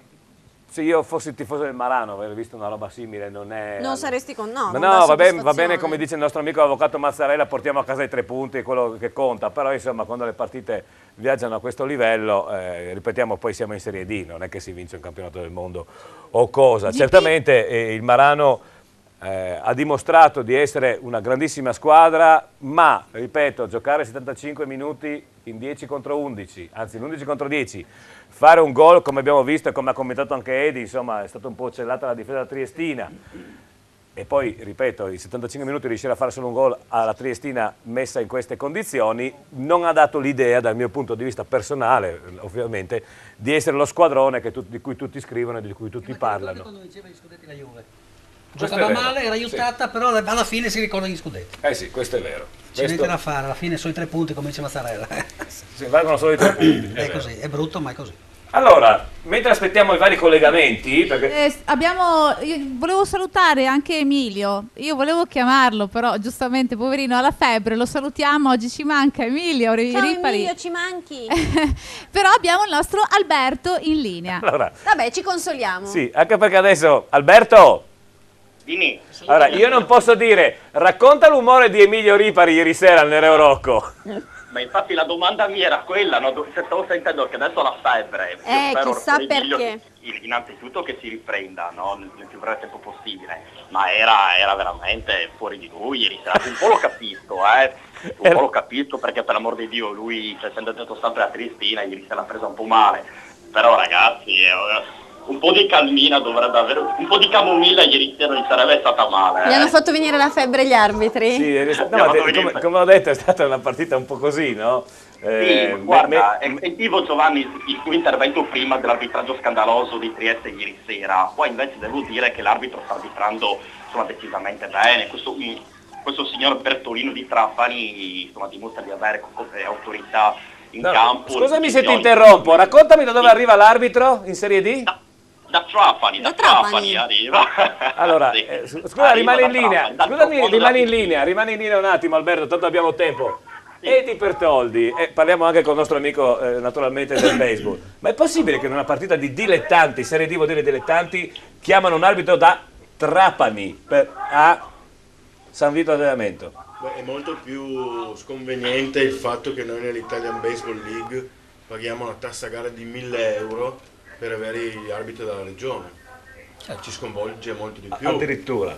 se io fossi il tifoso del Marano, aver visto una roba simile non saresti con no. No, va bene come dice il nostro amico avvocato Mazzarella, portiamo a casa i 3 punti, è quello che conta, però insomma quando le partite viaggiano a questo livello, ripetiamo, poi siamo in Serie D, non è che si vince un campionato del mondo o cosa. Certamente il Marano ha dimostrato di essere una grandissima squadra, ma, ripeto, giocare 75 minuti in 10 contro 11, anzi in 11 contro 10, fare un gol come abbiamo visto e come ha commentato anche Edi, insomma è stata un po' cellata la difesa della Triestina e poi, ripeto, in 75 minuti riuscire a fare solo un gol alla Triestina messa in queste condizioni non ha dato l'idea, dal mio punto di vista personale ovviamente, di essere lo squadrone di cui tutti scrivono e di cui tutti parlano. Quando vinceva gli scudetti la Juve giocava male, era aiutata, sì. Però alla fine si ricorda gli scudetti. Sì, questo è vero. C'è niente da fare, alla fine sono i 3 punti, come dice Mazzarella. Si valgono solo i 3 punti. È così, è brutto, ma è così. Allora, mentre aspettiamo i vari collegamenti, perché... io volevo salutare anche Emilio, io volevo chiamarlo, però giustamente, poverino, ha la febbre, lo salutiamo, oggi ci manca Emilio. Ciao Emilio, ci manchi. Però abbiamo il nostro Alberto in linea. Allora, vabbè, ci consoliamo. Sì, anche perché adesso, Alberto... Allora, io non posso dire, racconta l'umore di Emilio Ripari ieri sera al Nereo Rocco. Ma infatti la domanda mia era quella, no? Se stavo sentendo che adesso la febbre. Chissà perché. Innanzitutto che si riprenda, no? Nel più breve tempo possibile, ma era veramente fuori di lui ieri sera. Un po' lo capisco, un po' lo capisco perché per l'amor di Dio lui, essendo detto sempre a Triestina, ieri sera l'ha presa un po' male. Però ragazzi... un po' di calmina dovrebbe avere, un po' di camomilla ieri sera non sarebbe stata male. Gli hanno fatto venire la febbre gli arbitri? Sì, come ho detto è stata una partita un po' così, no? Sì, guarda, sentivo Giovanni il tuo intervento prima dell'arbitraggio scandaloso di Trieste ieri sera, poi invece devo dire che l'arbitro sta arbitrando insomma, decisamente bene, questo signor Bertolino di Trapani insomma, dimostra di avere autorità in campo. Scusami se ti interrompo, raccontami da dove arriva l'arbitro in Serie D? Da Trapani arriva. Allora, sì. Scusa, rimani in linea. Scusami, rimani in linea un attimo, Alberto, tanto abbiamo tempo. Sì. Edi Pertoldi, parliamo anche con il nostro amico naturalmente del baseball. Ma è possibile che in una partita di dilettanti, Serie D vuol dire dilettanti, chiamano un arbitro da Trapani San Vito Allenamento? Beh, è molto più sconveniente il fatto che noi nell'Italian Baseball League paghiamo una tassa a gara di 1.000 euro per avere gli arbitri della regione. Ci sconvolge molto di più. Addirittura.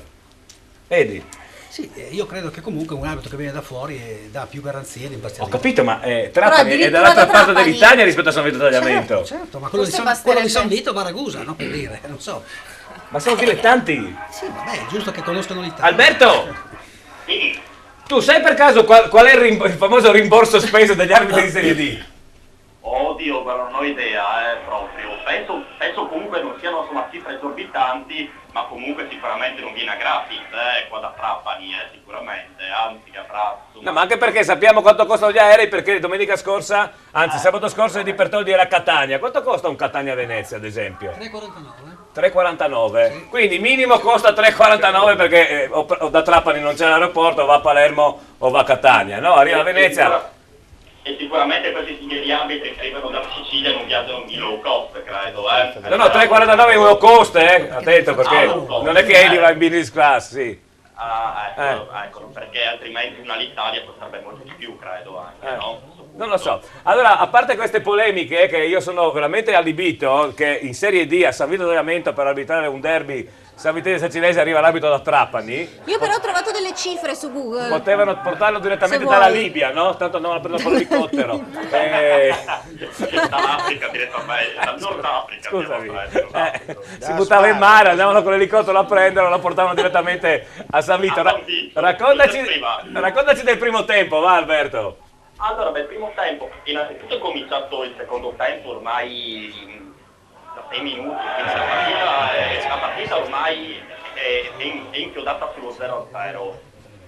Edi? Sì, io credo che comunque un arbitro che viene da fuori dà più garanzie di Ho capito, ma Trapani è dall'altra parte dell'Italia rispetto a San Vito Tagliamento. Certo, ma quello di San Vito va Ragusa, no? Per dire, non so. Ma sono dilettanti. Sì, vabbè, è giusto che conoscano l'Italia. Alberto! Tu sai per caso qual è il famoso rimborso spese degli arbitri di Serie D? Oddio, però non ho idea, proprio. Penso comunque non siano cifre esorbitanti, ma comunque sicuramente non viene a gratis, qua da Trapani, sicuramente, anzi avrà... No, ma anche perché sappiamo quanto costano gli aerei, perché domenica scorsa, anzi sabato scorso Eddie Pertoldi era a Catania. Quanto costa un Catania-Venezia, ad esempio? 3,49. 3,49, sì. Quindi minimo costa 3,49 perché o da Trapani non c'è l'aeroporto, o va a Palermo o va a Catania, no? Arriva a Venezia... E sicuramente questi signori arbitri che arrivano dalla Sicilia non viaggiano in low cost, credo, No, 3,49 è uno cost, attento, perché non è che Eddie va in business class, sì. Ecco, perché altrimenti l'Italia costerebbe molto di più, credo, anche, no? Non lo so. Allora, a parte queste polemiche, che io sono veramente allibito, che in Serie D a San Vito Tagliamento per arbitrare un derby San Vitale Sacilese arriva l'arbitro da Trapani. Io però ho trovato delle cifre su Google. Potevano portarlo direttamente dalla Libia, no? Tanto andavano a prendere con l'elicottero. Dall'Africa direttamente, dal Nord Africa. Scusami. Si buttava in mare, andavano con l'elicottero a prenderlo, lo portavano direttamente a San Vito. Raccontaci del primo tempo, va Alberto. Allora, beh, il primo tempo, innanzitutto è cominciato il secondo tempo ormai da 6 minuti, quindi la partita ormai è inchiodata sullo 0-0.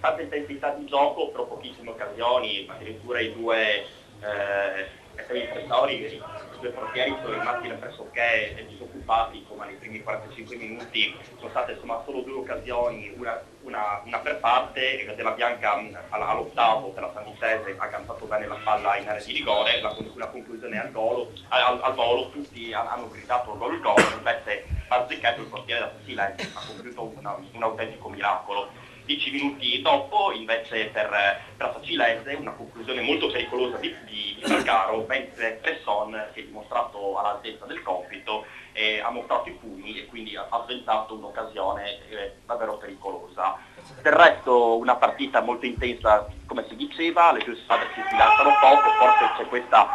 Tanta intensità di gioco, però pochissime occasioni, addirittura i due difensori, i due portieri sono rimasti pressoché disoccupati, come nei primi 45 minuti. Sono state insomma solo 2 occasioni, una per parte, della Bianca all'ottavo per la Sanvitese ha cantato bene la palla in area di rigore, una conclusione al volo, tutti hanno gridato gol, invece Barzichetto, il portiere da Sicilese, ha compiuto un autentico miracolo. 10 minuti dopo invece per la Sacilese una conclusione molto pericolosa di Bergaro, mentre Presson si è dimostrato all'altezza del compito e ha mostrato i pugni e quindi ha sventato un'occasione davvero pericolosa. Del resto una partita molto intensa, come si diceva, le due squadre si sbilanciano poco, forse c'è questa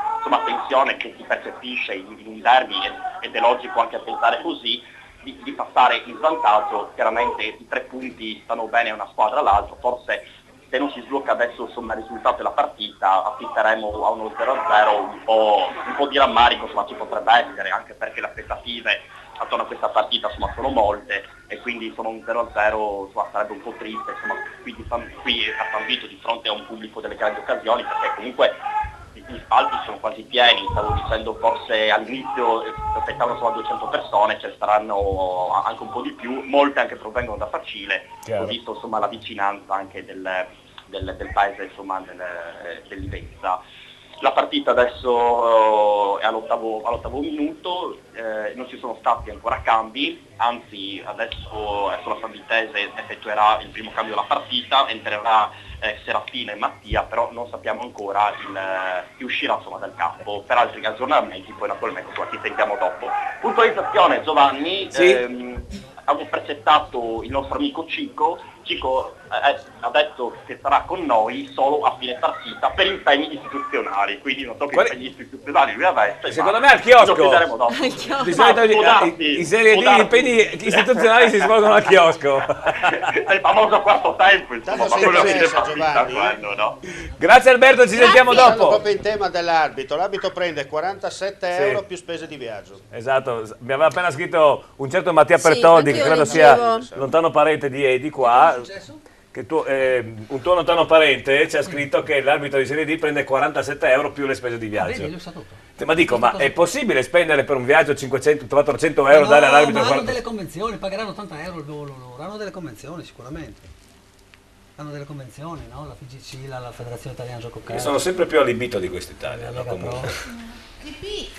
tensione che si percepisce in un derby ed è logico anche a pensare così, di passare in vantaggio. Chiaramente i 3 punti stanno bene a una squadra all'altra, forse se non si sblocca adesso il risultato della partita assisteremo a uno 0-0 un po' di rammarico, ci potrebbe essere, anche perché le aspettative attorno a questa partita sono molte e quindi sono un 0-0 sarebbe un po' triste, qui a San Vito di fronte a un pubblico delle grandi occasioni, perché comunque gli spalti sono quasi pieni, stavo dicendo forse all'inizio aspettavano solo 200 persone, ce saranno anche un po' di più, molte anche provengono da Facile, ho visto la vicinanza anche del paese dell'Ivenza. La partita adesso è all'ottavo minuto, non ci sono stati ancora cambi, anzi adesso la Sanvitese effettuerà il primo cambio della partita, entrerà Serafina e Mattia, però non sappiamo ancora chi uscirà dal campo. Per altri aggiornamenti poi naturalmente ci sentiamo dopo. Puntualizzazione, Giovanni, sì. Avevo precettato il nostro amico Cico ha detto che sarà con noi solo a fine partita per impegni istituzionali, quindi non so che impegni istituzionali lui avesse. Secondo me al chiosco. Lo chiederemo dopo. Di solito in Serie D gli impegni istituzionali si svolgono al chiosco. È il famoso quarto tempo, insomma, ma quello che è partita quello, no? Grazie Alberto, ci sentiamo dopo. Proprio in tema dell'arbitro, l'arbitro prende 47 euro più spese di viaggio. Esatto, mi aveva appena scritto un certo Mattia Pertoldi, che credo sia lontano parente di qua. Che un tuo lontano parente ci ha scritto che l'arbitro di Serie D prende 47 euro più le spese di viaggio. Ma dico, ma è possibile spendere per un viaggio 400 euro dare all'arbitro? Ma hanno delle convenzioni, pagheranno 80 euro il volo loro, hanno delle convenzioni sicuramente. Hanno delle convenzioni, no? La FIGC, la Federazione Italiana Gioco Calcio. Sono sempre più allibito di quest'Italia, no? Comunque.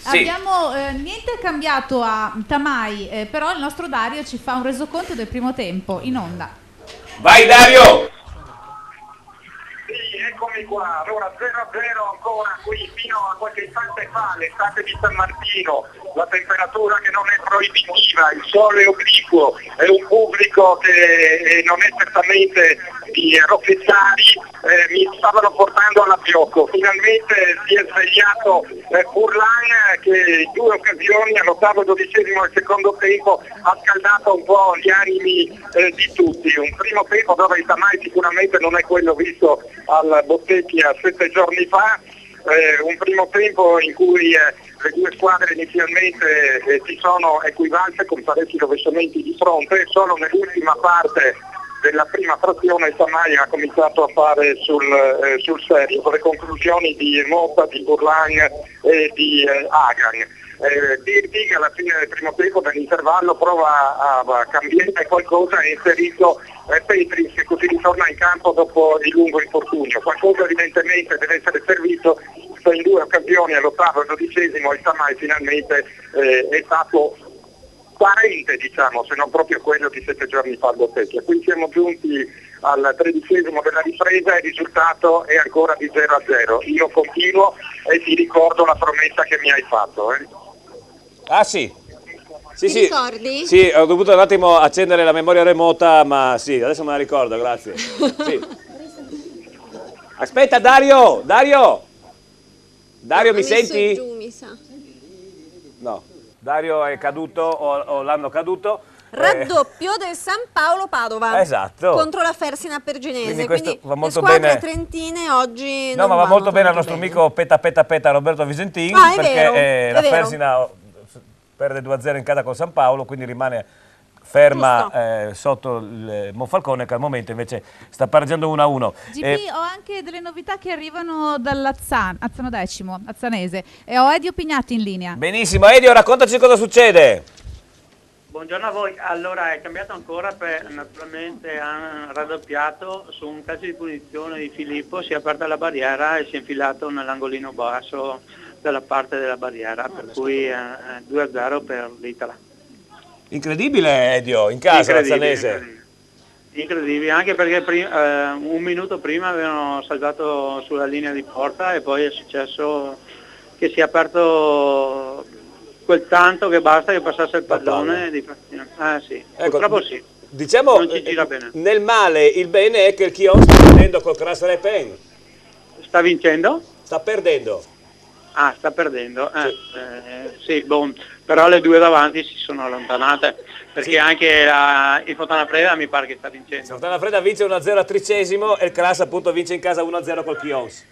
Abbiamo niente è cambiato a Tamai, però il nostro Dario ci fa un resoconto del primo tempo in onda. Vai Dario! eccomi qua, allora 0-0 ancora qui fino a qualche istante fa, l'estate di San Martino, la temperatura che non è proibitiva, il sole obliquo e un pubblico che non è certamente di rocchettari, mi stavano portando all'abbiocco. Finalmente si è svegliato Furlan che in 2 occasioni, all'8º, 12º e secondo tempo, ha scaldato un po' gli animi di tutti. Un primo tempo dove il Tamai sicuramente non è quello visto al Bottecchia 7 giorni fa, un primo tempo in cui le due squadre inizialmente si sono equivalse con parecchi rovesciamenti di fronte, solo nell'ultima parte della prima frazione il Tamai ha cominciato a fare sul serio, con le conclusioni di Motta, di Furlan e di Hagan. Dirtig alla fine del primo tempo dell'intervallo prova a cambiare qualcosa e inserito Petris, che così ritorna in campo dopo il lungo infortunio. Qualcosa evidentemente deve essere servito, se in 2 occasioni all'8º e 12º il Tamai finalmente è stato parente, diciamo, se non proprio quello di 7 giorni fa al Bottecchia. Qui siamo giunti al 13° della ripresa e il risultato è ancora di 0-0. Io continuo e ti ricordo la promessa che mi hai fatto. Ah sì? Sì, Ti sì. ricordi? Sì, ho dovuto un attimo accendere la memoria remota, ma sì, adesso me la ricordo, grazie. Sì. Aspetta, Dario! Dario, mi messo senti? giù, mi sa. No, Dario è caduto o l'hanno caduto. Raddoppio del San Paolo Padova Esatto. contro la Fersina Perginese, Quindi questo va molto le squadre bene. trentine oggi No, non ma va vanno molto bene al tanto nostro amico Peta Roberto Visentin, Ah, è perché vero, è la vero. Fersina perde 2-0 in casa con San Paolo, quindi rimane ferma sotto il Monfalcone, che al momento invece sta pareggiando 1-1. GP, ho anche delle novità che arrivano dall'Azzano Decimo, Azzanese, e ho Edio Pignatti in linea. Benissimo, Edio, raccontaci cosa succede. Buongiorno a voi, allora è cambiato ancora, naturalmente hanno raddoppiato su un calcio di punizione di Filippo, si è aperta la barriera e si è infilato nell'angolino basso dalla parte della barriera, per cui 2-0 per l'Itala. Incredibile, Edio, in casa l'Azzanese. Incredibile, anche perché un minuto prima avevano salvato sulla linea di porta e poi è successo che si è aperto quel tanto che basta che passasse il pallone di sì. Ecco, Purtroppo sì. Diciamo, non ci gira bene. nel male il bene è che il Chiodo sta perdendo col Cras Repen. Sta vincendo? Sta perdendo. Ah, sta perdendo. Sì, però le due davanti si sono allontanate, perché anche il Fontana Fredda mi pare che sta vincendo. Fontana Fredda vince 1-0 a 13° e il Cras appunto vince in casa 1-0 col Chions.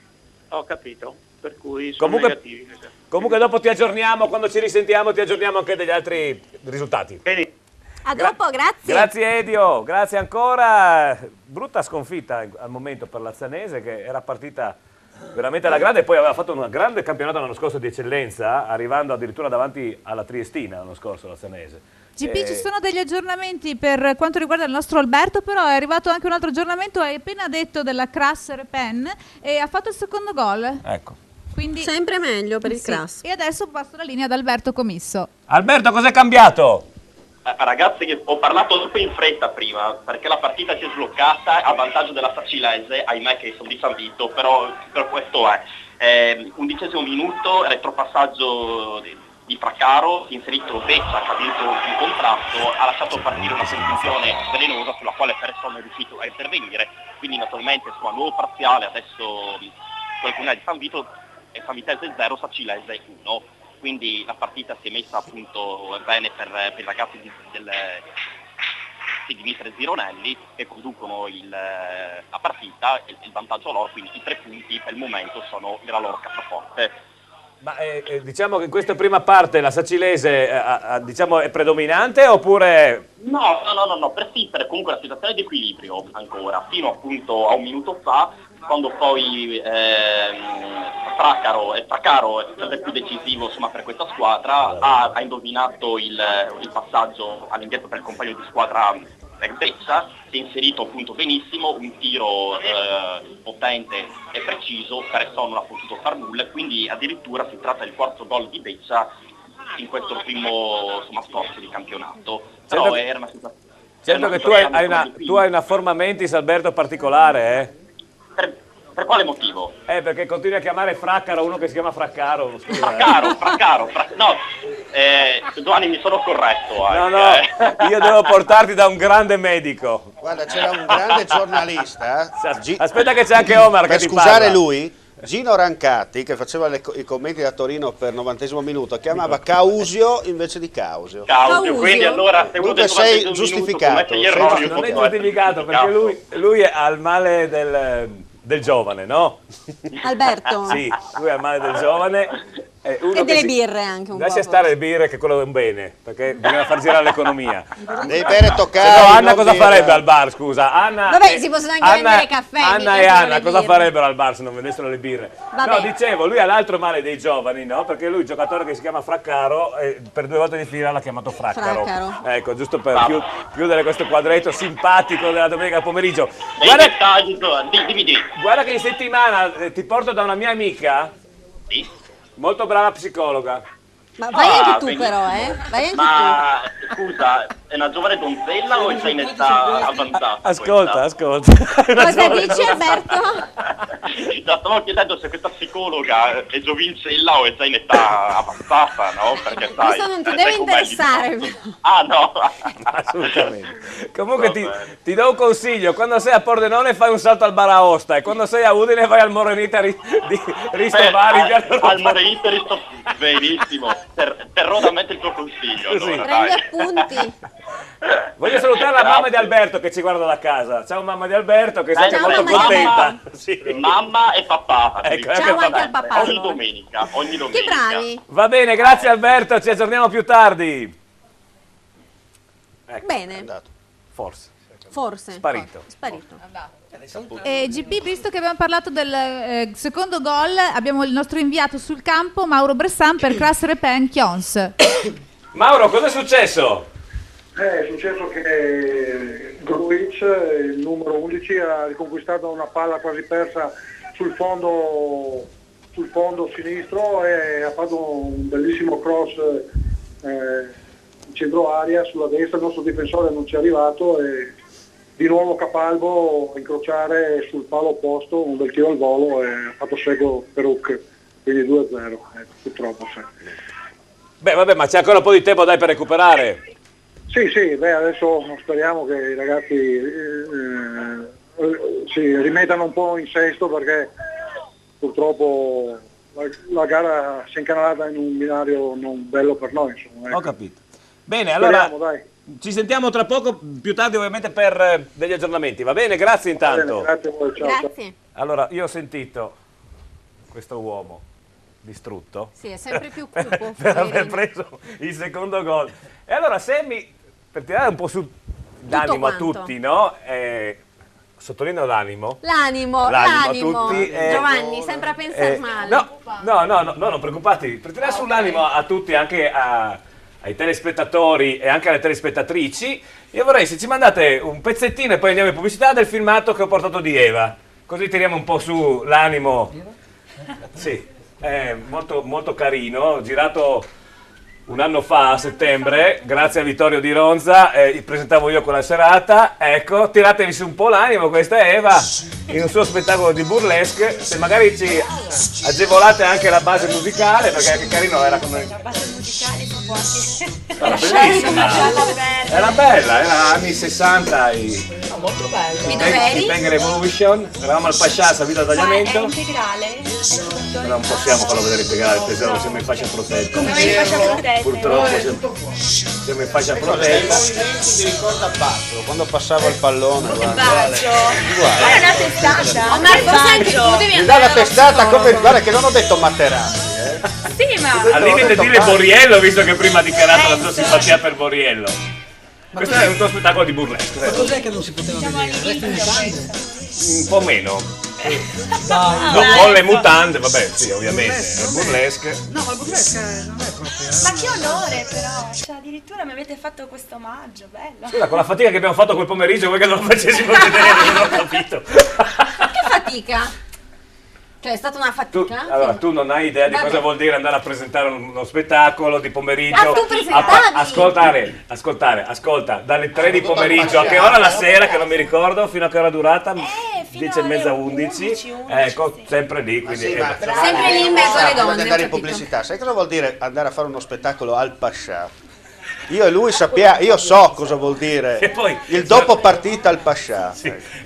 Ho capito, per cui sono negativi. Comunque dopo ti aggiorniamo, quando ci risentiamo ti aggiorniamo anche degli altri risultati. Bene. A dopo, grazie. Grazie Edio, grazie ancora. Brutta sconfitta al momento per l'Azzanese, che era partita veramente alla grande e poi aveva fatto un grande campionato l'anno scorso di eccellenza, arrivando addirittura davanti alla Triestina l'anno scorso l'Azzanese. GP, ci sono degli aggiornamenti per quanto riguarda il nostro Alberto, però è arrivato anche un altro aggiornamento, hai appena detto della Cras Repen e ha fatto il secondo gol. Ecco. Quindi, sempre meglio per il Cras. E adesso passo la linea ad Alberto Commisso. Alberto, cos'è cambiato? Ragazzi, che ho parlato troppo in fretta prima, perché la partita si è sbloccata a vantaggio della Sacilese, ahimè che sono di San Vito, però questo è. 11° minuto, retropassaggio di Fracaro, inserito Beccia che ha vinto un contratto, ha lasciato partire una sensazione velenosa sulla quale Persson è riuscito a intervenire, quindi naturalmente insomma nuovo parziale, adesso qualcuno è di San Vito, San Vitese 0, Sacilese 1. Quindi la partita si è messa appunto bene per i ragazzi di Dimitri Zironelli, che conducono la partita e il vantaggio loro, quindi i 3 punti per il momento sono della loro cassaforte. Ma diciamo che in questa prima parte la Sacilese diciamo, è predominante oppure... No, persistere comunque la situazione di equilibrio ancora, fino appunto a un minuto fa, quando poi Fracaro è sempre più decisivo insomma, per questa squadra, ha indovinato il passaggio all'indietro per il compagno di squadra Beccia, si è inserito appunto benissimo, un tiro potente e preciso, Persson non ha potuto far nulla, quindi addirittura si tratta del 4º gol di Beccia in questo primo scorcio di campionato. Però era una situazione... Certo che tu hai una forma mentis, Alberto, particolare, Per quale motivo? Perché continui a chiamare Fraccaro uno che si chiama Fraccaro. Scusa, Fraccaro. No, Giovanni, mi sono corretto. No, io devo portarti da un grande medico. Guarda, c'era un grande giornalista. Aspetta che c'è anche Omar per che ti scusare parla. lui, Gino Rancati, che faceva i commenti da Torino per 90° minuto, chiamava Causio invece di Causio. Causio, quindi allora se uno Dunque del sei 90° giustificato. minuto commette gli errori, Non è giustificato perché lui ha il male del giovane, no? Alberto. Sì, lui ha il male del giovane. E delle birre anche un po'. Lascia stare le birre, che quello è un bene, perché bisogna far girare l'economia. Devi bere toccare. Se no, Anna non cosa birra. farebbe al bar, scusa? Anna Vabbè, si possono anche vendere caffè. Anna mica e solo Anna le cosa birre. farebbero al bar se non vendessero le birre? Vabbè. No, dicevo, lui ha l'altro male dei giovani, no? Perché lui, giocatore che si chiama Fraccaro, per 2 volte di fila l'ha chiamato Fraccaro. Ecco, giusto per chiudere questo quadretto simpatico della domenica pomeriggio. Guarda che in settimana ti porto da una mia amica, molto brava psicologa. Ma vai anche tu però, vai anche Ma scusa, è una giovane donzella o è già in età avanzata? Ascolta. Cosa dici, Alberto? Stavo chiedendo se questa psicologa è giovincella o è già in età avanzata, no? Perché sai, Questo non ti deve interessare. Ah no, Assolutamente. Comunque ti do un consiglio, quando sei a Pordenone fai un salto al Bar Aosta e quando sei a Udine vai al Morenita di Ristovari. al Morenita benissimo, terrò da mente il tuo consiglio. Allora, Prendi appunti. Voglio salutare la mamma di Alberto che ci guarda da casa. Ciao mamma di Alberto che sei molto contenta. Mamma e papà. Ecco, Ciao anche al papà. Ogni domenica. Che bravi. Va bene, grazie Alberto, ci aggiorniamo più tardi. Ecco, Bene. Forse. Sparito. GP, visto che abbiamo parlato del secondo gol, abbiamo il nostro inviato sul campo, Mauro Bressan, per Classe Repen Chions. Mauro, cosa è successo? È successo che Grujic, il numero 11, ha riconquistato una palla quasi persa sul fondo sinistro e ha fatto un bellissimo cross in centro area sulla destra. Il nostro difensore non ci è arrivato e di nuovo Capalbo a incrociare sul palo opposto un bel tiro al volo e ha fatto cieco Peruk, quindi 2-0, purtroppo. Sì. Beh vabbè, ma c'è ancora un po' di tempo dai per recuperare. Sì, adesso speriamo che i ragazzi si rimettano un po' in sesto perché purtroppo la gara si è incanalata in un binario non bello per noi. Insomma, Ho capito. Bene, allora speriamo, dai. ci sentiamo tra poco, più tardi ovviamente per degli aggiornamenti. Va bene? Grazie intanto. Grazie a voi, ciao. Grazie. Allora, io ho sentito questo uomo distrutto. Sì, è sempre più cupo. per aver preso il secondo gol. E allora Sammy, per tirare un po' su d'animo a quanto. tutti, no? Sottolineo l'animo. L'animo. A tutti. Giovanni, sempre a pensare male. No, non preoccupati. Per tirare sull'animo a tutti, anche ai telespettatori e anche alle telespettatrici, io vorrei se ci mandate un pezzettino e poi andiamo in pubblicità del filmato che ho portato di Eva. Così tiriamo un po' su l'animo. Sì, è molto, molto carino, girato un anno fa, a settembre, grazie a Vittorio Di Ronza, presentavo io quella serata. Ecco, tiratevi su un po' l'animo, questa è Eva in un suo spettacolo di burlesque. Se magari ci agevolate anche la base musicale, perché anche carino era come... La base musicale può anche... Era bellissima, era bella, era anni 60 molto bello. i Bang Revolution, eravamo al Pascià, Savita È Tagliamento. integrale? Non possiamo farlo vedere integrale, tesoro, siamo in fascia protetta. Come in fascia protetta? Purtroppo siamo in fascia protetta. Mi ricorda Baggio, quando passava il pallone. Baggio. Ma è una testata. Ma forse anche tu devi Mi dà la testata come... Guarda che non ho detto Materazzi. Sì, ma... Al limite dire Borriello, visto che prima ha dichiarato la sua simpatia per Borriello. Questo è un tuo spettacolo di burlesque. Ma cos'è che non si poteva vedere? Resta in mutande? Un po' meno. No, con le mutande, vabbè, sì, ovviamente. È burlesque. No, ma il burlesque non è proprio... Ma che onore però, cioè addirittura mi avete fatto questo omaggio, bello. Scusa, con la fatica che abbiamo fatto quel pomeriggio, vuoi che non lo facessimo vedere? Non ho capito. Che fatica? Cioè è stata una fatica? Allora, tu non hai idea di Vabbè. cosa vuol dire andare a presentare uno spettacolo di pomeriggio. tu presentavi? Ascolta, dalle 3 di pomeriggio a che ora la sera, che non mi ricordo, fino a che ora è durata? fino 10 e mezza, alle 11. Ecco, sempre lì. Ma Quindi, sì, ma Sempre lì in mezzo alle donne, di ho andare in capito. pubblicità. Sai cosa vuol dire andare a fare uno spettacolo al Pascià? Io e lui sappiamo, io so cosa vuol dire Che poi- il dopo partita al Pascià.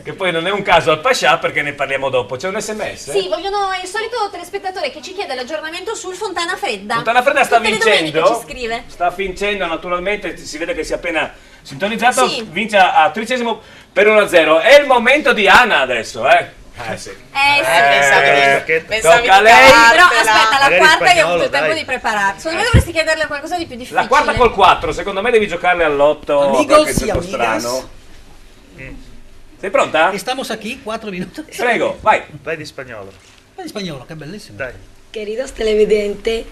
che poi non è un caso al Pascià perché ne parliamo dopo. C'è un SMS? Sì, vogliono il solito telespettatore che ci chiede l'aggiornamento sul Fontana Fredda. Fontana Fredda sta Tutte le domeniche vincendo. ci scrive. Sta vincendo, naturalmente, si vede che si è appena sintonizzato. Sì. Vince a 13° per 1-0. È il momento di Anna adesso, sì. pensavi tocca a di lei. Però aspetta, la Magari quarta che ha spagnolo, avuto il tempo dai. di preparare. Secondo me dovresti chiederle qualcosa di più difficile. La quarta col 4, secondo me devi giocarle all'8. Amigos qualche y gioco amigas. strano. Sei pronta? Estamos aquí 4 minutos. Prego, vai. Vai di spagnolo. Vai di spagnolo, che bellissimo. Dai. Queridos televidentes,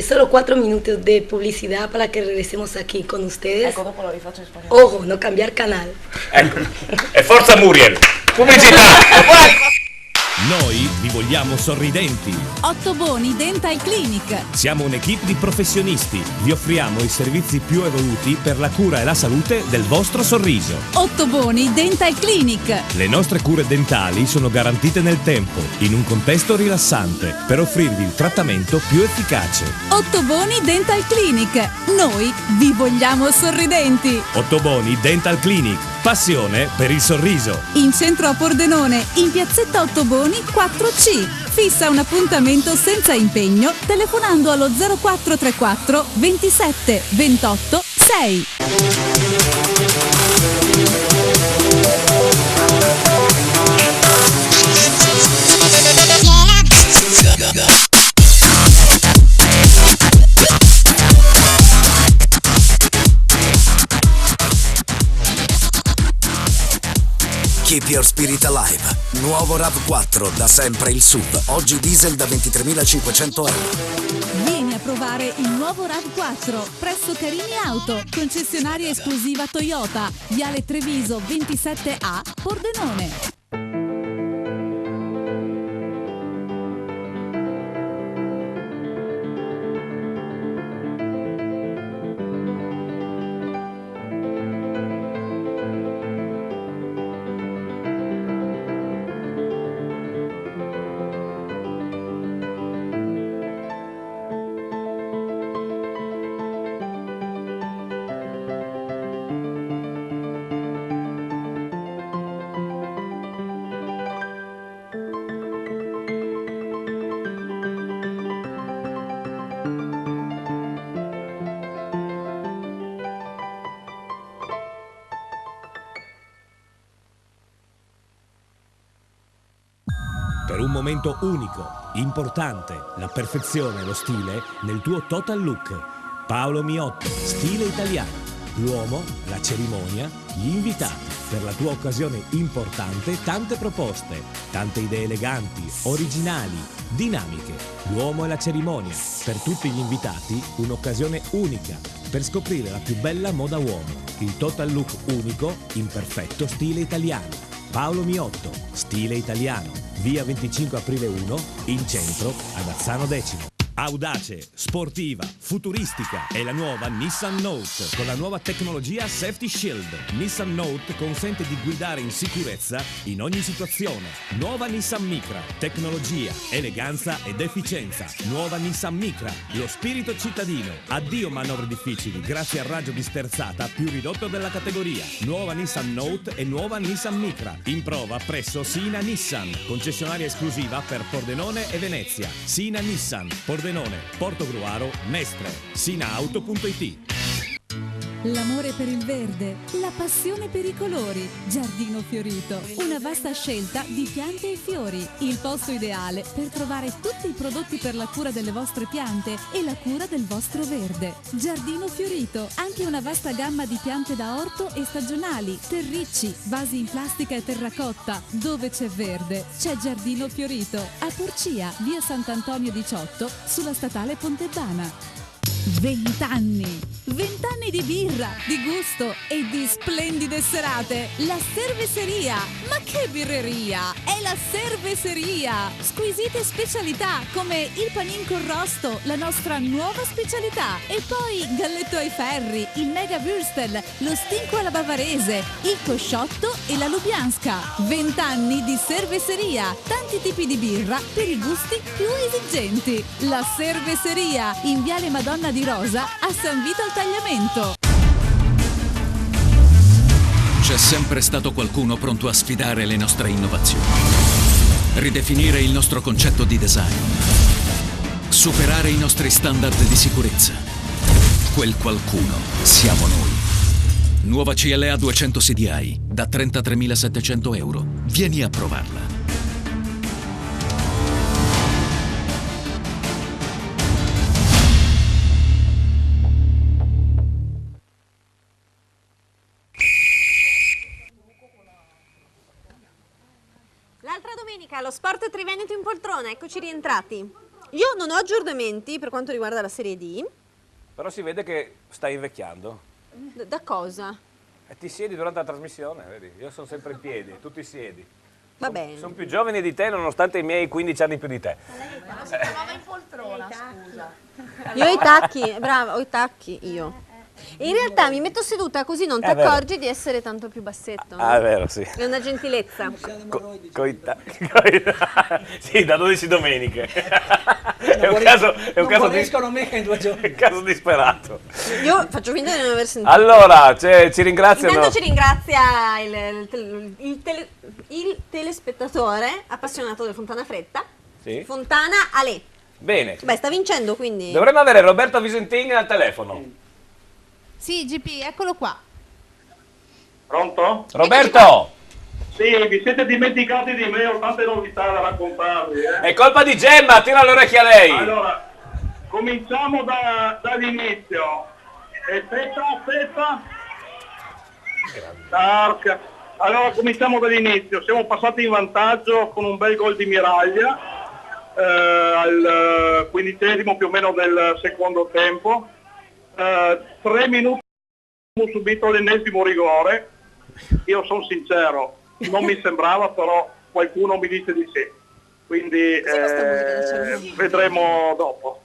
solo 4 minutos de publicidad para que regresemos aquí con ustedes. Ecco, dopo lo rifaccio in spagnolo. Ojo, no cambiar canal. Ecco. E forza Muriel. Pubblicità. Noi vi vogliamo sorridenti. Ottoboni Dental Clinic. Siamo un'equipe di professionisti. Vi offriamo i servizi più evoluti per la cura e la salute del vostro sorriso. Ottoboni Dental Clinic. Le nostre cure dentali sono garantite nel tempo, in un contesto rilassante, per offrirvi il trattamento più efficace. Ottoboni Dental Clinic. Noi vi vogliamo sorridenti. Ottoboni Dental Clinic. Passione per il sorriso. In centro a Pordenone, in piazzetta Ottoboni 4C. Fissa un appuntamento senza impegno telefonando allo 0434 27 28 6. Keep your spirit alive. Nuovo RAV4, da sempre il SUV. Oggi diesel da 23.500 euro. Vieni a provare il nuovo RAV4 presso Carini Auto, concessionaria esclusiva Toyota, Viale Treviso 27A, Pordenone. Per un momento unico, importante, la perfezione e lo stile nel tuo total look. Paolo Miotto, stile italiano. L'uomo, la cerimonia, gli invitati. Per la tua occasione importante, tante proposte, tante idee eleganti, originali, dinamiche. L'uomo e la cerimonia. Per tutti gli invitati, un'occasione unica per scoprire la più bella moda uomo. Il total look unico in perfetto stile italiano. Paolo Miotto, stile italiano, via 25 aprile 1, in centro ad Azzano X. Audace, sportiva, futuristica è la nuova Nissan Note con la nuova tecnologia Safety Shield. Nissan Note consente di guidare in sicurezza in ogni situazione. Nuova Nissan Micra, tecnologia, eleganza ed efficienza. Nuova Nissan Micra, lo spirito cittadino. Addio manovre difficili grazie al raggio di sterzata più ridotto della categoria. Nuova Nissan Note e nuova Nissan Micra in prova presso Sina Nissan, concessionaria esclusiva per Pordenone e Venezia. Sina Nissan, Pordenone, Portogruaro, Mestre, Sinaauto.it. L'amore per il verde, la passione per i colori. Giardino Fiorito, una vasta scelta di piante e fiori. Il posto ideale per trovare tutti i prodotti per la cura delle vostre piante e la cura del vostro verde. Giardino Fiorito, anche una vasta gamma di piante da orto e stagionali, terricci, vasi in plastica e terracotta. Dove c'è verde, c'è Giardino Fiorito. A Porcia, via Sant'Antonio 18, sulla statale Pontebana. 20 anni. 20 anni di birra, di gusto e di splendide serate. La Cerveseria. Ma che birreria? È la Cerveseria. Squisite specialità come il panin con rosto, la nostra nuova specialità. E poi galletto ai ferri, il mega würstel, lo stinco alla bavarese, il cosciotto e la lubianska. 20 anni di Cerveseria. Tanti tipi di birra per i gusti più esigenti. La Cerveseria in Viale Madonna di Rosa a San Vito al Tagliamento. C'è sempre stato qualcuno pronto a sfidare le nostre innovazioni, ridefinire il nostro concetto di design, superare i nostri standard di sicurezza. Quel qualcuno siamo noi. Nuova CLA 200 CDI da 33.700 euro. Vieni a provarla. L'altra domenica allo Sport Triveneto in poltrona, eccoci rientrati. Io non ho aggiornamenti per quanto riguarda la Serie D. Però si vede che stai invecchiando. Da cosa? E ti siedi durante la trasmissione, vedi? Io sono sempre in piedi, tu ti siedi. Va bene. Sono più giovani di te nonostante i miei 15 anni più di te. Ma si trovava in poltrona, scusa. Io ho i tacchi, brava, ho i tacchi io. In realtà mi metto seduta così non ti È vero. accorgi di essere tanto più bassetto. Ah, è vero, sì. È una gentilezza. Sì, da 12 domeniche. È un caso, non riescono mica in 2 giorni. È un caso disperato. Io faccio finta di non aver sentito. Allora, ci ringraziano. Intanto ci ringrazia il telespettatore appassionato del Fontana Fretta. Sì. Fontana Ale. Bene. Beh, sta vincendo quindi. Dovremmo avere Roberto Visentin al telefono. Sì, GP, eccolo qua. Pronto? Roberto! Sì, vi siete dimenticati di me, ho tante novità da raccontarvi. È colpa di Gemma, tira le orecchie a lei. Allora, cominciamo dall'inizio. Aspetta. Tarca. Allora, cominciamo dall'inizio. Siamo passati in vantaggio con un bel gol di Miraglia al 15° più o meno del secondo tempo. 3 minuti abbiamo subito l'ennesimo rigore. Io sono sincero, non mi sembrava, però qualcuno mi dice di sì, quindi vedremo dopo.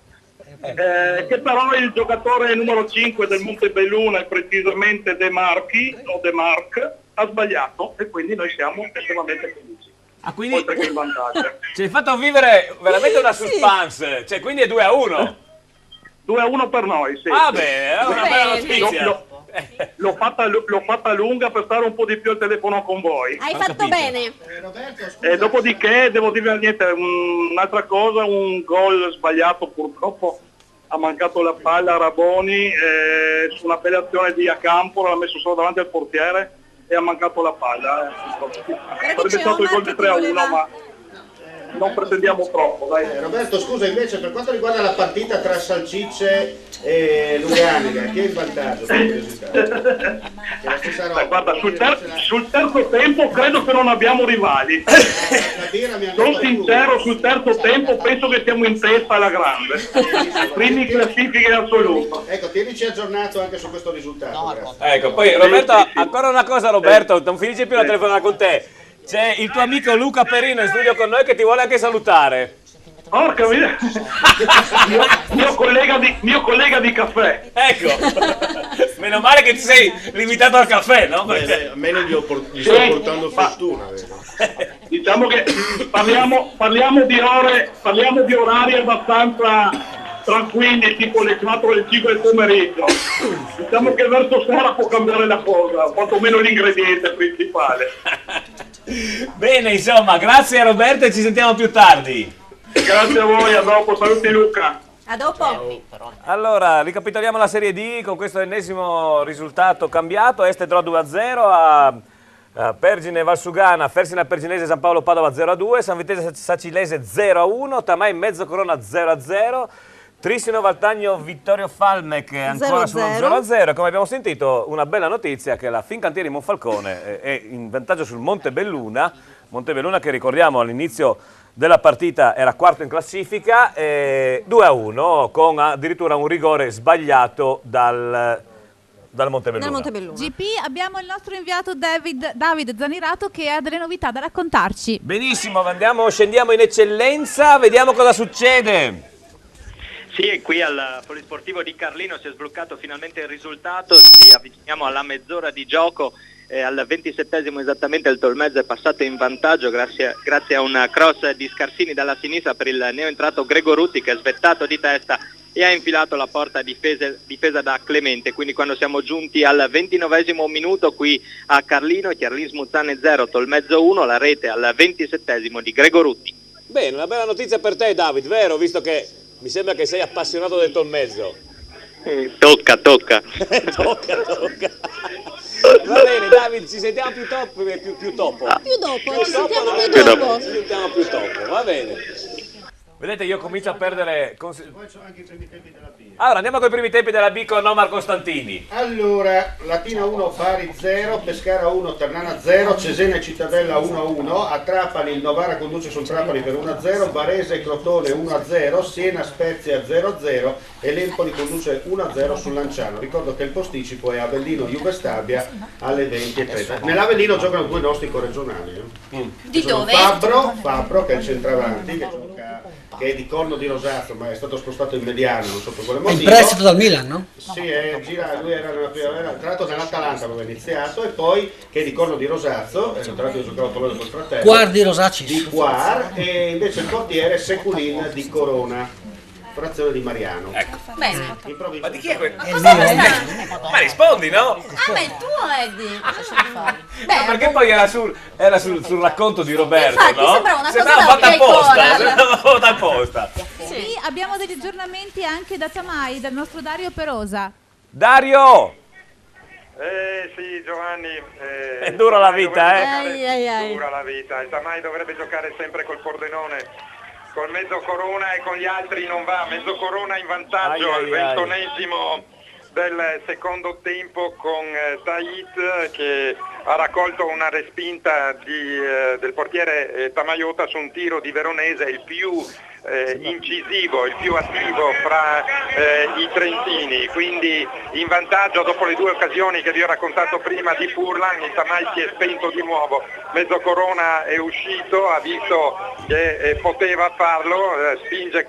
Che però il giocatore numero 5 del Montebelluna, e precisamente De Marc, ha sbagliato, e quindi noi siamo estremamente felici. Quindi oltre che il vantaggio. ci hai fatto vivere veramente una suspense, cioè quindi è 2-1. 2-1 per noi, sì. Ah bene, è una bella notizia. L'ho fatta lunga per stare un po' di più al telefono con voi. Hai fatto bene. E dopodiché devo dire niente, un'altra cosa, un gol sbagliato purtroppo, ha mancato la palla a Raboni, su una bella azione di Acampora, l'ha messo solo davanti al portiere e ha mancato la palla. Sarebbe stato il gol di 3-1, ma non pretendiamo troppo, dai. Roberto, scusa, invece per quanto riguarda la partita tra Salcicce e Luganica, chi è il vantaggio? Guarda, sul terzo tempo credo che non abbiamo rivali. Sono sincero, sul terzo tempo penso che siamo in testa alla grande. Primi classifiche in assoluto. Ecco, tienici aggiornato anche su questo risultato. Ecco, poi Roberto, ancora una cosa Roberto, non finisce più la telefonata con te. C'è il tuo amico Luca Perino in studio con noi che ti vuole anche salutare. Porca mia! mio collega di caffè. Ecco, meno male che ti sei limitato al caffè, no? Beh, almeno gli sto portando fortuna. Diciamo che parliamo di orari abbastanza tranquilli, tipo le 4 e le 5 del pomeriggio. Diciamo che verso sera può cambiare la cosa, quantomeno l'ingrediente principale. Bene, insomma, grazie a Roberto e ci sentiamo più tardi. Grazie a voi, a dopo, saluti Luca. A dopo. Allora, ricapitoliamo la Serie D con questo ennesimo risultato cambiato. Este Dro 2-0 a Pergine Valsugana, Fersina Perginese San Paolo Padova 0-2, San Vitese Sacilese 0-1, Tamai Mezzocorona 0-0, Trissino Valtagno Vittorio Falmec ancora sullo 0-0. Come abbiamo sentito, una bella notizia che la Fincantieri Monfalcone è in vantaggio sul Montebelluna che ricordiamo all'inizio della partita era quarto in classifica, 2-1 con addirittura un rigore sbagliato dal Montebelluna. GP, abbiamo il nostro inviato David Zanirato che ha delle novità da raccontarci. Benissimo, scendiamo in eccellenza, vediamo cosa succede. Sì, qui al Polisportivo di Carlino si è sbloccato finalmente il risultato, ci avviciniamo alla mezz'ora di gioco, al 27esimo esattamente il Tolmezzo è passato in vantaggio grazie a un cross di Scarsini dalla sinistra per il neoentrato Gregorutti che è svettato di testa e ha infilato la porta difesa da Clemente. Quindi quando siamo giunti al 29esimo minuto qui a Carlino, Chiarlin Smuzzane 0, Tolmezzo 1, la rete al 27esimo di Gregorutti. Bene, una bella notizia per te David, vero? Visto che mi sembra che sei appassionato del Tolmezzo. Tocca. Tocca. Va bene David, ci sentiamo più dopo. Più dopo, ci sentiamo più dopo, va bene. Vedete, io comincio a perdere... Allora, andiamo con i primi tempi della B con Omar Costantini. Allora, Latina 1, Bari 0, Pescara 1, Ternana 0, Cesena e Cittadella 1-1, a Trapani il Novara conduce sul Trapani per 1-0, Varese e Crotone 1-0, Siena Spezia 0-0 e l'Empoli conduce 1-0 sul Lanciano. Ricordo che il posticipo è Avellino Juve Stabia alle 20:30. Nell'Avellino giocano due nostri corregionali. Di dove? Fabbro, che è il centravanti, che è di Corno di Rosazzo, ma è stato spostato in mediano, non so per quale motivo. In prestito dal Milan, no? Sì, lui era nella primavera, tra l'altro nell'Atalanta aveva iniziato, e poi che è di Corno di Rosazzo, tra l'altro io giocavo a Polone col fratello. Guardi Rosacci. Di Guar, e invece il portiere Seculin di Corona, frazione di Mariano. Ecco. Bene. Ma di chi è questo? Ma rispondi, no? Ah, ma è il tuo Eddie. Ma perché poi era sul racconto di Roberto, infatti, no? sembrava una Sembrava cosa fatta da apposta, Conan. sembrava fatta apposta. Sì, abbiamo degli aggiornamenti anche da Tamai, dal nostro Dario Perosa. Dario! Sì, Giovanni. È dura la vita, Dura la vita. Il Tamai dovrebbe giocare sempre col Pordenone. Col mezzo Corona e con gli altri non va. Mezzo Corona in vantaggio al 21esimo del secondo tempo con Tait che ha raccolto una respinta del portiere Tamaiota su un tiro di Veronese, il più incisivo, il più attivo fra i trentini, quindi in vantaggio dopo le due occasioni che vi ho raccontato prima di Furlan. Il Tamai si è spento di nuovo, mezzo Corona è uscito, ha visto che poteva farlo, spinge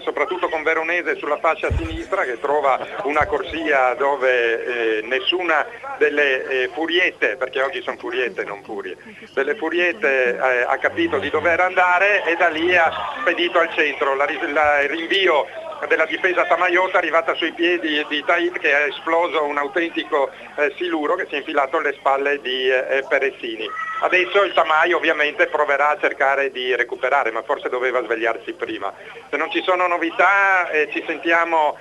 soprattutto con Veronese sulla fascia sinistra che trova una corsia dove nessuna delle furiette, perché oggi sono furiette non furie, delle furiette ha capito di dover andare e da lì ha spedito al centro. Il rinvio della difesa tamaiota è arrivata sui piedi di Tait che ha esploso un autentico siluro che si è infilato alle spalle di Peressini. Adesso il Tamai ovviamente proverà a cercare di recuperare, ma forse doveva svegliarsi prima. Se non ci sono novità ci sentiamo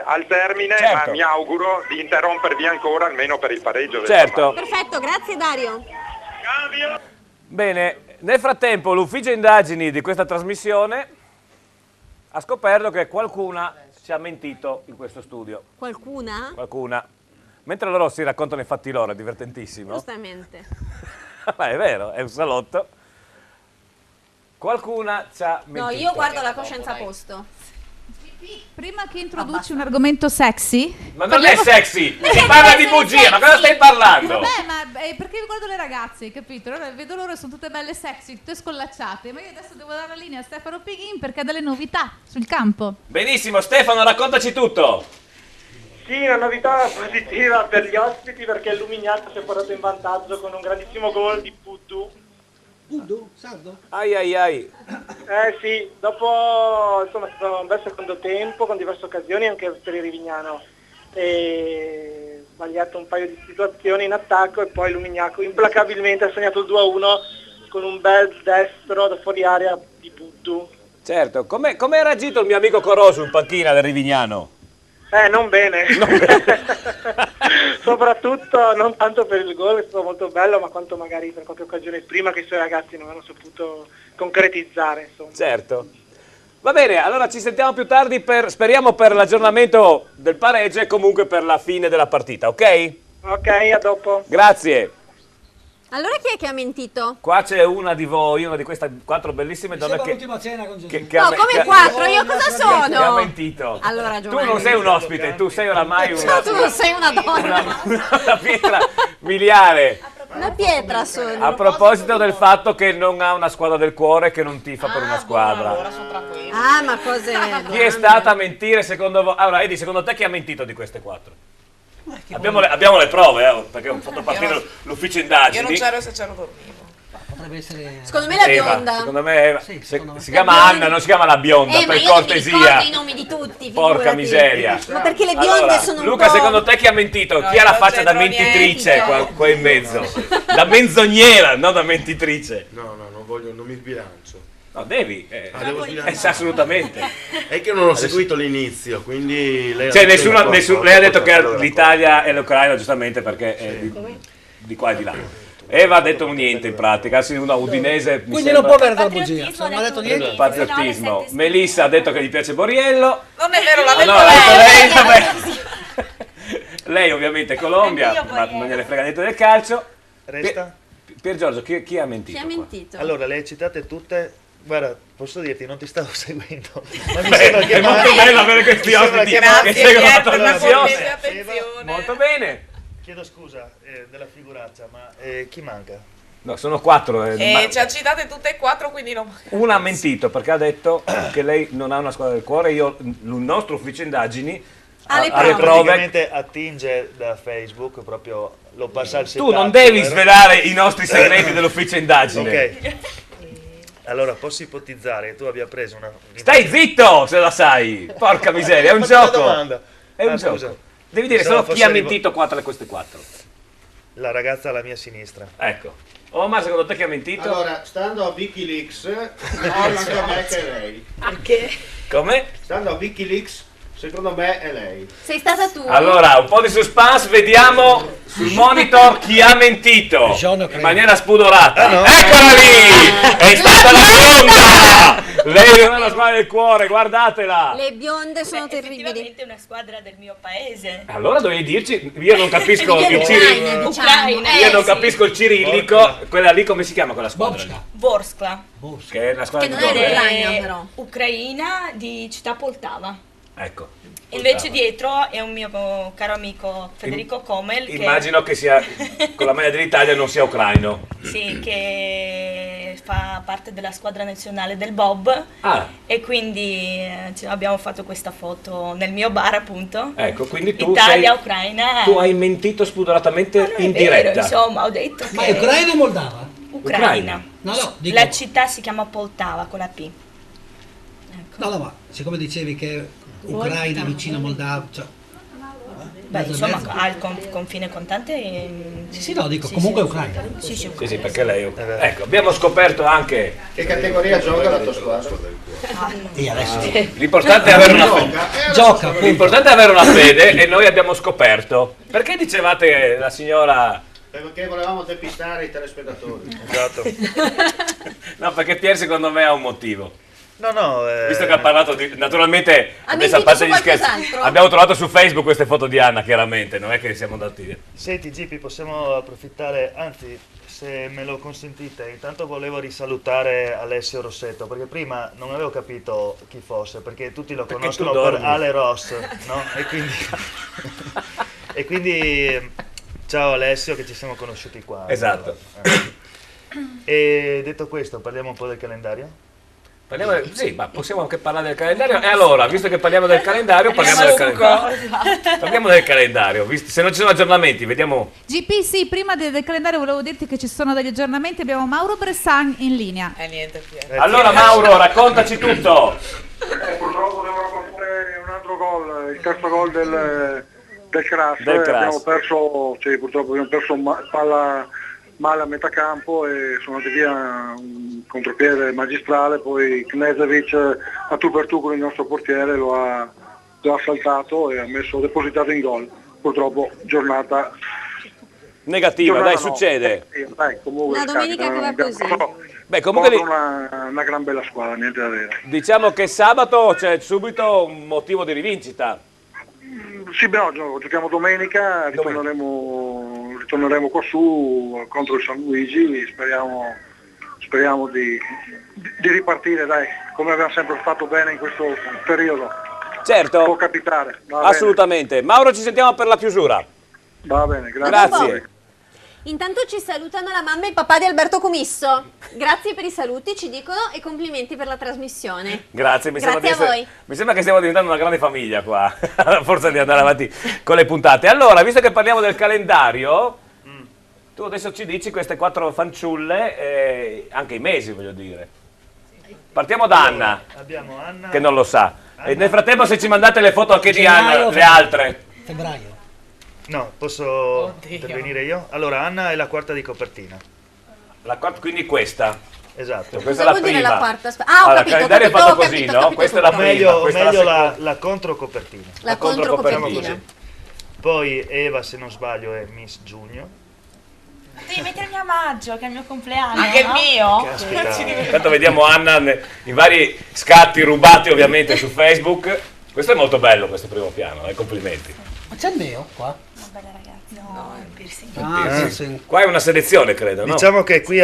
al termine, certo. Ma mi auguro di interrompervi ancora almeno per il pareggio del Certo. Tamai. Perfetto, grazie Dario. Bene, nel frattempo l'ufficio indagini di questa trasmissione ha scoperto che qualcuna ci ha mentito in questo studio. Qualcuna? Qualcuna. Mentre loro si raccontano i fatti loro, è divertentissimo. Giustamente. Ma è vero, è un salotto. Qualcuna ci ha mentito. No, io guardo la coscienza a posto. Prima che introduci un argomento sexy... Ma non è sexy, si parla di bugie, ma cosa stai parlando? Vabbè, ma perché io guardo le ragazze, capito? Allora, vedo loro sono tutte belle sexy, tutte scollacciate, ma io adesso devo dare la linea a Stefano Pighin perché ha delle novità sul campo. Benissimo, Stefano, raccontaci tutto. Sì, una novità positiva per gli ospiti perché il Lumignato si è portato in vantaggio con un grandissimo gol di Puddu. Puddu? Sardo? Ai ai ai. Sì, dopo insomma è stato un bel secondo tempo con diverse occasioni anche per il Rivignano. E sbagliato un paio di situazioni in attacco e poi Lumignaco implacabilmente ha segnato il 2-1 con un bel destro da fuori area di Puddu. Certo, come ha reagito il mio amico Corosu in panchina del Rivignano? Non bene. Soprattutto non tanto per il gol, che è stato molto bello, ma quanto magari per qualche occasione prima che i suoi ragazzi non hanno saputo concretizzare. Insomma. Certo. Va bene, allora ci sentiamo più tardi, speriamo per l'aggiornamento del pareggio e comunque per la fine della partita, ok? Ok, a dopo. Grazie. Allora chi è che ha mentito? Qua c'è una di voi, una di queste 4 bellissime donne Sembra che... l'ultima cena con Gesù. No, come 4? Io cosa Che ha sono? mentito. Allora, Tu non sei un ospite, tu sei oramai una, Tu non sei una donna. una pietra miliare. Una pietra sono. A proposito del fatto che non ha una squadra del cuore, che non tifa per una squadra. Ah, ma cos'è? Chi è stata a mentire secondo voi? Allora, Edi, secondo te chi ha mentito di queste 4? Abbiamo le prove, perché ho fatto partire l'ufficio indagini. Io non c'ero, se c'ero dormivo. Potrebbe essere... Secondo me la Eva, bionda. secondo me Eva. Sì, Si chiama Anna, non si chiama la bionda, ma per io non mi cortesia. ricordo i nomi di tutti, Porca figurati. miseria. Ma perché le bionde Allora, sono un Luca, po'... secondo te chi ha mentito? No, Chi ha io la non faccia da c'entro mentitrice niente. qua in mezzo? Da menzognera, non da mentitrice. No, non mi sbilancio. No, devi. Devo sbilanciare. Assolutamente. È che non ho seguito l'inizio, quindi lei Cioè, lei ha detto che allora, l'Italia e l'Ucraina, giustamente, perché è di qua e di là. Eva ha detto niente in pratica, sì, una udinese. Quindi non può perdere la bugia. Non ha detto niente. Patriottismo. Melissa ha detto che gli piace Boriello. Non è vero, l'ha No, detto l'ha lei. detto lei, vabbè. Lei ovviamente è Colombia, ma non gliene frega niente del calcio. Resta? Pier Giorgio, chi ha mentito? Chi ha mentito? Allora, le hai citate tutte. Guarda, posso dirti, non ti stavo seguendo. Ma mi Beh, sembra che è molto bello avere questi mi sembra ospiti che che seguono la per la trasmissione. cortese attenzione. Molto bene. Chiedo scusa della figuraccia, ma chi manca? No, sono 4. Ci ha citate tutte e 4, quindi non... Una ha mentito perché ha detto che lei non ha una squadra del cuore. Il nostro ufficio indagini ha le prove. Praticamente attinge da Facebook, proprio lo passa al Tu non devi svelare i nostri segreti dell'ufficio indagine. Ok. Allora, posso ipotizzare che tu abbia preso una... Stai zitto se la sai. Porca miseria, è un Faccio una gioco. domanda. È un Scusa. gioco. Devi dire Pensavo solo chi fosse ha mentito 4 di queste 4. La ragazza alla mia sinistra. Ecco. Omar, secondo te chi ha mentito? Allora, stando a Wikileaks, secondo me che è lei. Perché? Come? Stando a Wikileaks, secondo me è lei. Sei stata tu? Allora, un po' di suspense, vediamo sul monitor chi ha mentito in maniera spudorata. Eccola lì! È stata la bionda! Lei non ha la squadra del cuore, guardatela! Le bionde sono terribili. Effettivamente è una squadra del mio paese. Allora dovevi dirci, io non capisco il Ucraina, cirillico. Ucraina. Io non capisco il cirillico, quella lì come si chiama quella squadra? lì? Vorskla. Che è la squadra Che di non è dove? l'Ucraina, però. Ucraina di città Poltava. Ecco. Invece dietro è un mio caro amico Federico Comel che, Immagino che sia con la maglia dell'Italia non sia ucraino. sì, che fa parte della squadra nazionale del Bob e quindi abbiamo fatto questa foto nel mio bar, appunto. Ecco, quindi tu Italia, sei, Ucraina. tu hai mentito spudoratamente in Vero, diretta. insomma, ho detto Ma che è Ucraina o Moldava? Ucraina. No, dico... La città si chiama Poltava con la P. No, ma siccome dicevi che Ucraina vicino a Moldava, cioè... Beh, insomma, ha il confine con tante... Sì, no, dico, comunque Ucraina. Sì, Sì, sì, perché lei... Ecco, abbiamo scoperto anche... Che categoria gioca la tua squadra? E adesso... L'importante è avere una fede. Gioca, L'importante è avere una fede e noi abbiamo scoperto. Perché dicevate la signora... Perché volevamo depistare i telespettatori. Esatto. No, perché Pier secondo me ha un motivo. No, Visto che ha parlato di... Naturalmente, Ha adesso a mentito parte su gli scherzi, qualcos'altro? abbiamo trovato su Facebook queste foto di Anna, chiaramente, non è che siamo andati... Senti Gipi, possiamo approfittare, anzi, se me lo consentite, intanto volevo risalutare Alessio Rossetto, perché prima non avevo capito chi fosse, perché tutti lo Perché conoscono tu per dormi. Ale Ross, no? E quindi ciao Alessio, che ci siamo conosciuti qua. Esatto. E detto questo, parliamo un po' del calendario? Sì, ma possiamo anche parlare del calendario. E allora, visto che parliamo del calendario, parliamo del calendario. Parliamo del calendario, se non ci sono aggiornamenti, vediamo. GP, sì, prima del calendario volevo dirti che ci sono degli aggiornamenti, abbiamo Mauro Bressan in linea. Niente più. Allora Mauro, raccontaci tutto. Purtroppo devo raccontare un altro gol, il terzo gol del Crass. Del Crass. Abbiamo perso, purtroppo abbiamo perso palla male a metà campo e sono andati via un contropiede magistrale, poi Knežević a tu per tu con il nostro portiere lo ha saltato e ha depositato in gol. Purtroppo giornata Negativa, dai, succede. Comunque Una domenica che va così. Beh, comunque una gran bella squadra, niente da dire. diciamo che sabato c'è subito un motivo di rivincita. Sì, no, giochiamo domenica, ritorneremo ritorneremo qua su contro il San Luigi, speriamo di ripartire, dai, come abbiamo sempre fatto bene in questo periodo. Certo. Può capitare. Assolutamente. Mauro, ci sentiamo per la chiusura. Va bene, grazie. Intanto ci salutano la mamma e il papà di Alberto Comisso. Grazie per i saluti, ci dicono, e complimenti per la trasmissione. Grazie, Grazie a voi. Mi sembra che stiamo diventando una grande famiglia qua, a forza di andare avanti con le puntate. Allora, visto che parliamo del calendario, tu adesso ci dici queste 4 fanciulle, anche i mesi, voglio dire. Partiamo da Anna, Abbiamo Anna, che non lo sa. E nel frattempo se ci mandate le foto anche di Anna, le altre. Febbraio. No, posso intervenire io? Allora, Anna è la quarta di copertina. La quarta, quindi questa. Esatto. Questa è la vuol dire prima. la quarta? Ah, ho Allora, capito, il calendario è fatto così, capito, no? capito, Questa è la prima. Meglio, questa è meglio la la, seconda. la controcopertina. La controcopertina. Poi Eva, se non sbaglio, è Miss Giugno. Devi mettermi a maggio, che è il mio compleanno. Anche il no? mio? Caspita. Intanto vediamo Anna in vari scatti rubati ovviamente su Facebook. Questo è molto bello, questo primo piano, complimenti. Ma c'è il mio qua? No, è un piercing. Ah, Qua è una selezione, credo, no? Diciamo che qui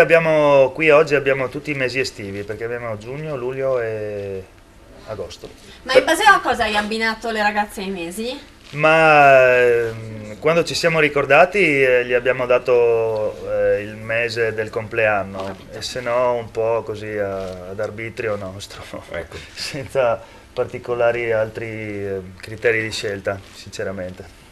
oggi abbiamo tutti i mesi estivi, perché abbiamo giugno, luglio e agosto. Ma in base a cosa hai abbinato le ragazze ai mesi? Ma quando ci siamo ricordati gli abbiamo dato il mese del compleanno, e se no un po' così ad arbitrio nostro, senza particolari altri criteri di scelta, sinceramente.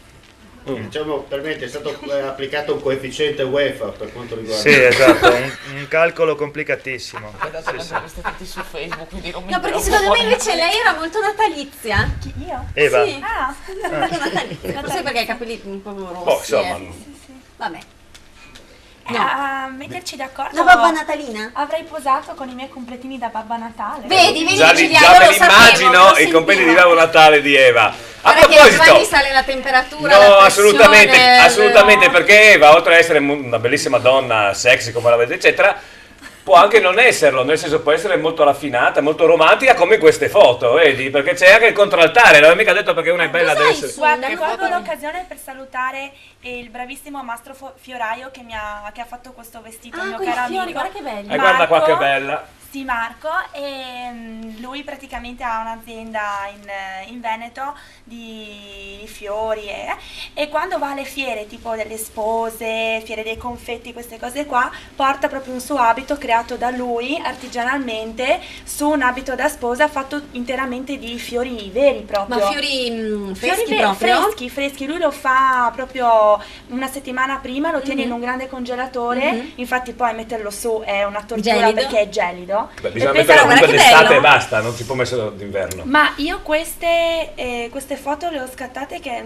Diciamo, per me è stato applicato un coefficiente UEFA per quanto riguarda. Sì, esatto, un calcolo complicatissimo. Guardate, Sì, sì. l'abbiamo viste tutti su Facebook, quindi non mi No, perché secondo me invece lei era molto natalizia. Chi, io? Eva. Sì. Ah, Molto natalizia. Forse perché hai i capelli un po' rossi. Boh, insomma. Vabbè. a metterci d'accordo. La babba natalina? Avrei posato con i miei completini da Babba Natale. Vedi, Già me l'immagino i compagni di Babbo Natale di Eva. A Guarda che a Giovanni proposito, sale la temperatura, no, la assolutamente, pressione, assolutamente, perché Eva, oltre ad essere una bellissima donna, sexy come la vedete, eccetera, può anche non esserlo, nel senso può essere molto raffinata, molto romantica come queste foto, vedi? Perché c'è anche il contraltare, non è mica detto perché una è bella deve essere... Guarda, colgo l'occasione per salutare il bravissimo Mastro Fioraio che ha fatto questo vestito, il mio quei caro fiori, amico. guarda che belli. Guarda qua che bella. Sì, Marco, e lui praticamente ha un'azienda in Veneto di fiori e quando va alle fiere, tipo delle spose, fiere dei confetti, queste cose qua, porta proprio un suo abito creato da lui artigianalmente su un abito da sposa fatto interamente di fiori veri proprio. Ma fiori freschi proprio? Freschi, lui lo fa proprio una settimana prima, lo tiene in un grande congelatore, infatti poi metterlo su è una tortura Gelido? perché è gelido. Beh, bisogna metterlo comunque d'estate e basta, non si può metterlo d'inverno. Ma io queste foto le ho scattate che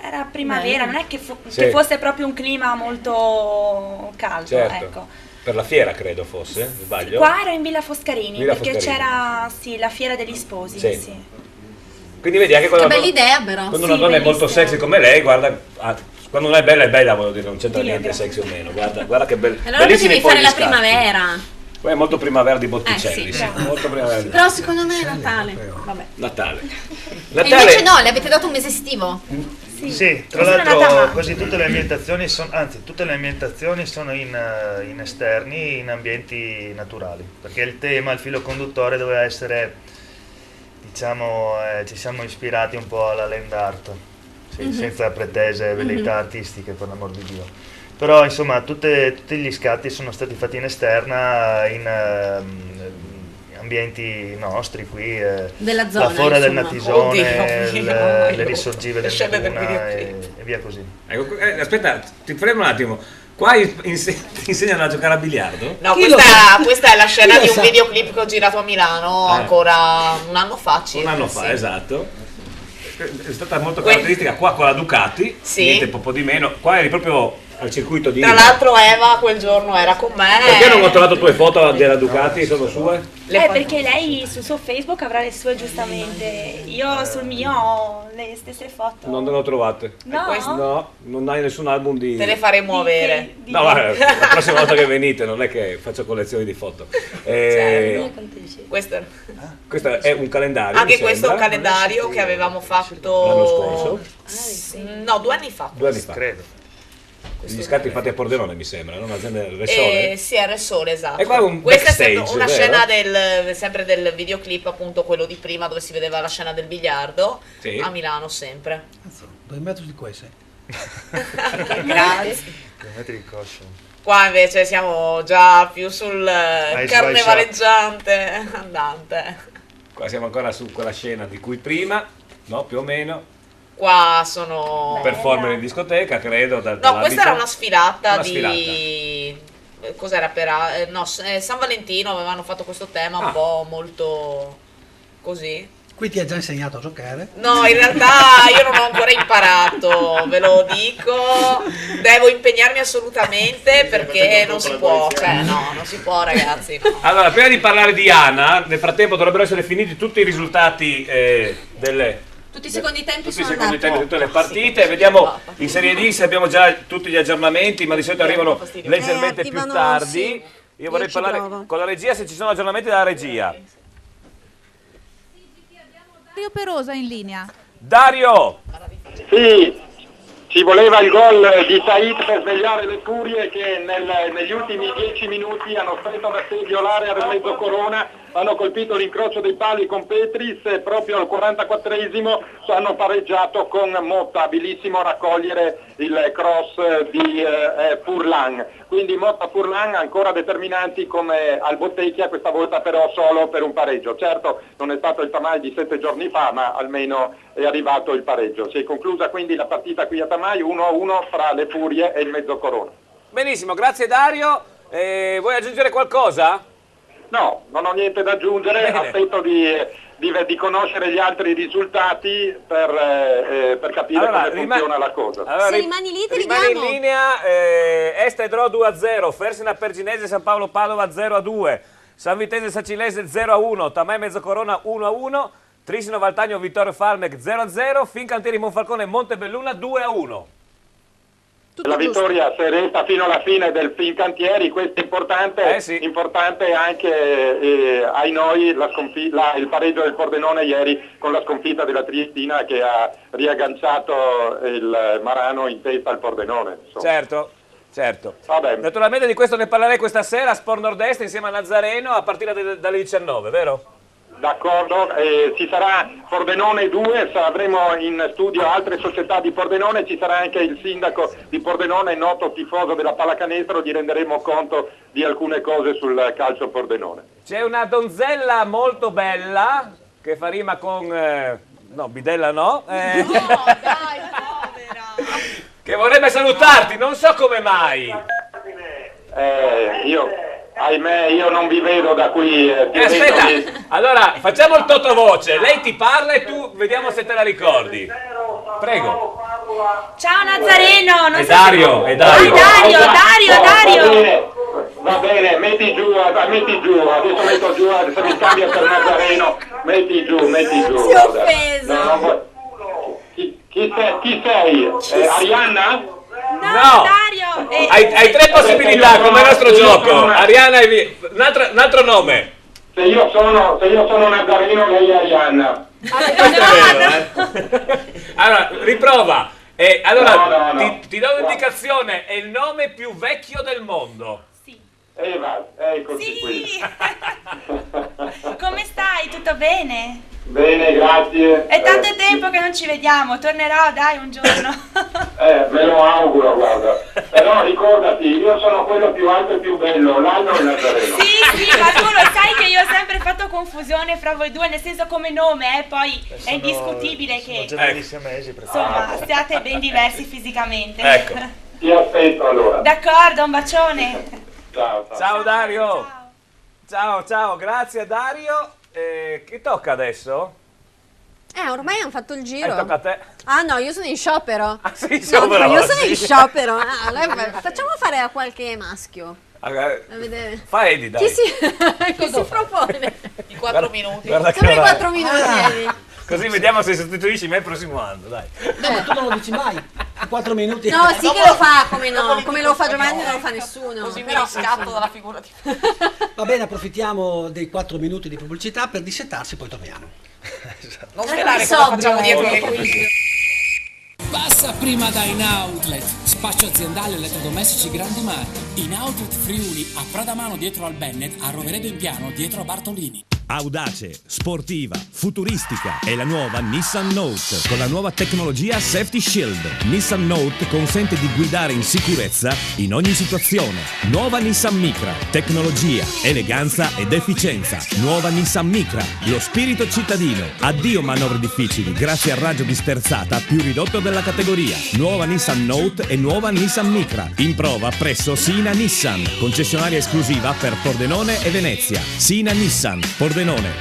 era primavera, non è che, che fosse proprio un clima molto caldo, Certo. ecco. Per la fiera credo fosse, sbaglio? Qua ero in Villa Foscarini, Villa perché Foscarini. c'era la fiera degli sposi, Sì. sì. Quindi vedi anche quando, Che bella idea però. quando una donna è molto sexy come lei, guarda, quando una è bella, voglio dire, non c'entra niente sexy o meno, guarda che bello. Allora potevi fare la primavera. Poi è molto primavera di Botticelli, sì. molto primavera di Però secondo me è Natale. Vabbè. Natale. E invece no, le avete dato un mese estivo. Sì, tra Questa è nata a l'altro maggio. quasi tutte le ambientazioni sono, anzi tutte le ambientazioni sono in esterni, in ambienti naturali, perché il tema, il filo conduttore doveva essere, diciamo, ci siamo ispirati un po' alla land art, senza pretese velleità artistiche, per l'amor di Dio. Però insomma tutti gli scatti sono stati fatti in esterna, in ambienti nostri qui, della zona, la fora del insomma. Natisone, Oddio, le risorgive del scene del Luna videoclip. e via così. Ecco, aspetta, ti fermo un attimo. Qua ti insegnano a giocare a biliardo? No, questa è la scena di un videoclip che ho girato a Milano ancora un anno fa circa. Un anno fa, esatto. È stata molto caratteristica qua con la Ducati, niente po' di meno. Qua eri proprio al circuito di... Tra l'altro Eva quel giorno era con me. Perché non ho trovato tue foto della Ducati, sono sue? Perché lei sul suo Facebook avrà le sue giustamente, io sul mio ho le stesse foto. Non le ho trovate. No? No, non hai nessun album di... Te le faremo avere. No, guarda, la prossima volta che venite non è che faccio collezioni di foto. Questo Questo è un calendario. anche mi questo è un sembra. calendario che avevamo fatto L'anno scorso? No, 2 anni fa. 2 anni fa. Credo. Gli scatti fatti a Pordenone, mi sembra, no? Un'azienda del Resole? Sì, è Resole, esatto. E qua un questa è backstage, sempre una vero? scena sempre del videoclip, appunto quello di prima, dove si vedeva la scena del biliardo, Sì. a Milano sempre. 2 metri di queste. Grazie. 2 metri di caution. Qua invece siamo già più sul Hai carnevaleggiante andante. Qua siamo ancora su quella scena di cui prima, no? Più o meno. Qua sono... Performer in discoteca, credo. No, questa era una sfilata Una di... Cos'era per... No, San Valentino avevano fatto questo tema un po' molto così. Qui ti ha già insegnato a giocare? No, in realtà io non ho ancora imparato, ve lo dico, devo impegnarmi assolutamente perché non si può, cioè no, non si può ragazzi. No. Allora, prima di parlare di Anna, nel frattempo dovrebbero essere finiti tutti i risultati delle... Tutti i secondi tempi Tutti i sono secondi andati. tempi di tutte le partite, vediamo in Serie D se abbiamo già tutti gli aggiornamenti, ma di solito arrivano leggermente più arrivano, tardi. sì. Io vorrei ci parlare provo. con la regia se ci sono aggiornamenti dalla regia. Dario Perosa in linea. Dario! Sì, ci voleva il gol di Said per svegliare le furie che negli ultimi 10 minuti hanno stretto una sedia l'area del mezzo Corona, hanno colpito l'incrocio dei pali con Petris e proprio al 44esimo hanno pareggiato con Motta, abilissimo a raccogliere il cross di Furlan. Quindi Motta Furlan ancora determinanti come al Bottecchia, questa volta però solo per un pareggio. Certo non è stato il Tamai di 7 giorni fa, ma almeno è arrivato il pareggio. Si è conclusa quindi la partita qui a Tamai 1-1 fra le Furie e il mezzo Corona. Benissimo, grazie Dario. Vuoi aggiungere qualcosa? No, non ho niente da aggiungere, Bene. aspetto di conoscere gli altri risultati per capire Allora, come funziona la cosa. Allora, Se rimani lì ti rimane in richiamo. linea Este Draw 2-0, Fersina Perginese San Paolo Padova 0-2, San Vitese Sacilese 0-1, Tamai Mezzocorona 1-1, Trisino Valtagno Vittorio Falmec 0-0, Fincantieri Monfalcone Montebelluna 2-1. La vittoria serena fino alla fine del Fincantieri, questo è importante, importante anche ai noi il pareggio del Pordenone ieri con la sconfitta della Triestina che ha riagganciato il Marano in testa al Pordenone. Insomma. Certo. Vabbè. Naturalmente di questo ne parlerei questa sera a Sport Nord-Est insieme a Nazareno a partire dalle 19, vero? D'accordo, ci sarà Pordenone 2, avremo in studio altre società di Pordenone, ci sarà anche il sindaco di Pordenone, noto tifoso della pallacanestro, gli renderemo conto di alcune cose sul calcio Pordenone. C'è una donzella molto bella che fa rima con... no, bidella no. Che vorrebbe salutarti, non so come mai. Ahimè, io non vi vedo da qui. Aspetta, allora facciamo il totovoce, lei ti parla e tu vediamo se te la ricordi. Prego. Ciao Nazareno! È Dario, è Dario. Dario! Va bene, metti giù, adesso metto giù, se mi cambia per Nazareno, metti giù. Si è offeso. Chi sei? Arianna? No! Dario! Hai tre possibilità come il nostro gioco. Arianna e via. Un altro nome. Se io sono Nazareno, lei è Arianna. Allora, riprova. Allora, No. ti do un'indicazione, è il nome più vecchio del mondo. Eva, eccoci qui. Come stai? Tutto bene? Bene, grazie. È tanto tempo che non ci vediamo, tornerò dai un giorno. Me lo auguro, guarda. Però ricordati, io sono quello più alto e più bello, l'anno è Nazareno. Sì, ma tu lo sai che io ho sempre fatto confusione fra voi due, nel senso come nome, poi è indiscutibile che insomma siate ben diversi fisicamente. Ecco. Ti aspetto allora. D'accordo, un bacione. Ciao Dario. Ciao, grazie Dario. Chi tocca adesso? Ormai hanno fatto il giro. Tocca a te. Ah no, io sono in sciopero. Ah sì, No, io sono in sì. sciopero. Facciamo fare a qualche maschio. A vedere. Fa Edi, dai. Chi si propone? I 4 minuti. Guarda che Solo i ora è. 4 minuti, Edi. Così vediamo se sostituisci me il prossimo anno, dai. No, ma tu non lo dici mai. 4 minuti. No, sì che lo fa, come lo fa Giovanni non lo fa nessuno. Così mi Però, riscatto insomma. dalla figura di... Va bene, approfittiamo dei 4 minuti di pubblicità per dissettarsi, poi torniamo. Non svelare cosa facciamo dietro le qui. quinte. Passa prima da In Outlet, spazio aziendale elettrodomestici grandi marchi. In Outlet Friuli, a Pradamano dietro al Bennett, a Roveredo in Piano dietro a Bartolini. Audace, sportiva, futuristica è la nuova Nissan Note con la nuova tecnologia Safety Shield. Nissan Note consente di guidare in sicurezza in ogni situazione. Nuova Nissan Micra, tecnologia, eleganza ed efficienza. Nuova Nissan Micra, lo spirito cittadino. Addio manovre difficili grazie al raggio di sterzata più ridotto della categoria. Nuova Nissan Note e nuova Nissan Micra. In prova presso Sina Nissan, concessionaria esclusiva per Pordenone e Venezia. Sina Nissan, Pordenone,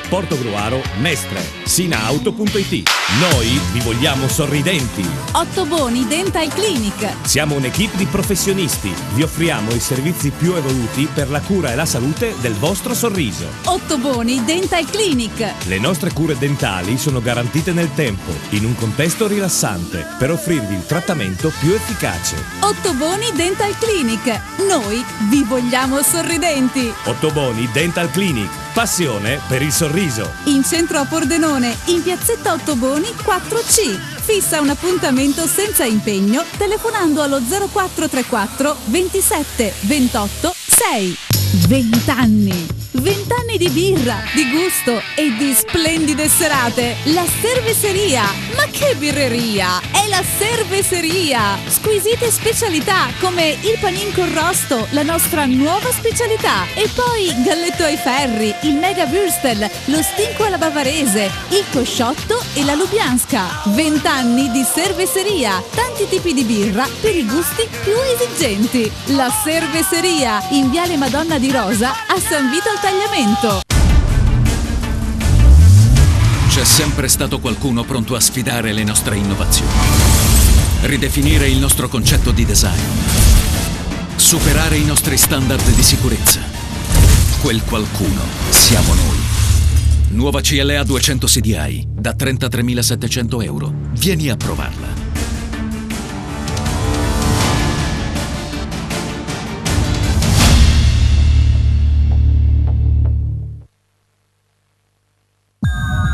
Portogruaro, Mestre, Sinaauto.it. Noi vi vogliamo sorridenti. Ottoboni Dental Clinic. Siamo un'equipe di professionisti. Vi offriamo i servizi più evoluti per la cura e la salute del vostro sorriso. Ottoboni Dental Clinic. Le nostre cure dentali sono garantite nel tempo, in un contesto rilassante, per offrirvi il trattamento più efficace. Ottoboni Dental Clinic. Noi vi vogliamo sorridenti. Ottoboni Dental Clinic. Passione per il sorriso. In centro a Pordenone, in piazzetta Ottoboni 4C. Fissa un appuntamento senza impegno telefonando allo 0434 27 28 6. 20 anni. 20 anni di birra, di gusto e di splendide serate. La Cerveseria. Ma che birreria! È la Cerveseria. Squisite specialità come il panin con rosto, la nostra nuova specialità. E poi galletto ai ferri, il mega würstel, lo stinco alla bavarese, il cosciotto e la lubianska. 20 anni di Cerveseria. Tanti tipi di birra per i gusti più esigenti. La Cerveseria, in Viale Madonna di Rosa, a San Vito al Tagliamento. C'è sempre stato qualcuno pronto a sfidare le nostre innovazioni, ridefinire il nostro concetto di design, superare i nostri standard di sicurezza. Quel qualcuno siamo noi. Nuova CLA 200 CDI da 33.700 euro. Vieni a provarla.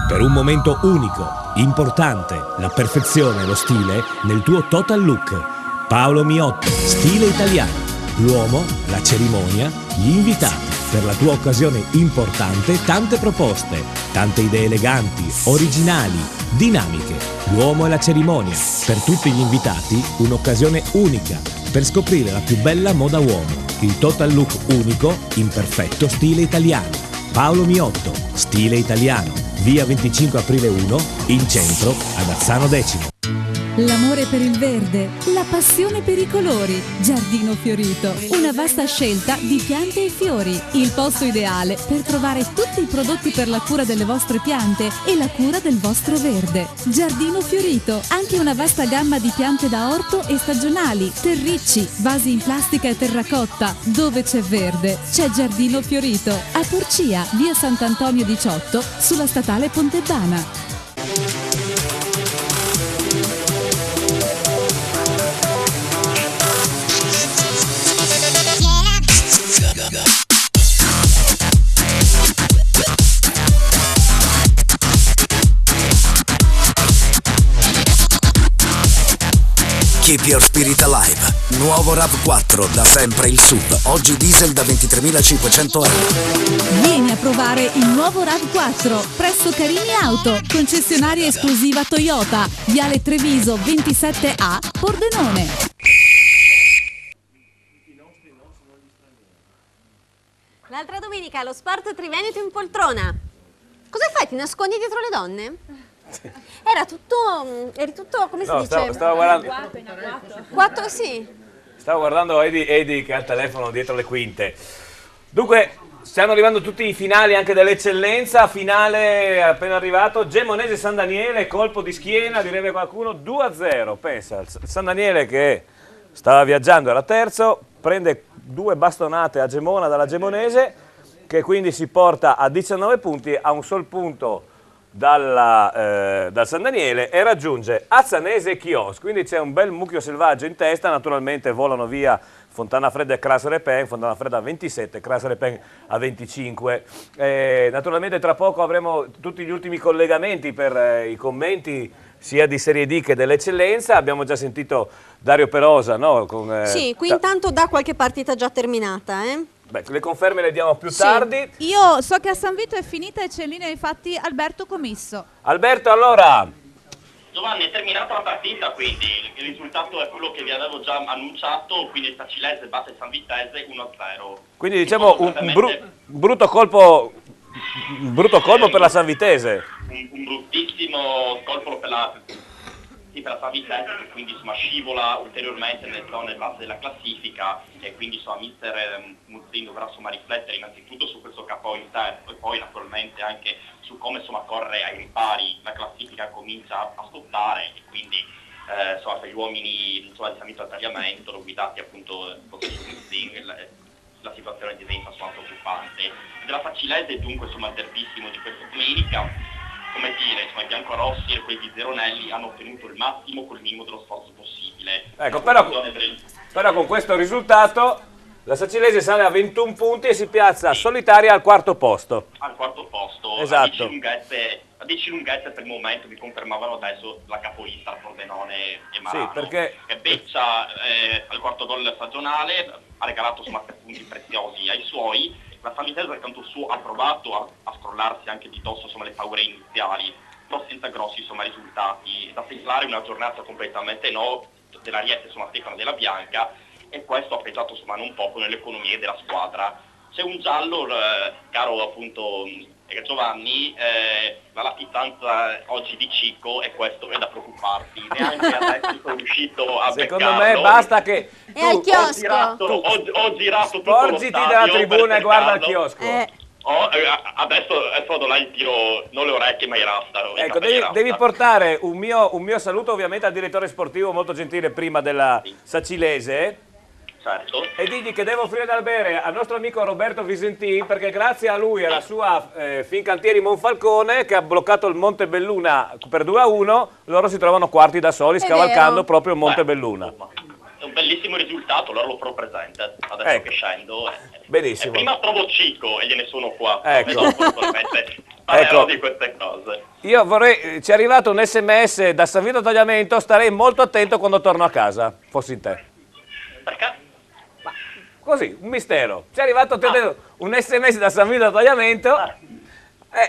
Per un momento unico, importante, la perfezione e lo stile nel tuo total look. Paolo Miotto, stile italiano. L'uomo, la cerimonia, gli invitati. Per la tua occasione importante, tante proposte, tante idee eleganti, originali, dinamiche. L'uomo e la cerimonia. Per tutti gli invitati, un'occasione unica per scoprire la più bella moda uomo. Il total look unico in perfetto stile italiano. Paolo Miotto, stile italiano. Via 25 aprile 1, in centro, ad Azzano Decimo. L'amore per il verde, la passione per i colori. Giardino Fiorito, una vasta scelta di piante e fiori. Il posto ideale per trovare tutti i prodotti per la cura delle vostre piante e la cura del vostro verde. Giardino Fiorito, anche una vasta gamma di piante da orto e stagionali, terricci, vasi in plastica e terracotta. Dove c'è verde, c'è Giardino Fiorito. A Porcia, via Sant'Antonio 18, sulla statale Pontebana. Keep your spirit alive. Nuovo RAV4, da sempre il SUV. Oggi diesel da 23.500 euro. Vieni a provare il nuovo RAV4 presso Carini Auto, concessionaria esclusiva Toyota, Viale Treviso 27A, Pordenone. L'altra domenica allo Sport Triveneto in poltrona. Cosa fai? Ti nascondi dietro le donne? Eri tutto, come si dice? Stavo guardando. Quattro, sì. Stavo guardando Edi che ha il telefono dietro le quinte. Dunque, stanno arrivando tutti i finali anche dell'eccellenza. Finale appena arrivato, Gemonese San Daniele, colpo di schiena, direbbe qualcuno, 2-0. Pensa, il San Daniele che stava viaggiando, era terzo, prende 2 bastonate a Gemona dalla Gemonese, che quindi si porta a 19 punti, a un sol punto dal San Daniele, e raggiunge Azzanese e Chios. Quindi c'è un bel mucchio selvaggio in testa. Naturalmente volano via Fontana Fredda e Cras Repin, Fontana Fredda a 27, Cras Repin a 25. Naturalmente tra poco avremo tutti gli ultimi collegamenti per i commenti sia di Serie D che dell'eccellenza. Abbiamo già sentito Dario Perosa, no? Sì, qui intanto da qualche partita già terminata, Beh, le conferme le diamo più tardi. Io so che a San Vito è finita e c'è in linea infatti Alberto Commisso. Alberto, allora... Giovanni, è terminata la partita, quindi il risultato è quello che vi avevo già annunciato, quindi il Sacilese batte il San Vitese 1-0. Quindi diciamo un brutto colpo per la San Vitese. Un bruttissimo colpo per la San Vitese, che quindi insomma, scivola ulteriormente nelle zone basse della classifica, e quindi insomma mister Muzzin dovrà insomma riflettere innanzitutto su questo capo interno e poi naturalmente anche su come insomma corre ai ripari, la classifica comincia a scottare, e quindi insomma per gli uomini insomma, di San Vito al tagliamento, guidati appunto da Muzzin, la situazione diventa insomma preoccupante. Della Sacilese dunque insomma il derbissimo di questa domenica. Come dire, insomma, i biancorossi e quelli di Zeronelli hanno ottenuto il massimo col minimo dello sforzo possibile. Ecco, però con questo risultato la Sacilese sale a 21 punti e si piazza solitaria al quarto posto. Al quarto posto, esatto. a 10 lunghezze per il momento mi confermavano adesso la capolista Pordenone e Marano. Sì, perché... Che Beccia al quarto gol stagionale ha regalato insomma 3 punti preziosi ai suoi. La San Vitese al canto suo ha provato a scrollarsi anche di dosso insomma, le paure iniziali, però senza grossi insomma, risultati. Da segnalare una giornata completamente no dell'Ariete insomma Stefano Della Bianca, e questo ha pesato insomma non poco nell'economia della squadra. C'è un giallo, caro appunto Giovanni, la latitanza oggi di Cicco, e questo è da preoccuparsi. Neanche adesso sono riuscito a Secondo beccarlo. me basta che è al chiosco. Ho girato tutto lo sporgiti dalla stadio tribuna per e guarda al cercarlo. chiosco. Adesso vado là in tiro, non le orecchie ma i rasta. Ecco, devi portare un mio saluto ovviamente al direttore sportivo molto gentile prima della Sacilese. Certo. E digli che devo offrire da bere al nostro amico Roberto Visentin, perché grazie a lui e alla sua Fincantieri Monfalcone, che ha bloccato il Monte Belluna per 2-1, loro si trovano quarti da soli, scavalcando proprio il Monte Belluna. È un bellissimo risultato, allora lo farò presente adesso che scendo. Benissimo. Prima trovo Cico e gliene sono qua. Ecco. Parlerò di queste cose. Io vorrei, ci è arrivato un SMS da San Vito Tagliamento, starei molto attento quando torno a casa, fossi in te. Perché? Così, un mistero. Ci è arrivato un SMS da San Vito Tagliamento.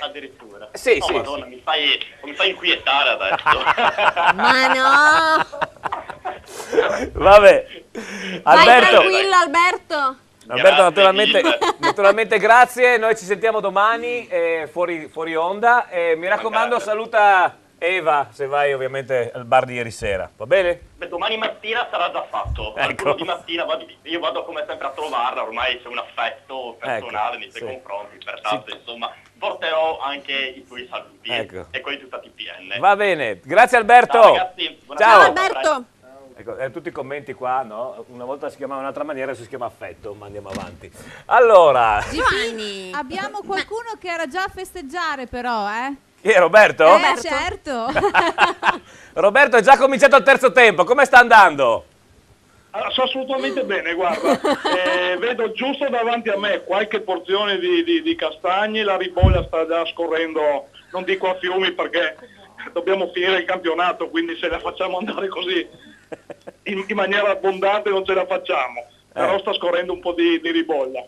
Addirittura. Sì, no, sì. Madonna, mi fai inquietare adesso. Ma no! Vabbè. Vai tranquillo Alberto. Alberto, naturalmente grazie, noi ci sentiamo domani fuori onda, e mi raccomando saluta Eva se vai ovviamente al bar di ieri sera, va bene? Beh, domani mattina sarà già fatto, Ecco. di mattina io vado come sempre a trovarla, ormai c'è un affetto personale nei suoi confronti, pertanto insomma porterò anche i tuoi saluti e quelli di tutta TPN. Va bene, grazie Alberto. Ciao ragazzi, ciao Alberto. Ecco, tutti i commenti qua, no? Una volta si chiamava in un'altra maniera, adesso si chiama affetto, ma andiamo avanti. Allora, Giovanni, abbiamo qualcuno che era già a festeggiare però, chi è Roberto? Certo. Roberto è già cominciato il terzo tempo, come sta andando? Sto assolutamente bene, guarda, vedo giusto davanti a me qualche porzione di castagne, la ribolla sta già scorrendo, non dico a fiumi perché dobbiamo finire il campionato, quindi se la facciamo andare così in maniera abbondante non ce la facciamo, però sta scorrendo un po' di ribolla.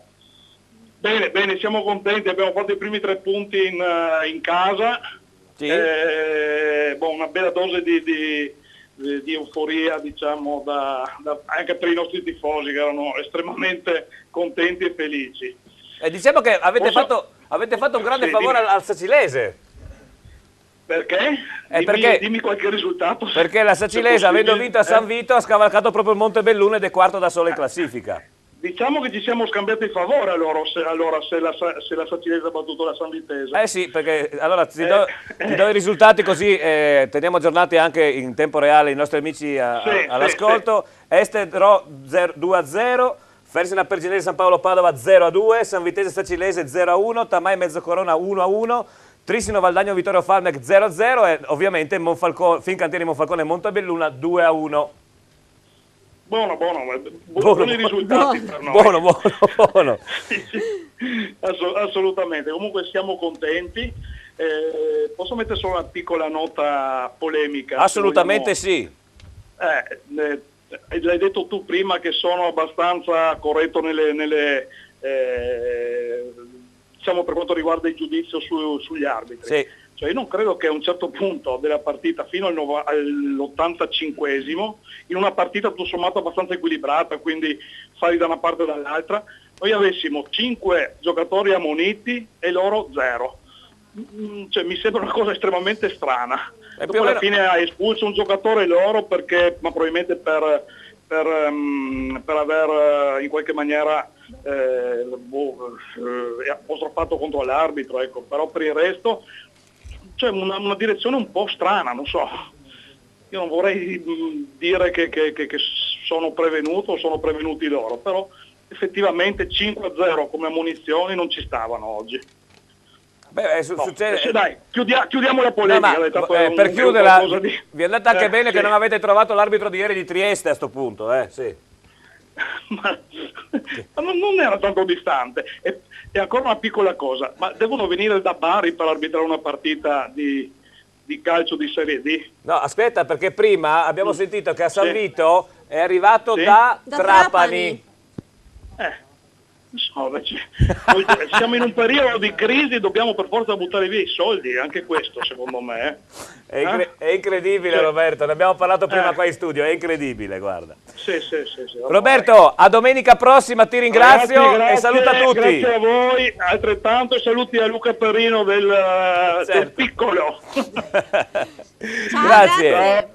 Bene, siamo contenti, abbiamo fatto i primi 3 punti in casa, sì. Una bella dose di euforia, diciamo, anche per i nostri tifosi che erano estremamente contenti e felici. Diciamo che avete fatto un grande favore al Sacilese. Perché? Dimmi qualche risultato. Perché la Sacilese, avendo vinto a San Vito, ha scavalcato proprio il Monte Belluna ed è quarto da solo in classifica. Diciamo che ci siamo scambiati il favore se la Sacilese ha battuto la San Vitese. Sì, perché allora ti do i risultati così teniamo aggiornati anche in tempo reale i nostri amici all'ascolto. Sì. Este 2-0, Fersina Perginese San Paolo Padova 0-2, San Vitese Sacilese 0-1, Tamai Mezzocorona 1-1, Trissino Valdagno Vittorio Falmec 0-0 e ovviamente Fincantieri Monfalcone e Montebelluna 2-1. Buoni risultati per noi. Buono. Sì, assolutamente, comunque siamo contenti, Posso mettere solo una piccola nota polemica? Assolutamente sì. L'hai detto tu prima che sono abbastanza corretto diciamo per quanto riguarda il giudizio sugli arbitri. Sì. Cioè io non credo che a un certo punto della partita, fino all'85esimo, in una partita tutto sommato abbastanza equilibrata, quindi fai da una parte e dall'altra, noi avessimo 5 giocatori ammoniti e loro 0. Cioè, mi sembra una cosa estremamente strana. Dopo alla fine ha espulso un giocatore loro perché, ma probabilmente per aver in qualche maniera apostrofato contro l'arbitro, ecco. Però per il resto c'è una direzione un po' strana, non so. Io non vorrei dire che sono prevenuto o sono prevenuti loro, però effettivamente 5-0 come ammonizioni non ci stavano oggi. Beh, succede... Dai, chiudiamo la polemica. Per chiuderla, vi è andata anche bene che non avete trovato l'arbitro di ieri di Trieste a sto punto, sì. Ma non era tanto distante. E ancora una piccola cosa, ma devono venire da Bari per arbitrare una partita di calcio di Serie D? No, aspetta, perché prima abbiamo sentito che a San Vito è arrivato da Trapani. Siamo in un periodo di crisi, dobbiamo per forza buttare via i soldi, anche questo secondo me. È incredibile, Roberto, ne abbiamo parlato prima qua in studio, è incredibile, guarda. Sì. Roberto, a domenica prossima, ti ringrazio. Grazie, e saluta tutti. Grazie a voi, altrettanto, e saluti a Luca Perrino del piccolo. Grazie.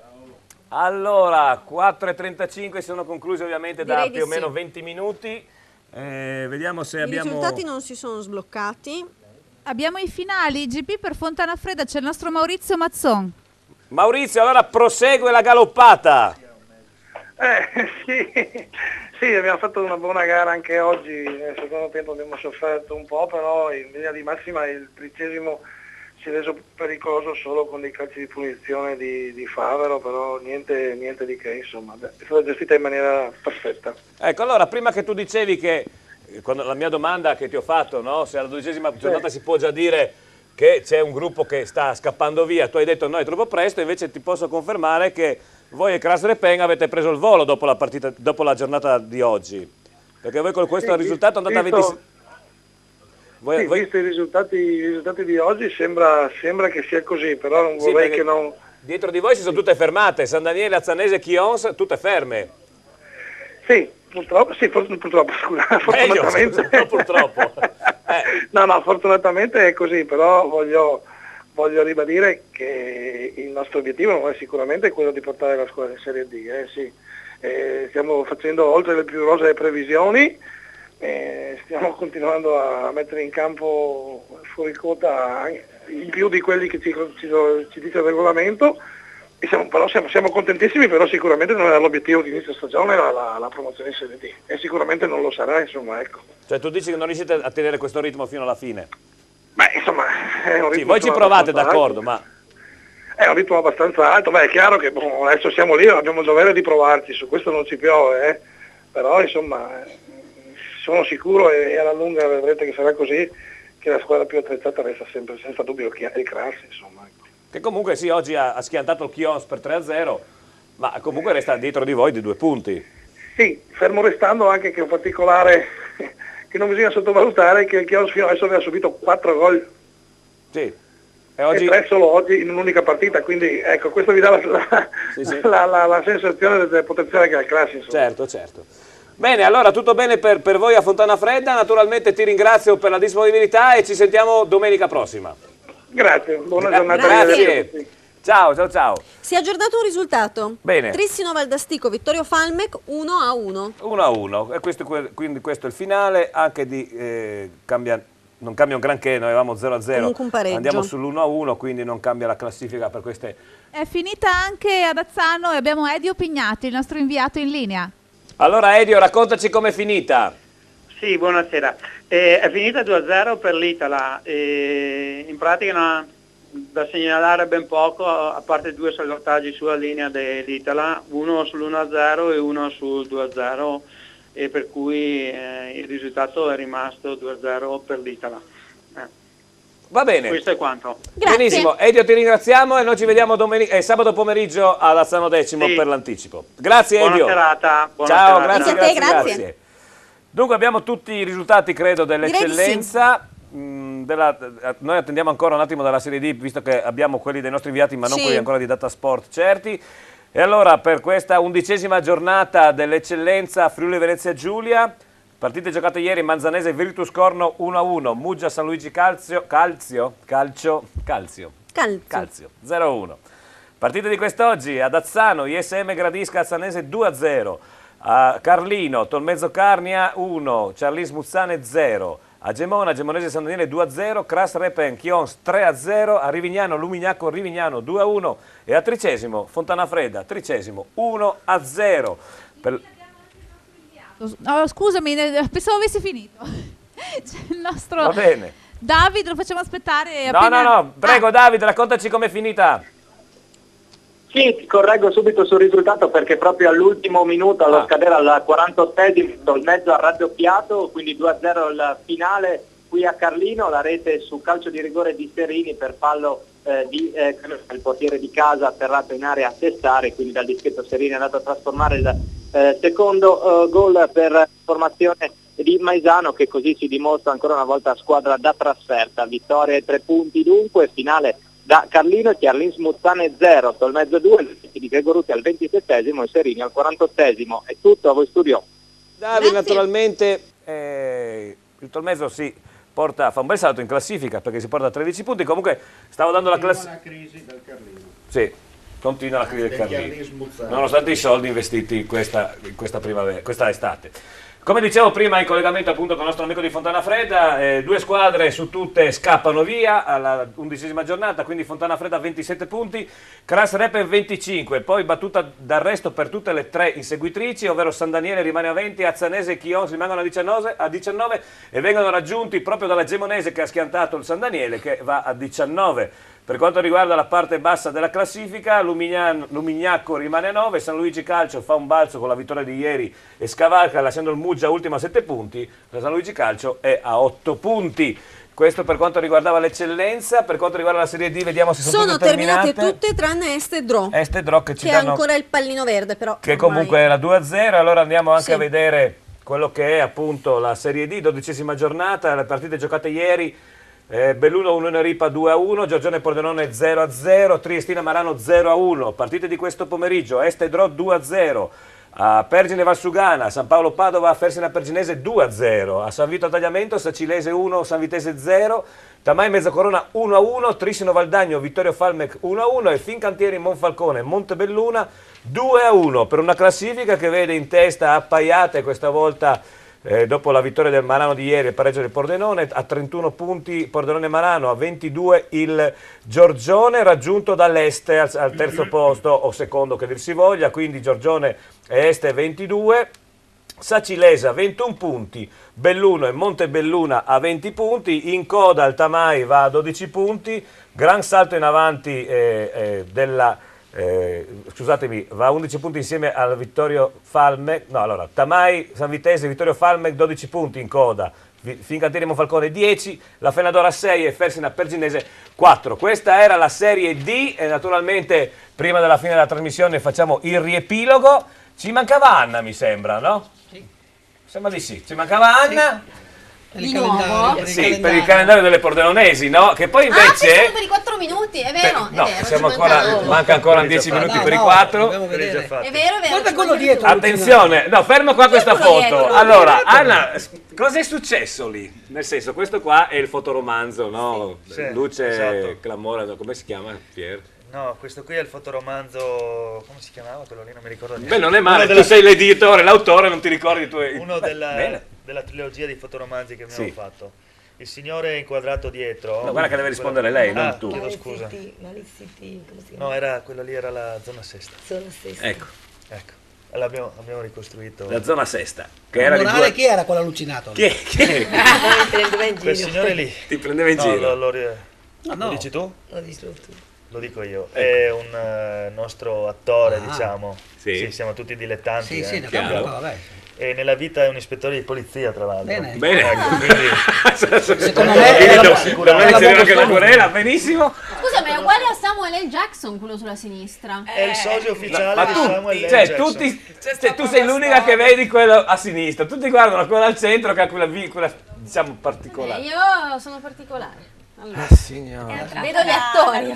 Allora, 4:35 sono conclusi ovviamente da più o meno 20 minuti. Vediamo se I abbiamo... risultati non si sono sbloccati. Abbiamo i finali, GP per Fontana Fredda, c'è il nostro Maurizio Mazzon. Maurizio, allora prosegue la galoppata. Sì, abbiamo fatto una buona gara anche oggi, nel secondo tempo abbiamo sofferto un po', però in linea di massima il 13° si è reso pericoloso solo con dei calci di punizione di Favero, però niente di che, insomma, è stata gestita in maniera perfetta. Ecco, allora, prima che tu dicevi che, quando la mia domanda che ti ho fatto, no, se alla 12ª giornata si può già dire che c'è un gruppo che sta scappando via, tu hai detto no, è troppo presto, invece ti posso confermare che voi e Kras-Repen avete preso il volo dopo la partita, dopo la giornata di oggi, perché voi con questo risultato andate a 26... Visto i risultati di oggi sembra che sia così, però non vorrei che non... Dietro di voi si sono tutte fermate, San Daniele, Azzanese, Chions, tutte ferme. Sì, purtroppo, scusa, fortunatamente. No, purtroppo. No, fortunatamente è così, però voglio ribadire che il nostro obiettivo non è sicuramente quello di portare la squadra in Serie D, stiamo facendo oltre le più rosee previsioni. Stiamo continuando a mettere in campo fuori quota in più di quelli che ci dice il regolamento, e siamo contentissimi, però sicuramente non era l'obiettivo di inizio stagione la promozione in Serie D, e sicuramente non lo sarà, insomma, ecco. Cioè tu dici che non riuscite a tenere questo ritmo fino alla fine? Beh, insomma, è un ritmo... Sì, voi ci provate, d'accordo, ma... È un ritmo abbastanza alto, è chiaro che adesso siamo lì, abbiamo il dovere di provarci, su questo non ci piove, però insomma... Sono sicuro, e alla lunga vedrete che sarà così, che la squadra più attrezzata resta sempre senza dubbio il Kras, insomma. Che comunque sì, oggi ha schiantato il Chions per 3-0, ma comunque resta dietro di voi di 2 punti. Sì, fermo restando anche che un particolare che non bisogna sottovalutare, che il Chions fino adesso aveva subito 4 gol. Sì. E 3 solo oggi in un'unica partita, quindi ecco, questo vi dà la sensazione del potenziale che ha il Kras, insomma. Certo. Bene, allora tutto bene per voi a Fontana Fredda, naturalmente ti ringrazio per la disponibilità e ci sentiamo domenica prossima. Grazie, buona giornata. Grazie. Ciao. Si è aggiornato un risultato. Bene. Trissino Valdastico, Vittorio Falmec 1-1. 1-1, e quindi questo è il finale, anche di non cambia un granché, noi avevamo 0-0, comunque un pareggio. Andiamo sull'1-1, quindi non cambia la classifica per queste... È finita anche ad Azzano e abbiamo Edio Pignati, il nostro inviato in linea. Allora Edio, raccontaci com'è finita. Sì, buonasera. È finita 2-0 per l'Itala, in pratica da segnalare ben poco, a parte 2 salvataggi sulla linea dell'Itala, uno sull'1-0 e uno sul 2-0, e per cui il risultato è rimasto 2-0 per l'Itala. Va bene. Questo è quanto. Grazie. Benissimo, Edio ti ringraziamo e noi ci vediamo sabato pomeriggio ad Azzano Decimo per l'anticipo. Grazie Buona Edio. serata. Ciao, serata. grazie, grazie. grazie. Dunque abbiamo tutti i risultati, credo, dell'eccellenza. Noi attendiamo ancora un attimo dalla Serie D, visto che abbiamo quelli dei nostri inviati, ma non quelli ancora di Datasport certi. E allora, per questa 11ª giornata dell'eccellenza Friuli Venezia Giulia, partite giocate ieri: Manzanese Virtus Corno 1-1, Muggia San Luigi Calcio 0-1. Partite di quest'oggi: ad Azzano ISM Gradisca Azzanese 2-0, a Carlino Tolmezzo Carnia 1, Charlis Muzzane 0, a Gemona Gemonese San Daniele 2-0, Cras Repen Chions 3-0, a Rivignano Lumignacco Rivignano 2-1 e a Tricesimo Fontana Fredda Tricesimo 1-0. Oh, scusami, pensavo avessi finito. C'è il nostro Va bene. David, lo facciamo aspettare. No, prego David, raccontaci com'è finita. Sì, ti correggo subito sul risultato perché proprio all'ultimo minuto, allo scadere al 48esimo, il mezzo ha raddoppiato, quindi 2-0 il finale qui a Carlino, la rete su calcio di rigore di Serini per fallo di il portiere di casa atterrato in area a testare, quindi dal dischetto Serini è andato a trasformare il secondo gol per formazione di Maisano, che così si dimostra ancora una volta squadra da trasferta. Vittoria e 3 punti dunque, finale da Carlino, Chiarlins Muzzane 0, Tolmezzo 2, di Gregoruti al 27esimo e Serini al 48esimo. È tutto, a voi studio. Davide, naturalmente il Tolmezzo fa un bel salto in classifica perché si porta a 13 punti, comunque stavo dando la classifica. Continua la crisi del Carlino. Sì, continua la crisi del Carlino, nonostante i soldi investiti in questa estate. Come dicevo prima in collegamento appunto con il nostro amico di Fontana Fredda, 2 squadre su tutte scappano via alla 11ª giornata, quindi Fontana Fredda 27 punti, Cras Repen 25, poi battuta d'arresto per tutte le 3 inseguitrici, ovvero San Daniele rimane a 20, Azzanese e Chions rimangono a 19 e vengono raggiunti proprio dalla Gemonese che ha schiantato il San Daniele che va a 19. Per quanto riguarda la parte bassa della classifica, Lumignacco rimane a 9, San Luigi Calcio fa un balzo con la vittoria di ieri e scavalca lasciando il Muggia ultimo a 7 punti, la San Luigi Calcio è a 8 punti. Questo per quanto riguardava l'eccellenza. Per quanto riguarda la Serie D vediamo se sono terminate tutte tranne Este e Drò, che ci che danno ha ancora il pallino verde però. Che comunque era 2-0, allora andiamo anche a vedere quello che è appunto la Serie D, 12ª giornata, le partite giocate ieri. Belluno Unione Ripa 2-1, Giorgione Pordenone 0-0, Triestina Marano 0-1, partite di questo pomeriggio: Este Drò 2-0, a Pergine Valsugana, San Paolo Padova, Fersina Perginese 2-0, a San Vito Tagliamento, Sacilese 1, San Vitese 0, Tamai Mezzocorona 1-1, Trissino Valdagno, Vittorio Falmec 1-1 e Fincantieri Monfalcone Montebelluna 2-1, per una classifica che vede in testa Appaiate questa volta. Dopo la vittoria del Marano di ieri e il pareggio del Pordenone, a 31 punti Pordenone Marano, a 22 il Giorgione, raggiunto dall'Este al terzo posto o secondo che dir si voglia, quindi Giorgione e Este 22, Sacilesa 21 punti, Belluno e Montebelluna a 20 punti, in coda il Tamai va a 12 punti, gran salto in avanti va a 11 punti insieme al Vittorio Falmec, Tamai, San Vitese, Vittorio Falmec 12 punti in coda, Fincantieri Monfalcone 10, la Fenadora 6 e Fersina Perginese 4. Questa era la Serie D e naturalmente prima della fine della trasmissione facciamo il riepilogo. Ci mancava Anna, mi sembra, no? Sì. Sembra di sì, ci mancava Anna. Di nuovo? Sì, per il calendario delle Pordenonesi, no? Che poi invece... solo per i 4 minuti, è vero, no, è vero. siamo manca ancora 10 minuti per i 4. È vero. Guarda quello dietro. Attenzione, no, fermo qua questa foto. Allora, Anna, cosa è successo lì? Nel senso, questo qua è il fotoromanzo, no? Sì, Luce, esatto. clamore, come si chiama, Pier? No, questo qui è il fotoromanzo, come si chiamava quello lì? Non mi ricordo neanche. Beh, non è male, tu sei l'editore, l'autore, non ti ricordi i tuoi... Uno della trilogia di fotoromanzi che abbiamo fatto. Il signore inquadrato dietro. No, guarda che deve rispondere lei, non tu. Chiedo scusa. No, quella lì era la zona sesta. Ecco. L'abbiamo ricostruito. La zona sesta. Che era di Morale, chi era quell'allucinato? Chi? Quel signore lì. Ti prendeva in giro. Lo dici tu? Lo dici tu. Lo dico io, Ecco. è un nostro attore, diciamo. Sì. Siamo tutti dilettanti. Sì, chiaro. vabbè. e nella vita è un ispettore di polizia, tra l'altro. Bene. Ecco, quindi Secondo me è la anche la querela, benissimo. Scusa, ma è uguale a Samuel L. Jackson, quello sulla sinistra. È il socio ufficiale Ma di Samuel L. cioè, Jackson. tu sei l'unica che vedi quello a sinistra, tutti guardano quello al centro che ha quella diciamo particolare. Io sono particolare. Allora, Signora. vedo gli attori.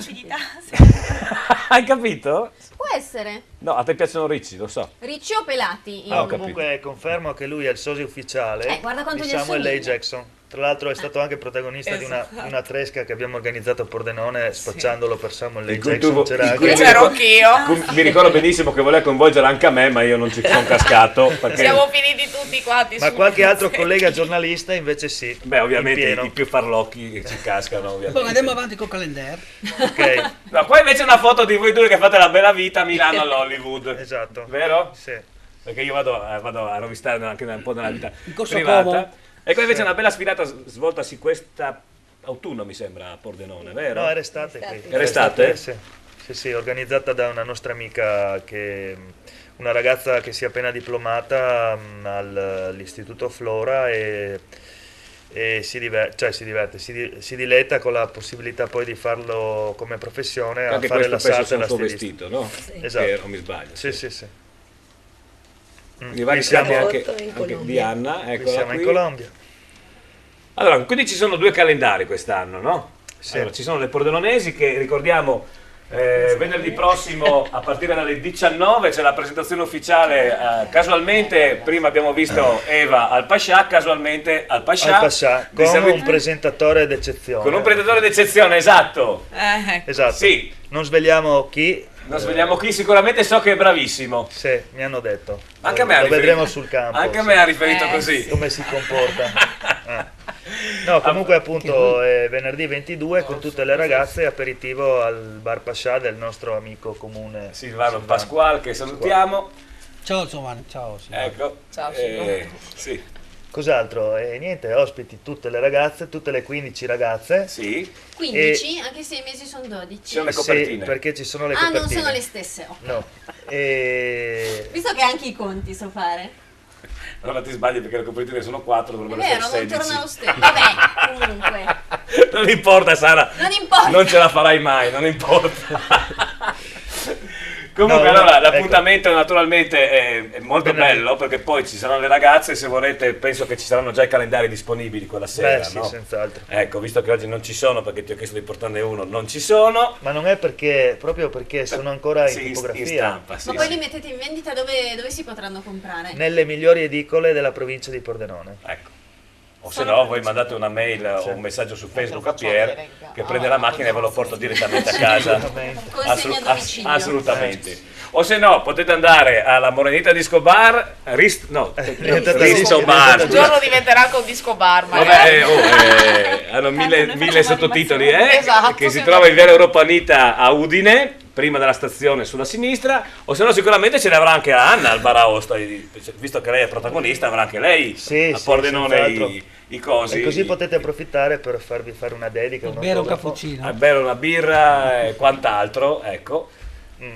Hai capito? Può essere. No, a te piacciono ricci, lo so. Ricci o pelati? Comunque confermo che lui è il socio ufficiale guarda quanto di gli Samuel L. assomiglia. Jackson. Tra l'altro è stato anche protagonista di una tresca che abbiamo organizzato a Pordenone spacciandolo per Samuel L. Jackson. C'ero anch'io. Mi ricordo benissimo che voleva coinvolgere anche a me, ma io non ci sono cascato. Perché... Siamo finiti tutti quanti. Ma qualche altro collega giornalista invece sì. Beh, ovviamente in pieno. i più farlocchi che ci cascano, ovviamente. Poi andiamo avanti col calendario. Ok. No, qua invece è una foto di voi due che fate la bella vita a Milano all'Hollywood. Esatto. Vero? Sì. Perché io vado a rovistare anche un po' nella vita Corso privata. Como. E qua invece è una bella sfilata svoltasi quest'autunno, mi sembra, a Pordenone, vero? No, era estate qui. Era estate? Sì, organizzata da una nostra amica, una ragazza che si è appena diplomata all'Istituto Flora e si diletta con la possibilità poi di farlo come professione, Anche a fare questo la penso sarta e sia la il suo stilista. vestito, no? Sì. Esatto. Se non mi sbaglio. Sì. I vari siamo anche di Anna, eccola siamo qui. in Colombia. Allora, quindi ci sono due calendari quest'anno, no? Sì. Allora, ci sono le pordenonesi che ricordiamo venerdì prossimo a partire dalle 19 c'è la presentazione ufficiale. Casualmente prima abbiamo visto Eva al Pascià, casualmente al Pascià, con un presentatore d'eccezione. con un presentatore d'eccezione, esatto. Esatto. Sì. Non svegliamo chi. Non svegliamo chi, sicuramente so che è bravissimo. Sì, mi hanno detto. Anche a me ha Lo riferito. vedremo sul campo. Anche a me ha riferito così. Come si comporta. No, comunque appunto è venerdì 22 con tutte le ragazze, aperitivo al Bar Pascià del nostro amico comune Silvano Pasquale, che salutiamo. Ciao Giovanni, ciao. Ecco. Ciao, sì. Cos'altro? Niente, ospiti tutte le ragazze, tutte le 15 ragazze. Sì. 15, anche se i mesi sono 12. Ci sono le copertine. Sì, perché ci sono le Ah, copertine. non sono le stesse. Ok. No. Visto che anche i conti so fare. Allora ti sbagli perché le copertine sono 4, È dovrebbero vero, essere non 16. torna lo stesso. Vabbè, comunque. Non importa Sara. Non importa. Non ce la farai mai, non importa. Comunque No, allora ecco. l'appuntamento naturalmente è molto bello perché poi ci saranno le ragazze, se vorrete penso che ci saranno già i calendari disponibili quella sera, Sì, no? senz'altro. Ecco, visto che oggi non ci sono perché ti ho chiesto di portarne uno, non ci sono. Ma non è proprio perché sono ancora in tipografia. In stampa, sì, Ma poi sì. li mettete in vendita dove si potranno comprare? Nelle migliori edicole della provincia di Pordenone. Ecco. O se no voi mandate una mail o un messaggio su Facebook a Pier che prende la macchina e ve lo porta direttamente a casa. Consegna a domicilio. Assolutamente. O se no potete andare alla Morenita Disco Bar, Disco Risto Bar. Un giorno diventerà anche un disco bar, Vabbè, magari. hanno mille sottotitoli, Esatto, che si che trova in Via Europanita a Udine, prima della stazione sulla sinistra, o se no sicuramente ce ne avrà anche Anna al Bar Aosta, visto che lei è protagonista, avrà anche lei a Pordenone senz'altro. i cosi. E così potete approfittare per farvi fare una dedica, Bere un cappuccino. A bere una birra e quant'altro, ecco.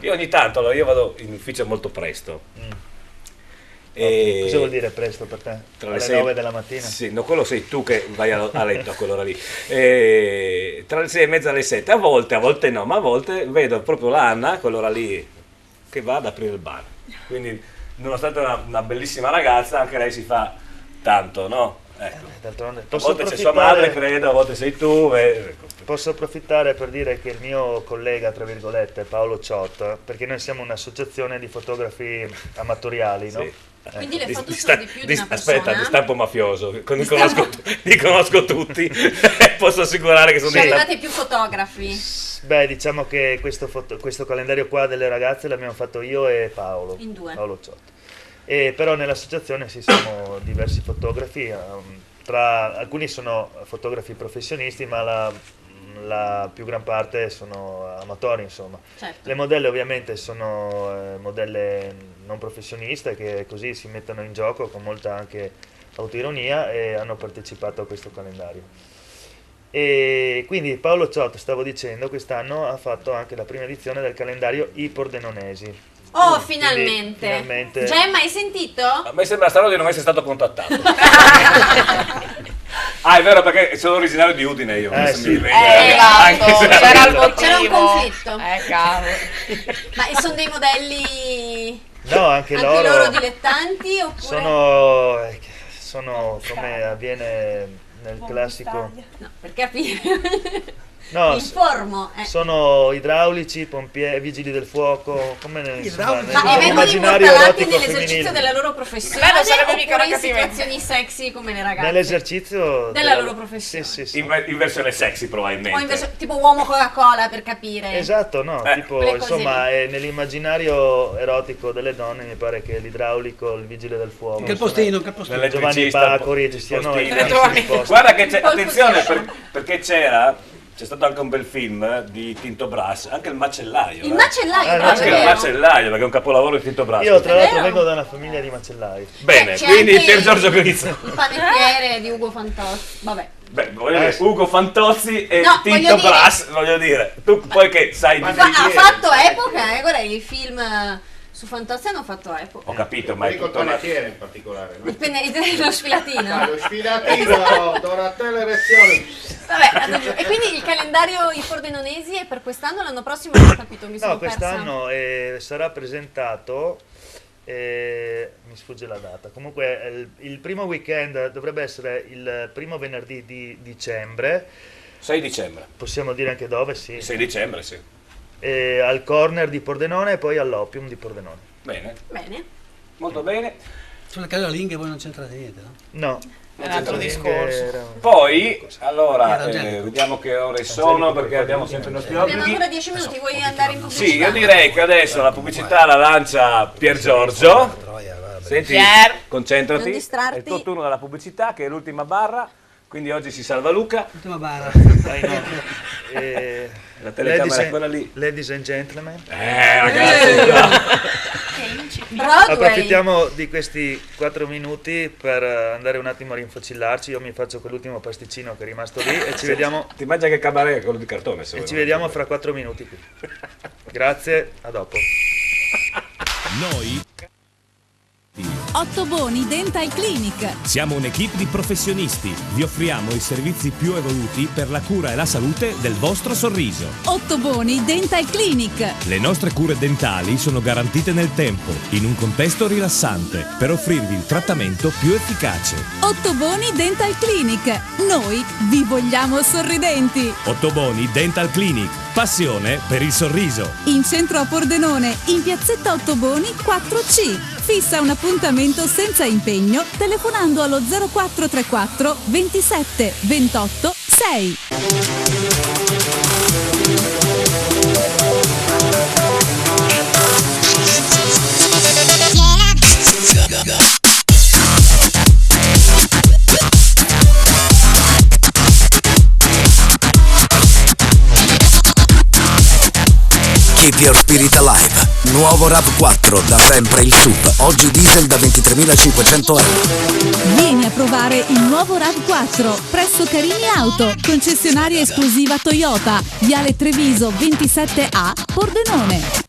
Io ogni tanto, allora io vado in ufficio molto presto. E Cosa vuol dire presto per te? tra Alle le 9 della mattina? Sì, no, quello sei tu che vai a letto a quell'ora lì. E tra le 6 e mezza e le 7, a volte no, ma a volte vedo proprio l'Anna, a quell'ora lì, che va ad aprire il bar. Quindi, nonostante una bellissima ragazza, anche lei si fa tanto, no? Ecco. D'altronde A volte c'è sua madre, credo, a volte sei tu. Posso approfittare per dire che il mio collega, tra virgolette, Paolo Ciot, perché noi siamo un'associazione di fotografi amatoriali, no? Quindi le foto sono di più di una persona? Aspetta, di stampo mafioso, li conosco tutti, posso assicurare che sono Sono di arrivati più fotografi. Beh, diciamo che questo calendario qua delle ragazze l'abbiamo fatto io e Paolo. In due. Paolo Ciot. Però nell'associazione sì, siamo diversi fotografi, alcuni sono fotografi professionisti, ma la più gran parte sono amatori, insomma. Certo. Le modelle ovviamente sono modelle non professioniste che così si mettono in gioco con molta anche autoironia e hanno partecipato a questo calendario. E quindi Paolo Ciot, stavo dicendo, quest'anno ha fatto anche la prima edizione del calendario I Pordenonesi. Oh, finalmente. Gemma, hai sentito? A me sembra strano di non essere stato contattato. Ah, è vero, perché sono originario di Udine io. Esatto, C'era un conflitto. Cavolo. Ma sono dei modelli No, anche loro dilettanti oppure sono come avviene nel classico. No, per capire. No, Informo. sono idraulici, pompieri, vigili del fuoco, come Ma vengono immortalati nell'esercizio della loro professione Beh, non sarebbe mica oppure una in cattiva situazioni sexy come le ragazze? Nell'esercizio della loro professione. Sì. In versione sexy probabilmente. O invece tipo uomo Coca-Cola, per capire. Esatto, no, tipo Quelle cose insomma nell'immaginario erotico delle donne mi pare che l'idraulico, il vigile del fuoco, Che postino. Giovanni Bacori ci siano Guarda che c'è, attenzione, perché c'è stato anche un bel film di Tinto Brass, anche il macellaio. Il macellaio, anche il macellaio, perché è un capolavoro di Tinto Brass. Io tra l'altro vengo da una famiglia di macellai. Bene, c'è quindi anche Pier Giorgio Grizzo. Il panettiere di Ugo Fantozzi. Vabbè. Beh, voglio dire, Ugo Fantozzi e No, Tinto Brass, voglio dire. Tu poi che sai di Ha fatto epoca, guarda, i film su Fantozzi hanno fatto epoca. Ho capito, ma è Dico il tutto una... panettiere in particolare. No? Lo sfilatino. Lo sfilatino, Donatello Erezione. Vabbè, e quindi il calendario i pordenonesi è per quest'anno, l'anno prossimo non ho capito, mi sono No, persa. quest'anno sarà presentato, mi sfugge la data, comunque il primo weekend dovrebbe essere il primo venerdì di dicembre. 6 dicembre. Possiamo dire anche dove, sì. 6 dicembre, sì. Al corner di Pordenone e poi all'Opium di Pordenone. Bene. Molto bene. Sulle casalinghe voi non c'entrate niente, no? No. È un altro discorso. Poi, allora, vediamo che ore sono, perché abbiamo sempre i nostri Abbiamo obblighi. ancora 10 minuti, vuoi andare in pubblicità? Sì, io direi che adesso la pubblicità la lancia Pier Giorgio. Senti, concentrati. Non distrarti. È il tuo turno dalla pubblicità, che è l'ultima barra. Quindi oggi si salva Luca. L'ultima barra. La telecamera è quella lì. Ladies and gentlemen. Ragazzi. Broadway. Approfittiamo di questi 4 minuti per andare un attimo a rinfocillarci. Io mi faccio quell'ultimo pasticcino che è rimasto lì e ci vediamo. Ti mangia che cabaret, quello di cartone. E ci vediamo fra 4 minuti qui. Grazie, a dopo. Noi 8 Boni Dental Clinic. siamo un'equipe di professionisti. Vi offriamo i servizi più evoluti per la cura e la salute del vostro sorriso. 8 Boni Dental Clinic. Le nostre cure dentali sono garantite nel tempo, in un contesto rilassante, per offrirvi il trattamento più efficace. 8 Boni Dental Clinic. Noi vi vogliamo sorridenti. 8 Boni Dental Clinic. Passione per il sorriso. In centro a Pordenone, in piazzetta 8 Boni 4C. Fissa un appuntamento senza impegno telefonando allo 0434 27 28 6. Keep your spirit alive. Nuovo RAV4, da sempre il SUV. Oggi diesel da 23.500 euro. Vieni a provare il nuovo RAV4 presso Carini Auto, concessionaria esclusiva Toyota, Viale Treviso 27A, Pordenone.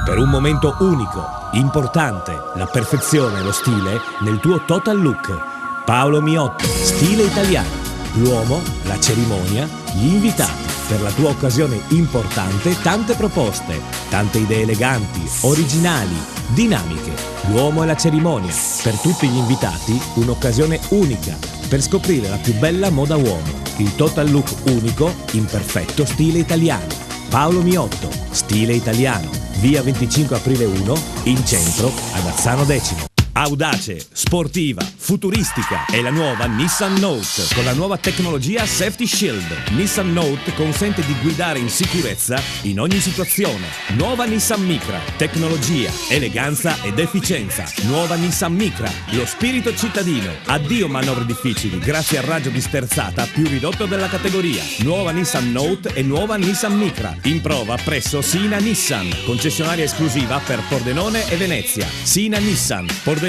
Per un momento unico, importante, la perfezione e lo stile nel tuo total look. Paolo Miotto, stile italiano. L'uomo, la cerimonia, gli invitati. Per la tua occasione importante, tante proposte, tante idee eleganti, originali, dinamiche. L'uomo e la cerimonia. Per tutti gli invitati, un'occasione unica per scoprire la più bella moda uomo. Il total look unico in perfetto stile italiano. Paolo Miotto, stile italiano. via 25 aprile 1, in centro ad Azzano Decimo. Audace, sportiva, futuristica è la nuova Nissan Note con la nuova tecnologia Safety Shield. Nissan Note consente di guidare in sicurezza in ogni situazione. Nuova Nissan Micra, tecnologia, eleganza ed efficienza. Nuova Nissan Micra, lo spirito cittadino. Addio manovre difficili grazie al raggio di sterzata più ridotto della categoria. Nuova Nissan Note e nuova Nissan Micra. In prova presso Sina Nissan, concessionaria esclusiva per Pordenone e Venezia. Sina Nissan, Pordenone,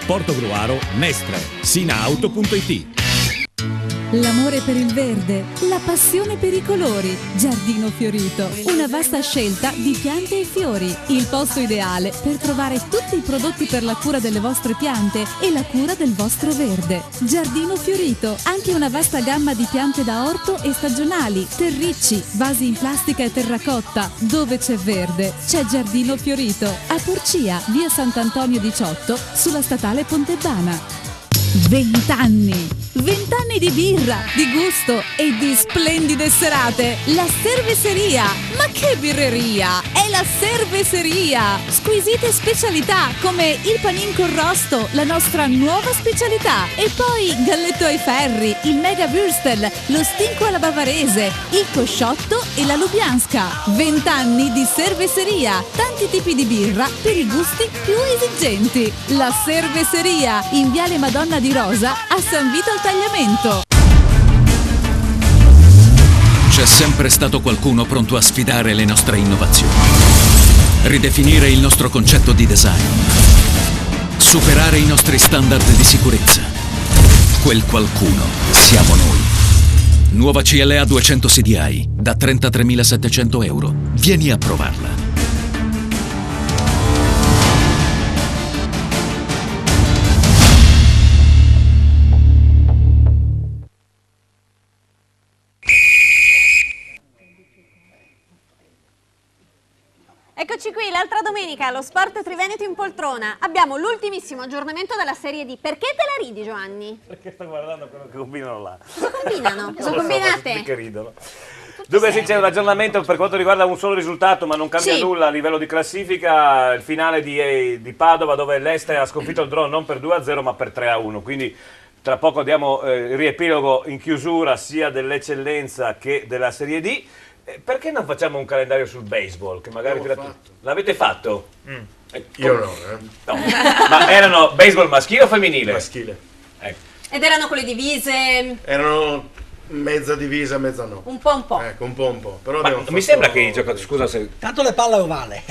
Portogruaro, Mestre. Sinaauto.it. L'amore per il verde, la passione per i colori. Giardino Fiorito, una vasta scelta di piante e fiori. Il posto ideale per trovare tutti i prodotti per la cura delle vostre piante e la cura del vostro verde. Giardino Fiorito, anche una vasta gamma di piante da orto e stagionali, terricci, vasi in plastica e terracotta. Dove c'è verde, c'è Giardino Fiorito. A Porcia, via Sant'Antonio 18, sulla statale Pontebana. 20 anni! 20 anni di birra, di gusto e di splendide serate. La Cerveseria! Ma che birreria! È la Cerveseria! Squisite specialità come il panin con rosto, la nostra nuova specialità. E poi galletto ai ferri, il mega würstel, lo stinco alla bavarese, il cosciotto e la lubianska. 20 anni di Cerveseria! Tanti tipi di birra per i gusti più esigenti. La Cerveseria, in Viale Madonna di Rosa, a San Vito al Tagliamento. C'è sempre stato qualcuno pronto a sfidare le nostre innovazioni, ridefinire il nostro concetto di design, superare i nostri standard di sicurezza. Quel qualcuno siamo noi. Nuova CLA 200 CDI da 33.700 euro. Vieni a provarla. Eccoci qui, l'altra domenica allo Sport Triveneto in poltrona abbiamo l'ultimissimo aggiornamento della Serie D. Perché te la ridi, Giovanni? Perché sto guardando quello che combinano là. Cosa combinano? Cosa Non lo so, combinate? tutti che ridono. Dunque sì, c'è un aggiornamento per quanto riguarda un solo risultato, ma non cambia Sì. nulla a livello di classifica. Il finale di Padova, dove l'Este ha sconfitto il Dron non per 2-0 ma per 3-1. Quindi tra poco diamo il riepilogo in chiusura sia dell'eccellenza che della Serie D. Perché non facciamo un calendario sul baseball? Che magari l'avete fatto? Io no. No. Ma erano baseball maschile o femminile? Maschile. Ecco. Ed erano quelle divise Erano mezza divisa, mezza no. un po' un po'. Ecco, un po'. Però Ma abbiamo mi fatto- sembra che i giocatori, scusa se... Tanto le palle ovale.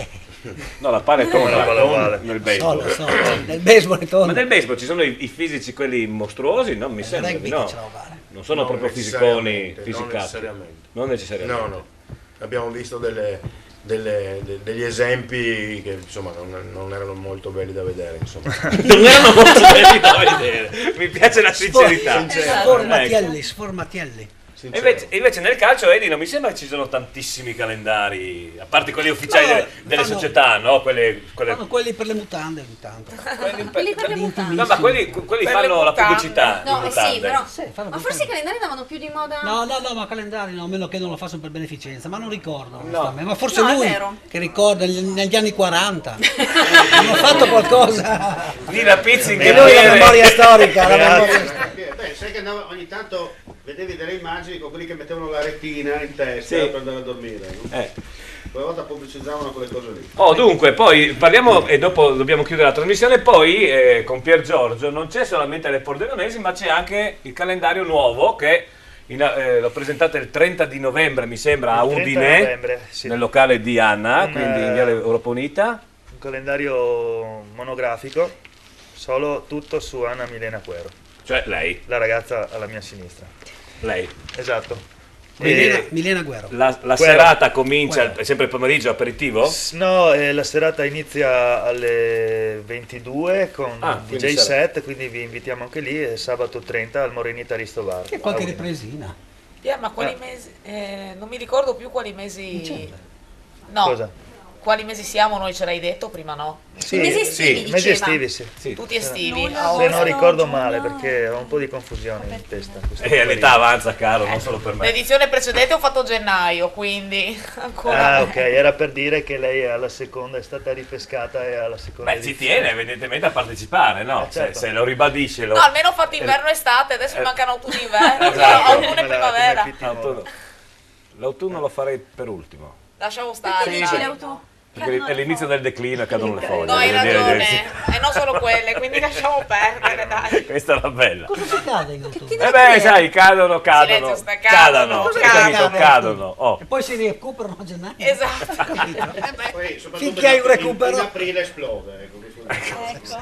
No, la palla è come la palla ovale. nel baseball. Lo so, nel baseball è tonda. Ma nel baseball ci sono i fisici, quelli mostruosi? No, mi sembra di no. Non sono Non proprio fisiconi, necessariamente, fisicati. non necessariamente. No. Abbiamo visto degli esempi che insomma non erano molto belli da vedere. Insomma. Non erano molto belli da vedere. Mi piace la sincerità. Sformatielli. E invece nel calcio, Edi, non mi sembra che ci sono tantissimi calendari, a parte quelli ufficiali delle società, no? Fanno quelli per le mutande ogni tanto. Quelli per le mutande. No, ma quelli fanno la pubblicità. No, di sì, mutande. però. fanno Ma forse i calendari andavano più di moda. No, ma calendari no, a meno che non lo facciano per beneficenza, ma non ricordo. No. Ma forse No, è lui vero. che ricorda negli anni 40 hanno fatto qualcosa. Nina Pizzing E lui la memoria storica, la memoria Beh, sai che ogni tanto vedevi delle immagini con quelli che mettevano la retina in testa Sì. per andare a dormire, no? Quella volta pubblicizzavano quelle cose lì. Dunque, poi parliamo, e dopo dobbiamo chiudere la trasmissione, poi con Pier Giorgio non c'è solamente le pordenonesi, ma c'è anche il calendario nuovo che l'ho presentato il 30 di novembre, mi sembra, a Il 30 Udine, novembre, sì. nel locale di Anna, quindi in Viale Europa Unita. Un calendario monografico, tutto su Anna Milena Quero. Cioè lei? La ragazza alla mia sinistra. Lei? Esatto. Milena Guerra. La serata comincia sempre il pomeriggio, aperitivo? No, la serata inizia alle 22 con quindi DJ sera. set, quindi vi invitiamo anche lì, sabato 30 al Morenita Risto Bar. E qualche ripresina. Ma quali mesi? Non mi ricordo più quali mesi. No. Cosa? quali mesi siamo? Noi ce l'hai detto prima, no? Sì, I mesi estivi, mesi diceva. estivi, sì. Tutti estivi. Se non ricordo male, perché ho un po' di confusione in testa. E l'età avanza, caro, non solo per me. L'edizione precedente ho fatto gennaio, quindi ancora. Ah, ok, era per dire che lei alla seconda è stata ripescata e alla seconda. Beh, ci tiene evidentemente a partecipare, no? Certo. Se lo ribadisce. No, almeno ho fatto inverno-estate, adesso mi mancano autunno e inverno, Esatto. autunno e primavera. L'autunno lo farei per ultimo. Lasciamo stare. Perché dici l'autunno? Perché è l'inizio del declino e cadono le foglie. No, hai voglio dire, ragione, e non solo quelle, quindi lasciamo perdere, dai. Questa è la bella. Cosa si cade in autunno? Eh beh, sai, cadono. Silenzio, sta cadono. Hai capito? Cadono. Oh. E poi si recuperano a gennaio. Esatto. Poi, soprattutto Finché hai un recupero. in aprile esplode. Ecco.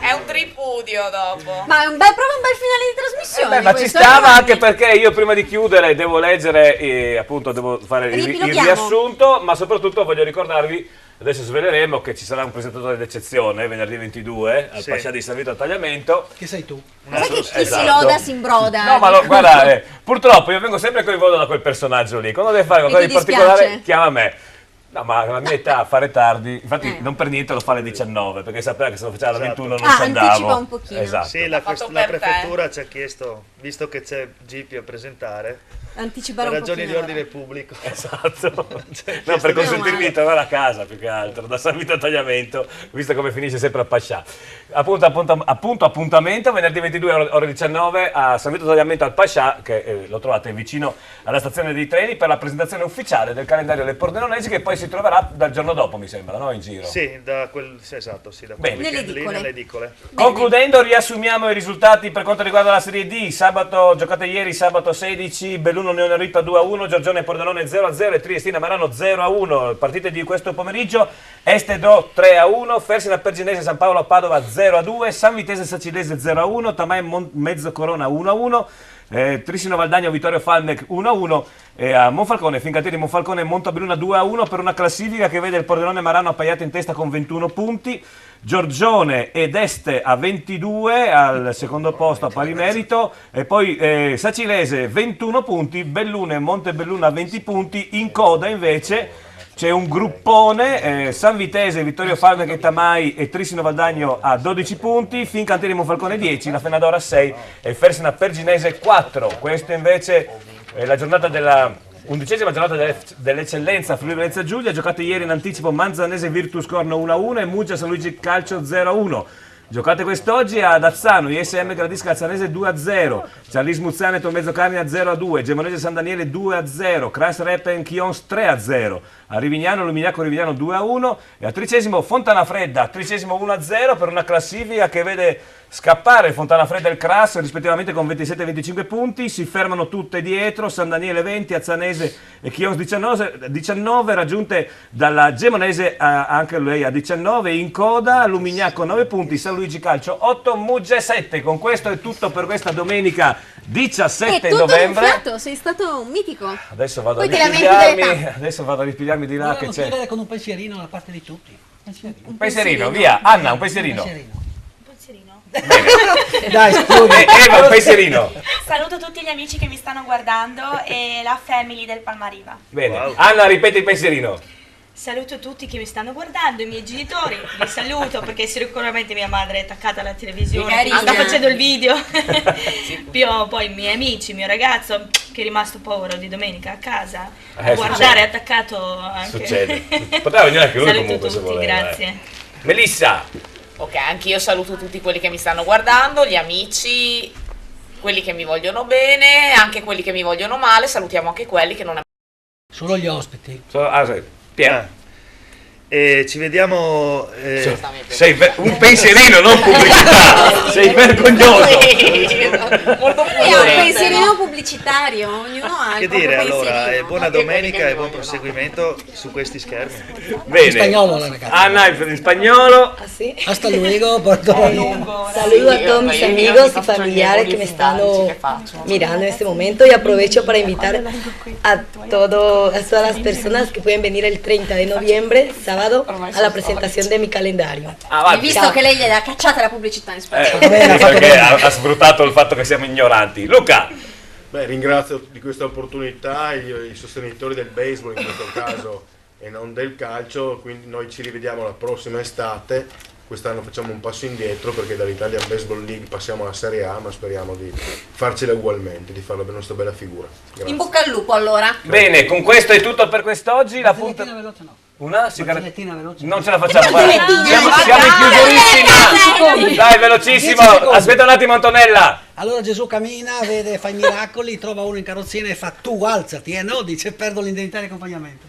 È un tripudio dopo. Ma è un bel finale di trasmissione. Ma ci questo, stava eh? anche perché io prima di chiudere devo leggere, appunto devo fare il Ripiloghiamo. riassunto, ma soprattutto voglio ricordarvi, adesso sveleremo che ci sarà un presentatore d'eccezione venerdì 22 al Pascià di San Vito al Tagliamento. Che sei tu? Sai che chi Esatto. si loda si imbroda. No, ma guarda, purtroppo io vengo sempre coinvolto da quel personaggio lì. Quando deve fare qualcosa E di ti dispiace? particolare, chiama me. No, ma alla mia età fare tardi, infatti non per niente lo fa alle 19, perché sapeva che se lo faceva alle 21 non ci andavo. anticipa un pochino. Esatto. Sì, la Fatto la per te. prefettura ci ha chiesto, visto che c'è Gipi a presentare, Anticipare per un ragioni di pochino. ordine pubblico. Esatto. No, per consentirmi di tornare a casa più che altro, da San Vito al Tagliamento, visto come finisce sempre a Pascià. Appuntamento venerdì 22 ore 19 a San Vito al Tagliamento al Pascià, che lo trovate vicino alla stazione dei treni, per la presentazione ufficiale del calendario Le Pordenonesi, che poi si troverà dal giorno dopo, mi sembra, no? In giro. Sì, da quel, sì, esatto, sì, da Bene. quel Nelle weekend lì edicole. nelle edicole. Concludendo, riassumiamo i risultati per quanto riguarda la Serie D. Sabato, giocate ieri, sabato 16, Belluno Unione Ripa 2-1, Giorgione Pordenone 0-0 e Triestina Marano 0-1. Partite di questo pomeriggio: Estedò 3-1, Fersina Perginese San Paolo a Padova 0-2, San Vitese Sacilese 0-1, Tamai Mezzo Corona 1-1, Trissino Valdagno Vittorio Falmec 1-1 e a Monfalcone, Fincantieri Monfalcone e Montabelluna 2-1 per una classifica che vede il Pordenone Marano appaiato in testa con 21 punti, Giorgione ed Este a 22 al secondo posto a pari merito e poi Sacilese 21 punti, Belluno e Montebelluna 20 punti, in coda invece c'è un gruppone, San Vitese, Vittorio Falmec e Tamai e Trissino Valdagno a 12 punti, Fincantieri Monfalcone 10, la Fenadora 6 e Fersina Perginese 4. Questa invece è la giornata della 11ª giornata dell'eccellenza Friuli Venezia Giulia, giocate ieri in anticipo Manzanese Virtus Corno 1-1 e Muggia San Luigi Calcio 0-1. Giocate quest'oggi ad Azzano, ISM Gradisca Alzanese 2-0, Cialis Muzzaneto Mezzocarnia 0-2, Gemonese San Daniele 2-0, Cras Repen Chions 3-0, a Rivignano Luminiaco Rivignano 2-1 e a Tricesimo Fontana Fredda, Tricesimo 1-0 per una classifica che vede scappare il Fontana Fredda e il Cras rispettivamente con 27 e 25 punti, si fermano tutte dietro, San Daniele 20, Azzanese e Chions 19 raggiunte dalla Gemonese anche lei a 19, in coda Lumignaco 9 punti, San Luigi Calcio 8, Mugge 7. Con questo è tutto per questa domenica 17 tutto novembre. gonfiato, sei stato un mitico. Adesso vado, Poi ti lamenti dell'età. adesso vado a ripigliarmi di là che Volevo c'è. chiudere con un pensierino da parte di tutti. Un pensierino, via. Anna, un pensierino. Dai, Eva, un pensierino. Saluto tutti gli amici che mi stanno guardando e la family del Palmariva. Bene. Anna, ripeti il pensierino. Saluto tutti che mi stanno guardando, i miei genitori, li saluto perché sicuramente mia madre è attaccata alla televisione, Carina. sta facendo il video. Poi i miei amici, il mio ragazzo che è rimasto povero di domenica a casa, a guardare attaccato anche. Succede. Poteva venire anche lui Saluto comunque se tutti, voleva. grazie. Melissa. Ok, anch'io saluto tutti quelli che mi stanno guardando, gli amici, quelli che mi vogliono bene, anche quelli che mi vogliono male, salutiamo anche quelli che non Solo gli ospiti. Pier. Ci vediamo. Sei un pensierino, non pubblicità. Sei vergognoso. Lui ha un pensierino pubblicitario, ognuno ha Che il proprio dire allora? pensierino. Buona domenica e buon proseguimento su questi schermi. Bene. In spagnolo, ragazzi. Anna, in spagnolo. Hasta luego, Porto. Saludo a todos mis amigos y familiares que me están mirando en este momento y aprovecho para invitar a todas las personas que pueden venir el 30 de noviembre, sábado, a la presentación de mi calendario. Hai visto che lei gliela cacciata la pubblicità in spagnolo? Perché ha sfruttato il fatto che siamo ignoranti. Luca. Beh, ringrazio di questa opportunità i sostenitori del baseball in questo caso e non del calcio, quindi noi ci rivediamo la prossima estate. Quest'anno facciamo un passo indietro perché dall'Italian Baseball League passiamo alla Serie A, ma speriamo di farcela ugualmente, di fare la nostra bella figura. Grazie. In bocca al lupo allora. Bene, con questo è tutto per quest'oggi. La punta... Una sigarettina veloce. Non ce la facciamo, guarda. Siamo in chiusurissima. Dai, velocissimo. Aspetta un attimo, Antonella. Allora Gesù cammina, vede, fa i miracoli, trova uno in carrozzina e fa tu alzati, no, dice perdo l'indennità di accompagnamento.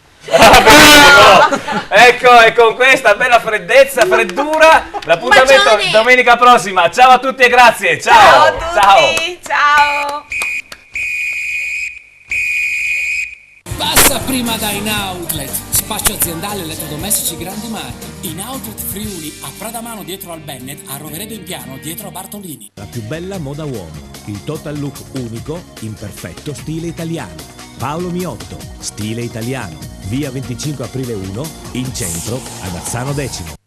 Ecco, e con questa bella freddura l'appuntamento domenica prossima. Ciao a tutti e grazie. Ciao. Ciao. Passa prima da In Outlet, spazio aziendale elettrodomestici grandi marchi. In Outlet Friuli, a Pradamano dietro al Bennett, a Roveredo in Piano dietro a Bartolini. La più bella moda uomo, il total look unico in perfetto stile italiano. Paolo Miotto, stile italiano, via 25 aprile 1, in centro ad Azzano Decimo.